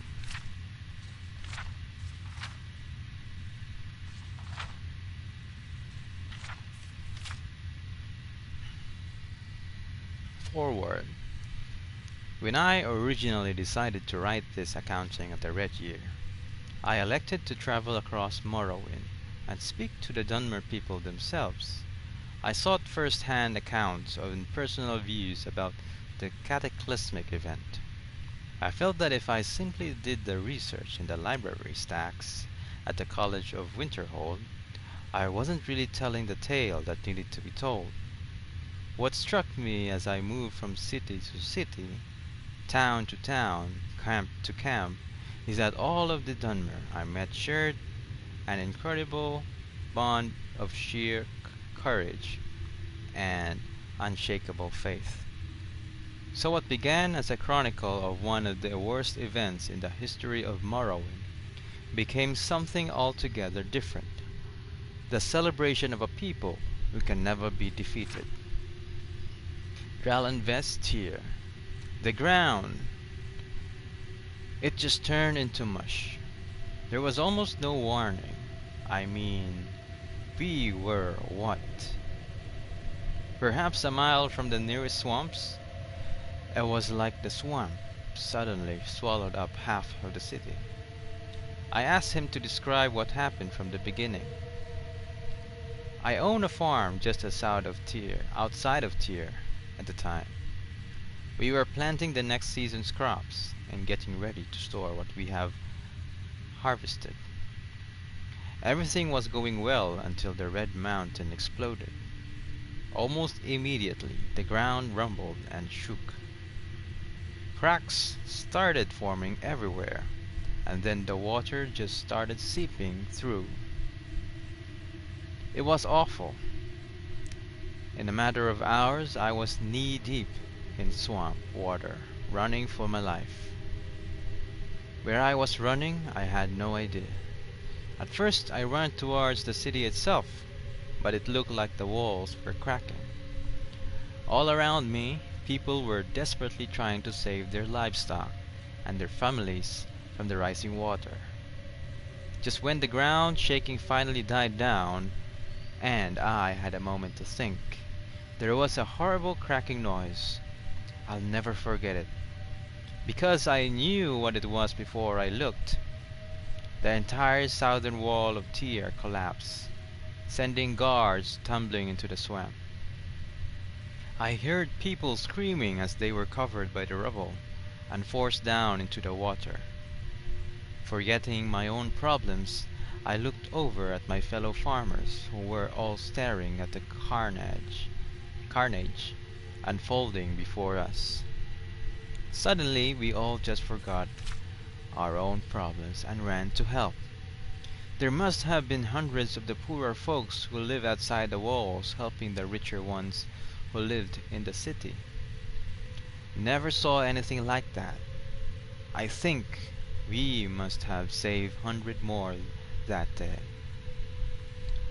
Speaker 1: Forward. When I originally decided to write this accounting of the Red Year, I elected to travel across Morrowind and speak to the Dunmer people themselves. I sought first-hand accounts and personal views about the cataclysmic event. I felt that if I simply did the research in the library stacks at the College of Winterhold, I wasn't really telling the tale that needed to be told. What struck me as I moved from city to city, town to town, camp to camp, is that all of the Dunmer I met shared an incredible bond of sheer courage and unshakable faith. So what began as a chronicle of one of the worst events in the history of Morrowind became something altogether different. The celebration of a people who can never be defeated. Dralanvestir. The ground. It just turned into mush. There was almost no warning. I mean, we were what? Perhaps a mile from the nearest swamps? It was like the swamp suddenly swallowed up half of the city. I asked him to describe what happened from the beginning. I own a farm just outside of Tyr at the time. We were planting the next season's crops and getting ready to store what we have harvested. Everything was going well until the Red Mountain exploded. Almost immediately, the ground rumbled and shook. Cracks started forming everywhere, and then the water just started seeping through. It was awful. In a matter of hours, I was knee-deep in swamp water, running for my life. Where I was running, I had no idea. At first, I ran towards the city itself, but it looked like the walls were cracking. All around me, people were desperately trying to save their livestock and their families from the rising water. Just when the ground shaking finally died down, and I had a moment to think, there was a horrible cracking noise. I'll never forget it, because I knew what it was before I looked. The entire southern wall of Tyr collapsed, sending guards tumbling into the swamp. I heard people screaming as they were covered by the rubble and forced down into the water. Forgetting my own problems, I looked over at my fellow farmers who were all staring at the carnage unfolding before us. Suddenly, we all just forgot our own problems and ran to help. There must have been hundreds of the poorer folks who live outside the walls helping the richer ones who lived in the city. Never saw anything like that. I think we must have saved 100 more that day.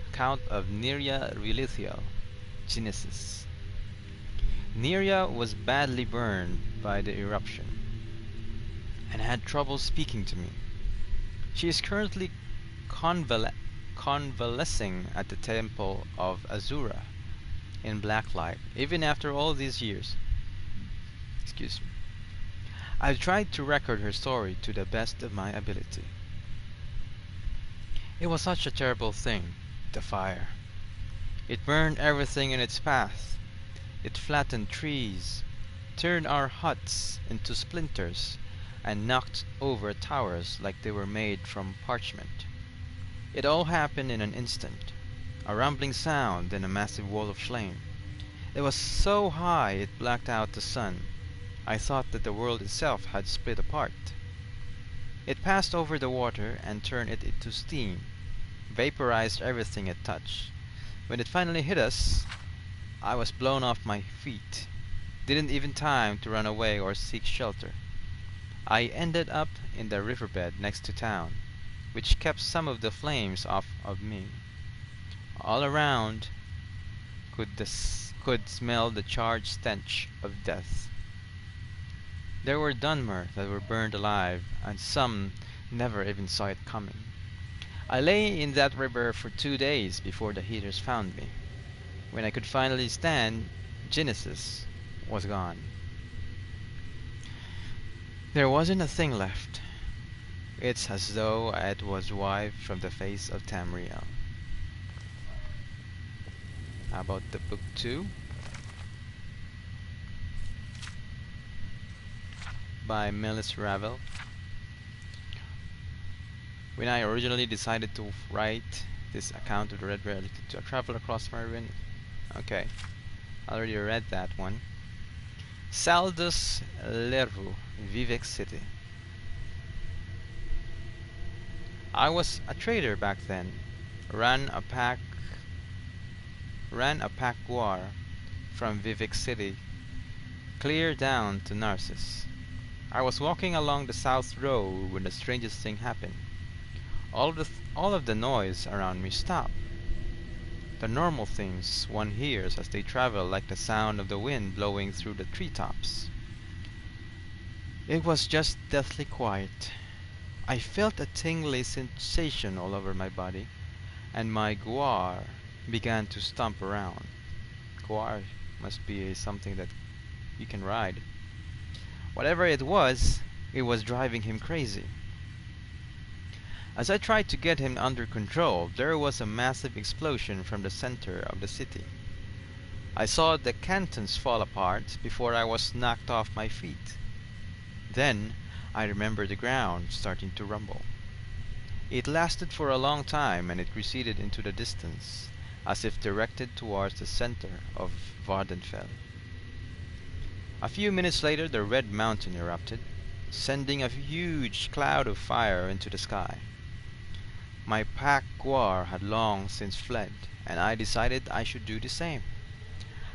Speaker 1: Account of Neria Relithial, Genesis. Neria was badly burned by the eruption and had trouble speaking to me. She is currently convalescing at the temple of Azura in Blacklight, even after all these years. Excuse me. I've tried to record her story to the best of my ability. It was such a terrible thing, the fire. It burned everything in its path. It flattened trees, turned our huts into splinters, and knocked over towers like they were made from parchment. It all happened in an instant. A rumbling sound, then a massive wall of flame. It was so high it blacked out the sun. I thought that the world itself had split apart. It passed over the water and turned it into steam, vaporized everything it touched. When it finally hit us, I was blown off my feet. Didn't even time to run away or seek shelter. I ended up in the riverbed next to town, which kept some of the flames off of me. All around could smell the charred stench of death. There were Dunmer that were burned alive, and some never even saw it coming. I lay in that river for 2 days before the heaters found me. When I could finally stand, Genesis was gone. There wasn't a thing left. It's as though it was wiped from the face of Tamriel. How about the book 2? By Melis Ravel. When I originally decided to write this account of the Red Relic to travel across Skyrim, okay, I already read that one. Saldus Lervu, Vivek City. I was a trader back then. Ran a pack war from Vivek City clear down to Narcissus. I was walking along the south road when the strangest thing happened. All of the noise around me stopped. The normal things one hears as they travel, like the sound of the wind blowing through the treetops. It was just deathly quiet. I felt a tingly sensation all over my body, and my guar began to stomp around. Guar must be something that you can ride. Whatever it was driving him crazy. As I tried to get him under control, there was a massive explosion from the center of the city. I saw the cantons fall apart before I was knocked off my feet. Then I remembered the ground starting to rumble. It lasted for a long time, and it receded into the distance, as if directed towards the center of Vardenfell. A few minutes later, the Red Mountain erupted, sending a huge cloud of fire into the sky. My pack guar had long since fled, and I decided I should do the same.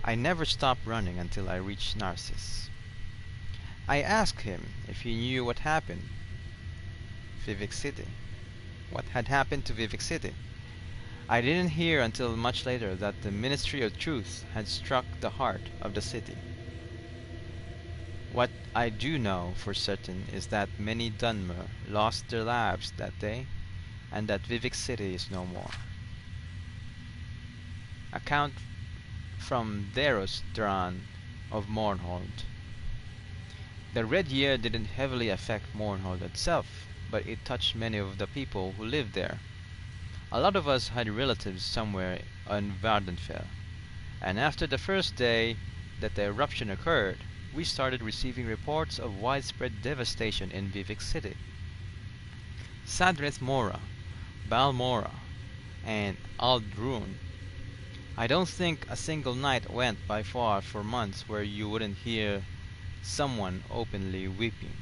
Speaker 1: I never stopped running until I reached Narcissus. I asked him if he knew what happened. Vivek City. What had happened to Vivek City? I didn't hear until much later that the Ministry of Truth had struck the heart of the city. What I do know for certain is that many Dunmer lost their lives that day, and that Vivek City is no more. Account from Deros Dran of Mournhold. The Red Year didn't heavily affect Mournhold itself, but it touched many of the people who lived there. A lot of us had relatives somewhere on Vardenfell, and after the first day that the eruption occurred, we started receiving reports of widespread devastation in Vivek City. Sadrith Mora, Balmora, and Aldrun. I don't think a single night went by far for months where you wouldn't hear someone openly weeping.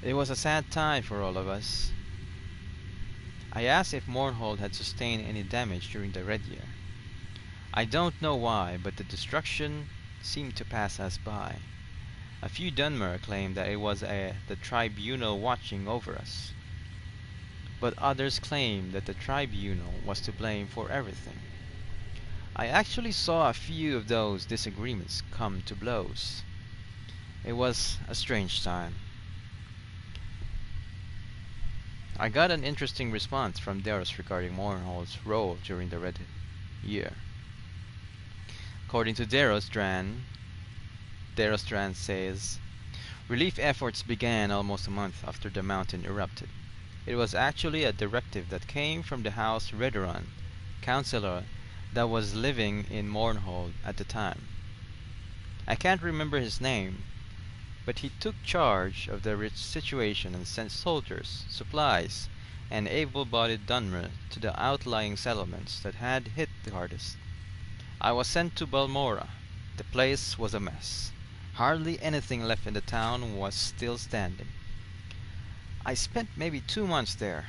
Speaker 1: It was a sad time for all of us. I asked if Mournhold had sustained any damage during the Red Year. I don't know why, but the destruction seemed to pass us by. A few Dunmer claimed that it was the tribunal watching over us, but others claimed that the tribunal was to blame for everything. I actually saw a few of those disagreements come to blows. It was a strange time. I got an interesting response from Deros regarding Mournhold's role during the Red Year. According to Deros Dran says, relief efforts began almost a month after the mountain erupted. It was actually a directive that came from the House Redoran, councillor that was living in Mournhold at the time. I can't remember his name, but he took charge of the situation and sent soldiers, supplies, and able-bodied Dunmer to the outlying settlements that had hit the hardest. I was sent to Balmora. The place was a mess. Hardly anything left in the town was still standing. I spent maybe 2 months there,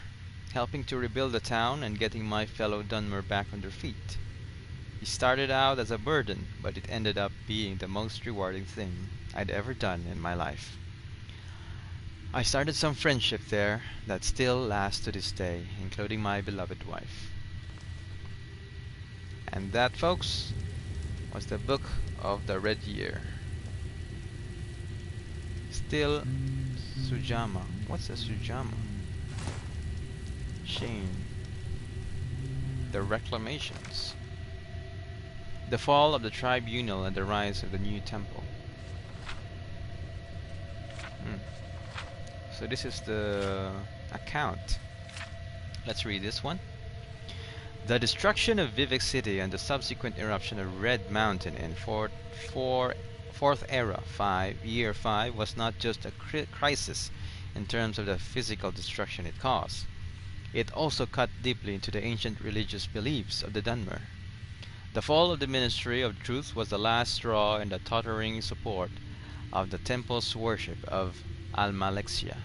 Speaker 1: helping to rebuild the town and getting my fellow Dunmer back on their feet. It started out as a burden, but it ended up being the most rewarding thing I'd ever done in my life. I started some friendship there that still lasts to this day, including my beloved wife. And that, folks, was the Book of the Red Year. Still Sujamma. What's a Sujamma? Shane. The Reclamations. The fall of the tribunal and the rise of the new temple. So this is the account. Let's read this one. The destruction of Vivek City and the subsequent eruption of Red Mountain in Fourth Era Year 5 was not just a crisis in terms of the physical destruction it caused. It also cut deeply into the ancient religious beliefs of the Dunmer. The fall of the Ministry of Truth was the last straw in the tottering support of the temple's worship of Almalexia,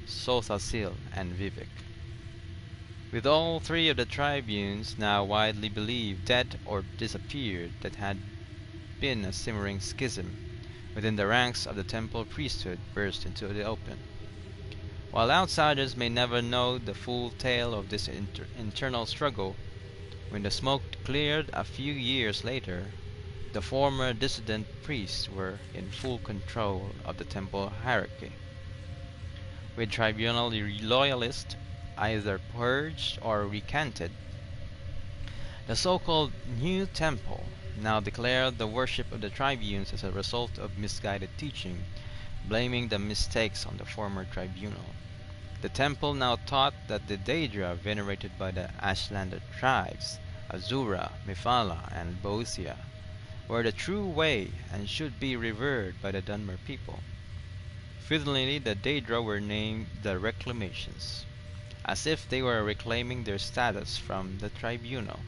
Speaker 1: Sothasil, and Vivek. With all three of the tribunes now widely believed dead or disappeared, that had been a simmering schism within the ranks of the temple priesthood burst into the open. While outsiders may never know the full tale of this internal struggle, when the smoke cleared a few years later, the former dissident priests were in full control of the temple hierarchy. With tribunal loyalists either purged or recanted, the so-called New Temple now declared the worship of the tribunes as a result of misguided teaching, blaming the mistakes on the former tribunal. The temple now taught that the Daedra venerated by the Ashlander tribes, Azura, Mephala, and Boethia, were the true way and should be revered by the Dunmer people. Finally, the Daedra were named the Reclamations, as if they were reclaiming their status from the tribunal.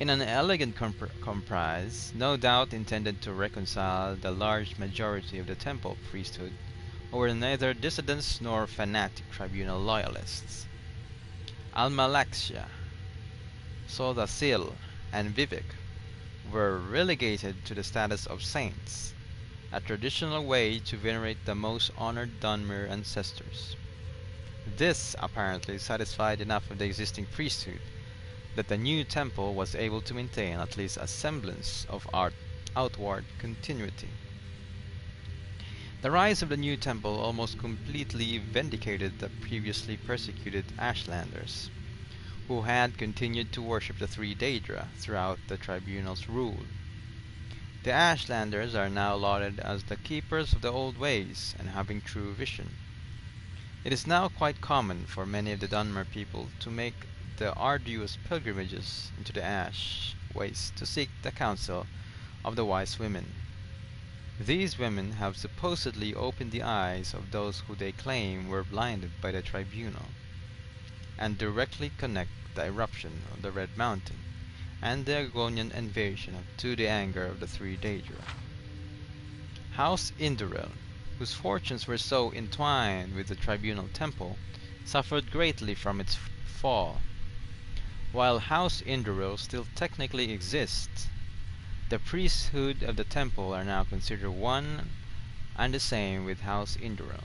Speaker 1: In an elegant compromise, no doubt intended to reconcile the large majority of the temple priesthood, who were neither dissidents nor fanatic tribunal loyalists. Almalexia, Sothasil, and Vivek were relegated to the status of saints, a traditional way to venerate the most honored Dunmer ancestors. This apparently satisfied enough of the existing priesthood that the new temple was able to maintain at least a semblance of outward continuity. The rise of the new temple almost completely vindicated the previously persecuted Ashlanders, who had continued to worship the three Daedra throughout the tribunal's rule. The Ashlanders are now lauded as the keepers of the old ways and having true vision. It is now quite common for many of the Dunmer people to make the arduous pilgrimages into the Ash Waste to seek the counsel of the wise women. These women have supposedly opened the eyes of those who they claim were blinded by the tribunal, and directly connect the eruption of the Red Mountain and the Argonian invasion to the anger of the Three Daedra. House Indurel, whose fortunes were so entwined with the tribunal temple, suffered greatly from its fall. While House Indurel still technically exists, the priesthood of the temple are now considered one and the same with House Indurel.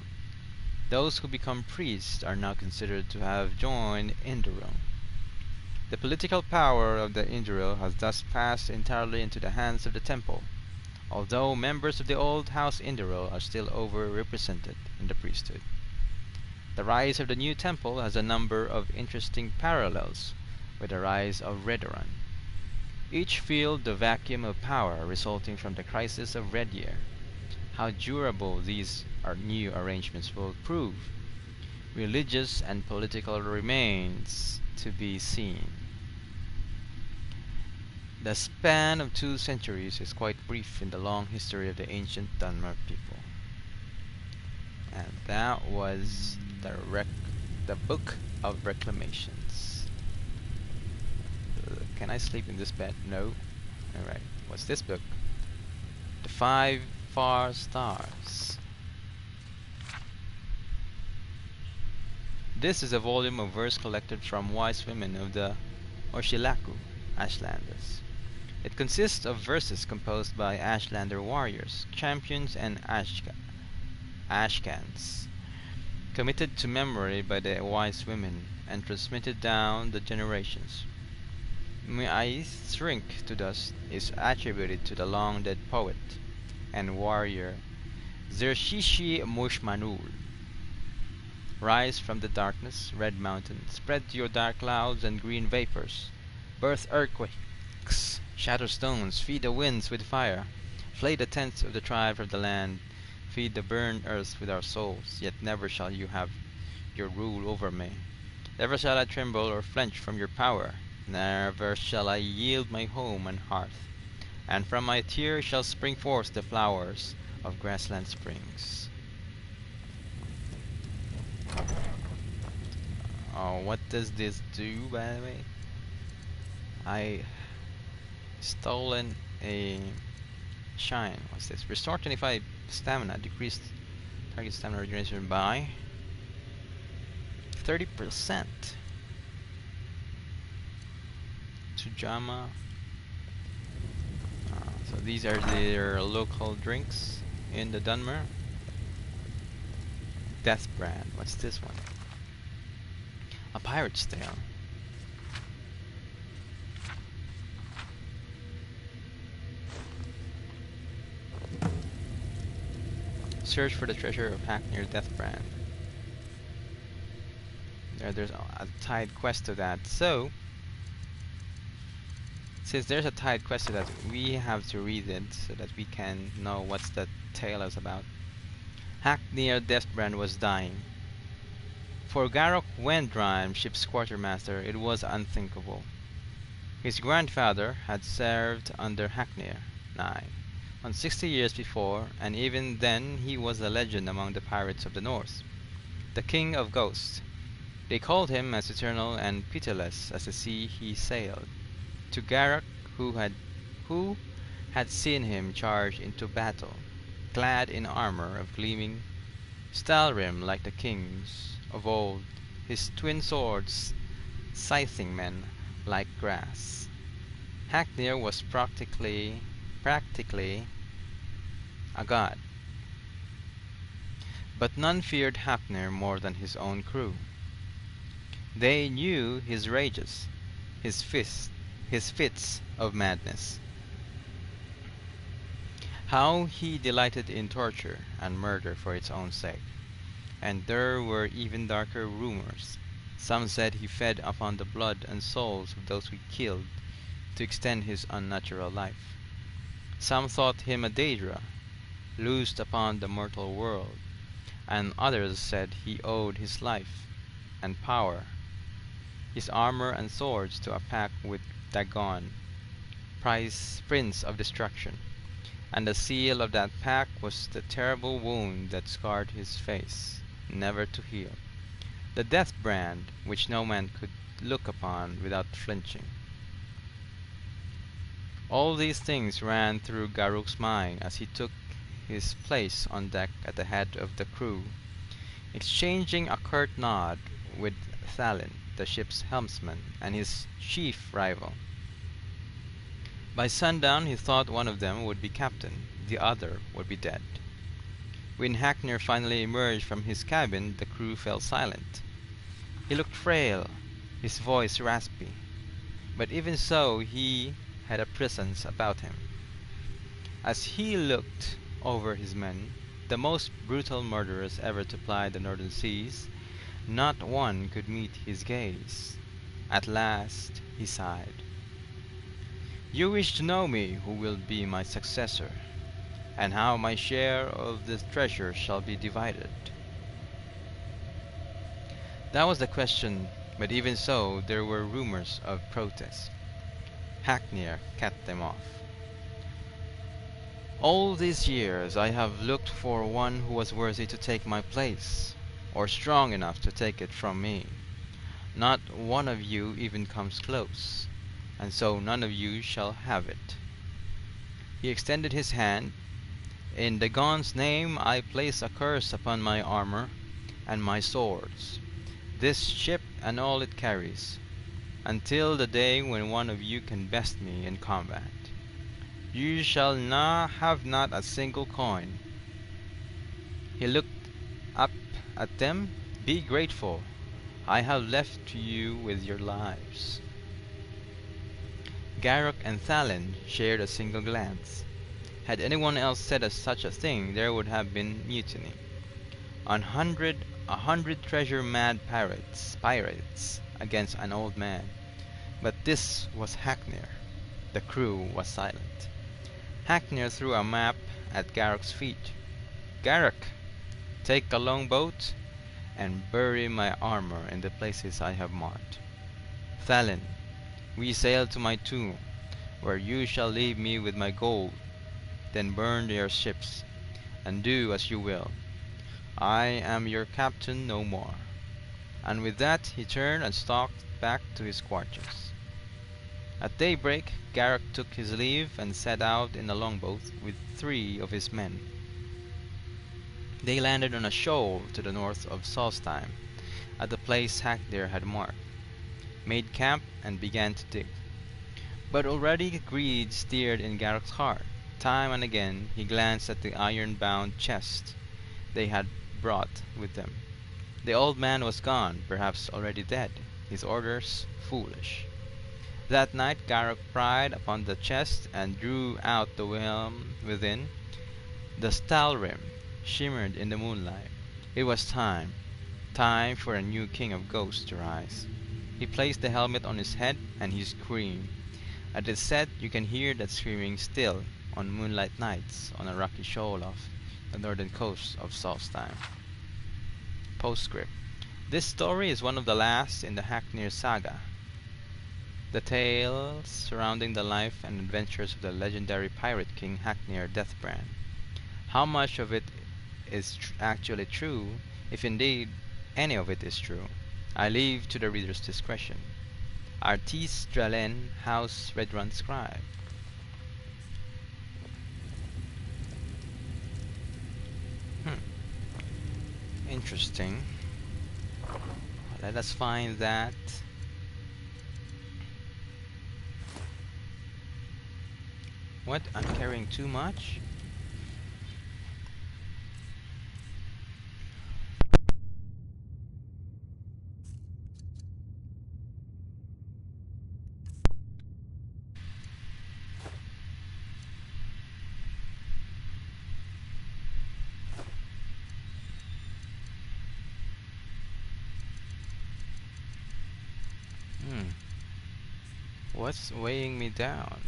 Speaker 1: Those who become priests are now considered to have joined Indurel. The political power of the Indurel has thus passed entirely into the hands of the temple, although members of the old House Indurel are still overrepresented in the priesthood. The rise of the new temple has a number of interesting parallels with the rise of Redoran. Each filled the vacuum of power resulting from the crisis of Red Year. How durable these new arrangements will prove, religious and political, remains to be seen. The span of 2 centuries is quite brief in the long history of the ancient Dunmer people. And that was the Book of Reclamations. Can I sleep in this bed? No. Alright, what's this book? The 5 Far Stars. This is a volume of verse collected from wise women of the Oshilaku, Ashlanders. It consists of verses composed by Ashlander warriors, champions, and Ashkans, committed to memory by the wise women and transmitted down the generations. I Shrink to Dust is attributed to the long-dead poet and warrior Zershishi Mushmanul. Rise from the darkness, Red Mountain, spread your dark clouds and green vapors, birth earthquakes, shatter stones, feed the winds with fire, flay the tents of the tribes of the land, feed the burned earth with our souls, yet never shall you have your rule over me. Never shall I tremble or flinch from your power, never shall I yield my home and hearth, and from my tears shall spring forth the flowers of grassland springs. Oh, what does this do, by the way? I stolen a shine. What's this? Restore 25 stamina. Decreased target stamina regeneration by 30%. Tujama. So these are their local drinks in the Dunmer. Death Brand. What's this one? A pirate's tale. Search for the treasure of Hacknir Death Brand. There's a tied quest to that. So, since there's a tied quest to that, we have to read it so that we can know what's the tale is about. Hacknir Death Brand was dying. For Garrock Wendrime, ship's quartermaster, it was unthinkable. His grandfather had served under Hacknir, on 60 years before, and even then he was a legend among the pirates of the north. The king of ghosts. They called him as eternal and pitiless as the sea he sailed. To Garrock, who had seen him charge into battle, clad in armor of gleaming stalrim like the kings of old, his twin swords scything men like grass. Hacknir was practically a god. But none feared Hacknir more than his own crew. They knew his rages, his fits of madness, how he delighted in torture and murder for its own sake. And there were even darker rumors. Some said he fed upon the blood and souls of those he killed to extend his unnatural life. Some thought him a Daedra, loosed upon the mortal world, and others said he owed his life and power, his armor and swords to a pact with Dagon, Prince of Destruction, And the seal of that pact was the terrible wound that scarred his face, never to heal. The death brand which no man could look upon without flinching. All these things ran through Garuk's mind as he took his place on deck at the head of the crew, exchanging a curt nod with Thalin, the ship's helmsman, and his chief rival. By sundown he thought one of them would be captain, the other would be dead. When Hackner finally emerged from his cabin, the crew fell silent. He looked frail, his voice raspy, but even so he had a presence about him. As he looked over his men, the most brutal murderers ever to ply the northern seas, not one could meet his gaze. At last he sighed. "You wish to know me, who will be my successor, and how my share of the treasure shall be divided?" That was the question, but even so there were rumors of protest. Hackner cut them off. "All these years I have looked for one who was worthy to take my place, or strong enough to take it from me. Not one of you even comes close, and so none of you shall have it." He extended his hand. "In Dagon's name I place a curse upon my armor and my swords, this ship and all it carries, until the day when one of you can best me in combat. You shall have not a single coin." He looked up at them. "Be grateful. I have left to you with your lives." Garruk and Thalin shared a single glance. Had anyone else said such a thing, there would have been mutiny. A hundred treasure-mad pirates against an old man. But this was Hackner. The crew was silent. Hackner threw a map at Garruk's feet. "Garruk, take a longboat and bury my armor in the places I have marked. Thalin, we sail to my tomb, where you shall leave me with my gold. Then burn your ships, and do as you will. I am your captain no more." And with that he turned and stalked back to his quarters. At daybreak Garruk took his leave and set out in a longboat with 3 of his men. They landed on a shoal to the north of Solstheim, at the place Hackner had marked, made camp, and began to dig. But already greed stirred in Garruk's heart. Time and again he glanced at the iron-bound chest they had brought with them. The old man was gone, perhaps already dead, his orders foolish. That night Garruk pried upon the chest and drew out the helm within. The stalrim shimmered in the moonlight. It was time for a new king of ghosts to rise. He placed the helmet on his head and he screamed. At its set you can hear that screaming still on moonlight nights on a rocky shoal off the northern coast of Solstheim. Postscript. This story is one of the last in the Hackner saga. The tales surrounding the life and adventures of the legendary pirate king Hackner Deathbrand. How much of it is actually true, if indeed any of it is true, I leave to the reader's discretion. Artis Dralen, House Redrun Scribe. Interesting. Let us find that. What? I'm carrying too much? What's weighing me down?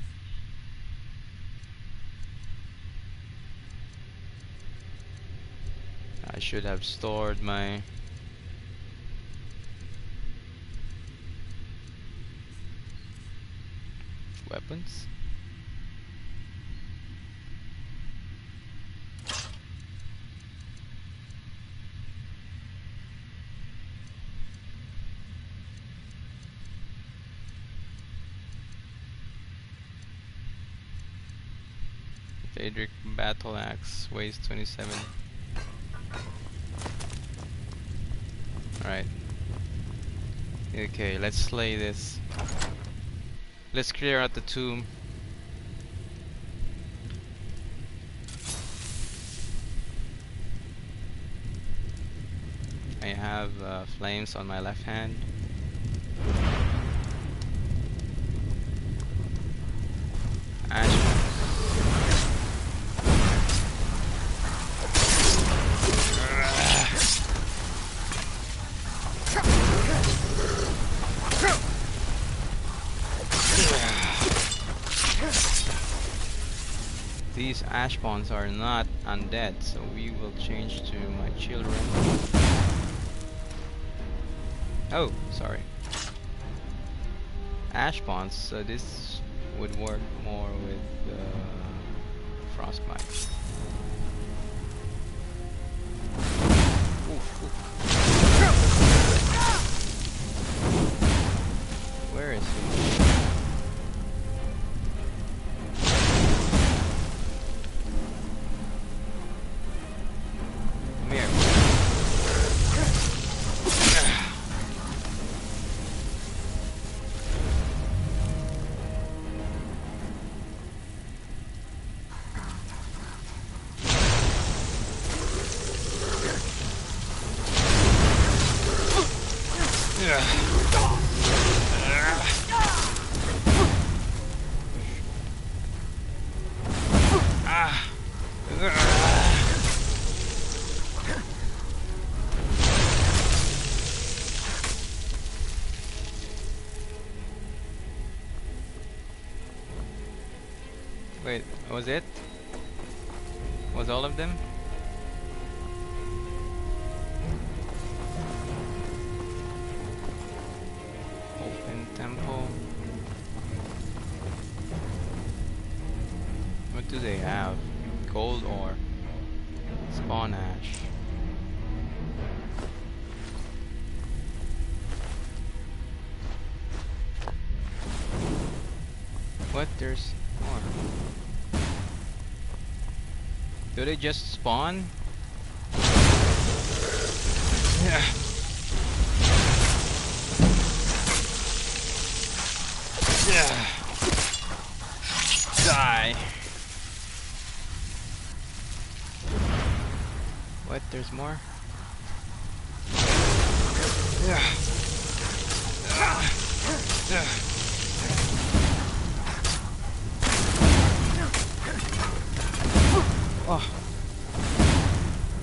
Speaker 1: I should have stored my weapons. Daedric battle axe weighs 27. Alright. Okay, let's slay this. Let's clear out the tomb. I have flames on my left hand. Ash. These ash spawns are not undead, so we will change to my children. Oh, sorry. Ash spawns, so this would work more with frostbite. Oof, oof. Where is he? Wait, was it? Was all of them? Open temple. What do they have? Gold ore. Spawn ash. What? There's more. Do they just spawn? Yeah. Yeah. Die. What? There's more? Yeah. Oh.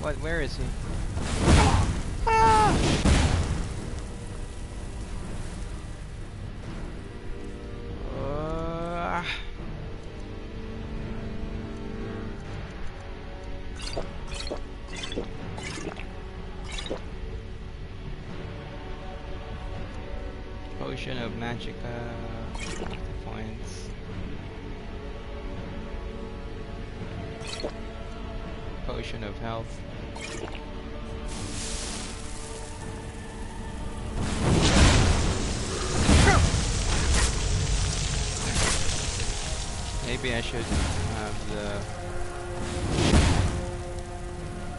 Speaker 1: What? Where is he? Ah! Potion of Magicka points. Potion of health. Maybe I should have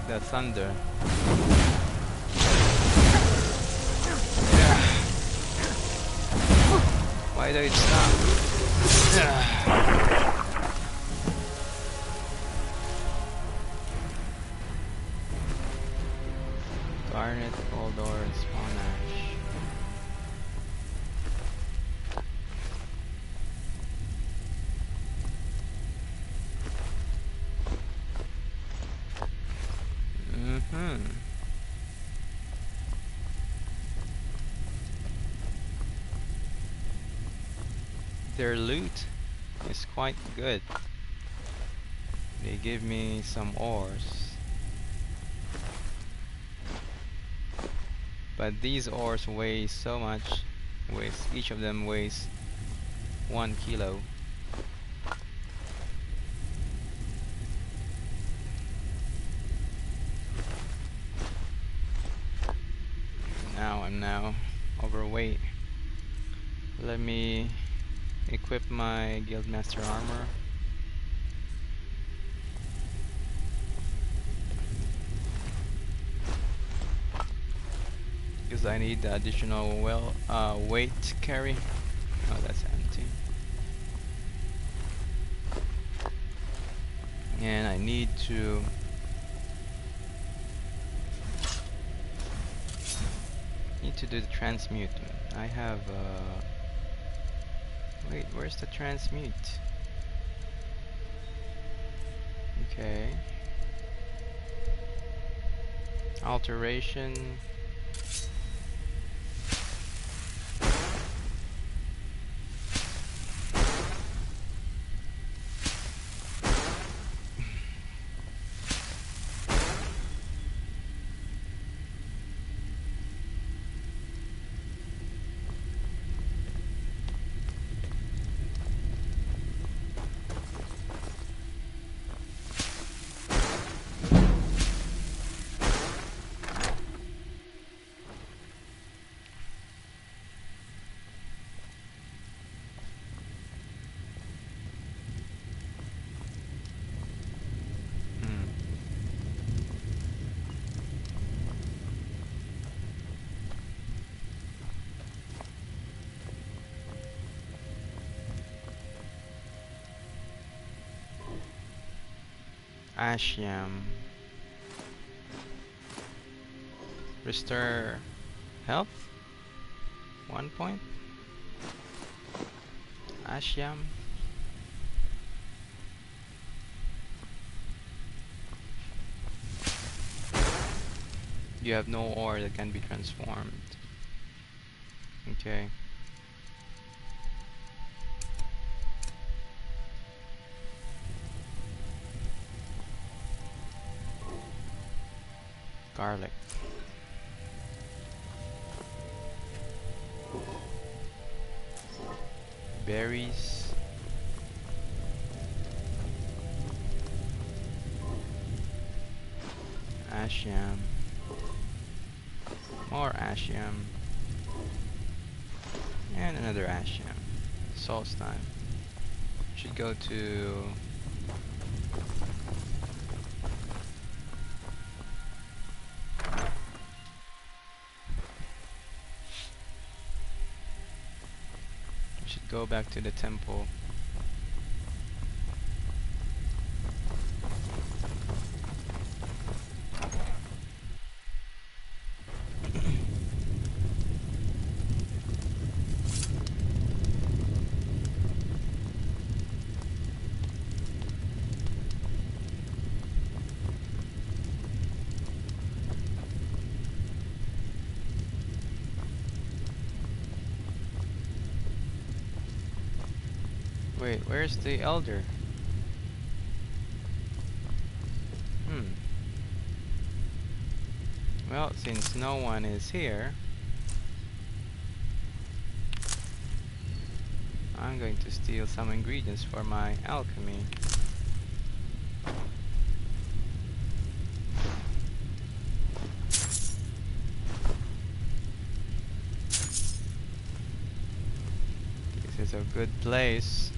Speaker 1: the thunder. Yeah. Why do it stop? Yeah. Garnet, gold ore, and spawn ash. Their loot is quite good. They give me some ores. But these ores weigh so much. Each of them weighs 1 kilo. I'm now overweight. Let me equip my Guildmaster armor. because I need the additional weight to carry. Oh, that's empty. And I need to do the transmute. I have wait, where's the transmute? Okay. Alteration. Ashiam. Restore health. 1 point. Ashiam. You have no ore that can be transformed. Okay. Garlic. Berries. Ashiam. More Ashiam. And another Ashiam. Solstein. Should go to... go back to the temple. Wait, where's the elder? Well, since no one is here, I'm going to steal some ingredients for my alchemy. This is a good place.